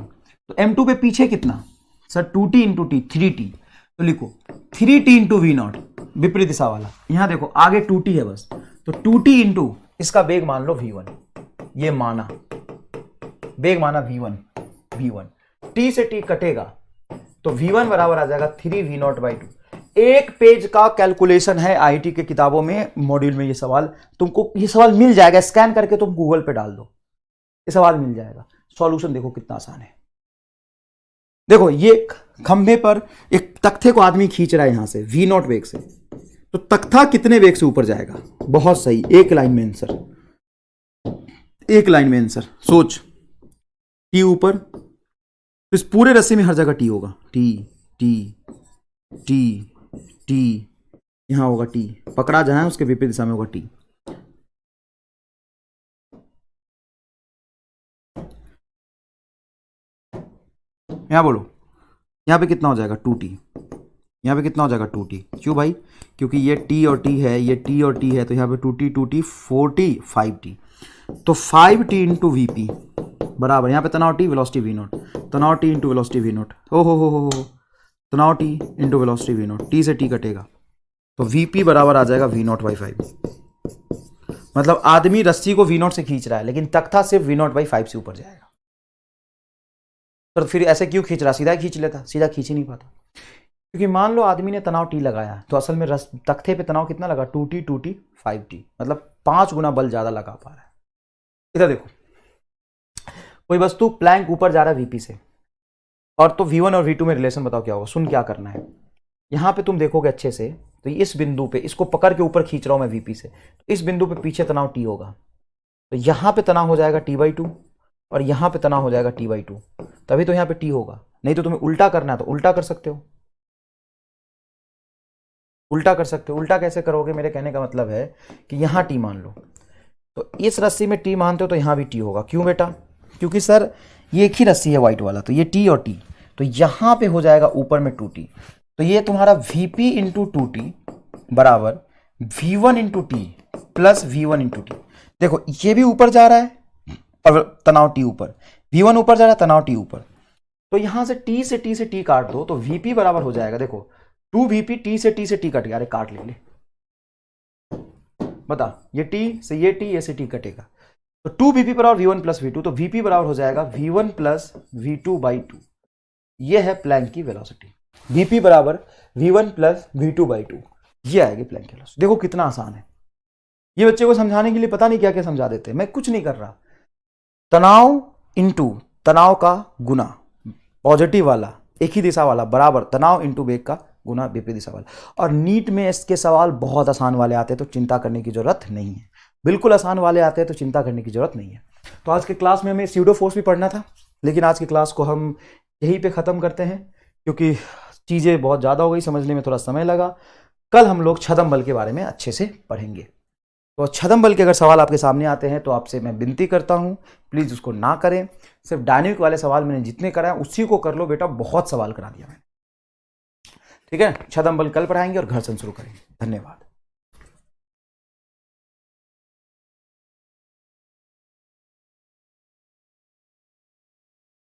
A: तो M2 पे पीछे कितना sir 2t into T 3t। तो लिखो 3t इंटू वी नॉट, विपरीत दिशा वाला। यहां देखो आगे 2t है बस, तो 2t इंटू इसका वेग मान लो v1, ये माना वेग माना v1, t से t कटेगा तो v1 बराबर आ जाएगा 3v0/2। एक पेज का कैलकुलेशन है आईटी के किताबों में, मॉड्यूल में। ये सवाल तुमको, ये सवाल मिल जाएगा, स्कैन करके तुम गूगल पे डाल दो, ये सवाल मिल जाएगा। सॉल्यूशन देखो कितना आसान है। देखो ये खंभे पर एक तख्ते को आदमी खींच रहा है यहां से v0 वेग से, तो तख्ता कितने वेग से ऊपर जाएगा? बहुत सही, एक लाइन में आंसर, एक लाइन में आंसर। सोच, टी ऊपर, तो इस पूरे रस्से में हर जगह टी होगा, टी टी टी टी, यहां होगा टी, पकड़ा जहां उसके विपरीत दिशा में होगा टी। यहां बोलो, यहां पे कितना हो जाएगा 2t, यहां पे कितना हो जाएगा 2t। क्यों भाई? क्योंकि ये t और t है, ये t और t है, तो यहां पे 2t 2t 4t 5t, तो 5t इंटू वीपी बराबर, यहां पे तनाव t वेलोसिटी v नॉट, तनाव t into velocity v not, हो तनाव t into velocity v not, t से t कटेगा तो vp बराबर आ जाएगा v0/5। मतलब आदमी रस्सी को v0 से खींच रहा है लेकिन तख्ता सिर्फ v0/5 से ऊपर जाएगा। तो फिर ऐसे क्यों खींच रहा? सीधा खींच लेता, सीधा खींच ही नहीं पाता। क्योंकि मान लो आदमी ने तनाव टी लगाया तो असल में तख्ते पे तनाव कितना लगा? 2t 2t 5t, मतलब 5 गुना बल ज्यादा लगा पा रहा है। इधर देखो, कोई वस्तु प्लैंक ऊपर जा रहा है वीपी से, और तो v1 और v2 में रिलेशन बताओ क्या होगा? सुन, क्या करना है, यहां पे तुम देखोगे अच्छे से, तो इस बिंदु पे इसको पकड़ के ऊपर खींच रहा हूं मैं वीपी से, तो इस बिंदु पे पीछे तनाव टी होगा, तो यहां पे तनाव हो जाएगा t/2 और यहां पे तनाव हो जाएगा t/2, तभी तो यहां पे t होगा। नहीं तो तुम्हें उल्टा करना है तो उल्टा कर सकते हो, उल्टा कर सकते हो। उल्टा कैसे करोगे? मेरे कहने का मतलब है कि यहां t मान लो, तो इस रस्सी में t मानते हो तो यहां भी t होगा। क्यों बेटा? क्योंकि सर ये एक ही रस्सी है व्हाइट वाला, तो ये t और t, तो यहां पे हो जाएगा ऊपर में 2t, तो ये तुम्हारा vp इंटू 2t बराबर v1 into T plus v1 into T. देखो ये भी ऊपर जा रहा है और तनाव t ऊपर, v1 ऊपर जा रहा है, तनाव t ऊपर, तो यहां से t से t काट दो तो vp बराबर हो जाएगा, देखो 2vp, t से t कट गया, अरे काट ले, बता, ये t से ये से t कटेगा, तो 2vp बराबर v1 प्लस v2, तो vp बराबर हो जाएगा v1 प्लस v2/2। ये है प्लैंक की वेलोसिटी, vp बराबर v1 प्लस v2/2, ये आएगी प्लैंक की वेलोसिटी। देखो कितना आसान है। ये बच्चे को समझाने के लिए पता नहीं क्या क्या समझा देते हैं, मैं कुछ नहीं कर रहा। तनाव इंटू तनाव का गुना, पॉजिटिव वाला एक ही दिशा वाला बराबर तनाव इंटू वेग का गुना विपरीत दिशा वाला। और नीट में इसके सवाल बहुत आसान वाले आते हैं तो चिंता करने की जरूरत नहीं है, बिल्कुल आसान वाले आते हैं तो चिंता करने की जरूरत नहीं है। तो आज के क्लास में हमें स्यूडो फोर्स भी पढ़ना था, लेकिन आज की क्लास को हम यहीं पे ख़त्म करते हैं क्योंकि चीज़ें बहुत ज़्यादा हो गई, समझने में थोड़ा समय लगा। कल हम लोग छदम बल के बारे में अच्छे से पढ़ेंगे। तो छदम बल के अगर सवाल आपके सामने आते हैं तो आपसे मैं विनती करता हूं प्लीज़ उसको ना करें, सिर्फ डायनेमिक वाले सवाल मैंने जितने कराए उसी को कर लो बेटा, बहुत सवाल करा दिया मैंने। ठीक है, छदम बल कल पढ़ाएंगे और घर से शुरू करेंगे। धन्यवाद।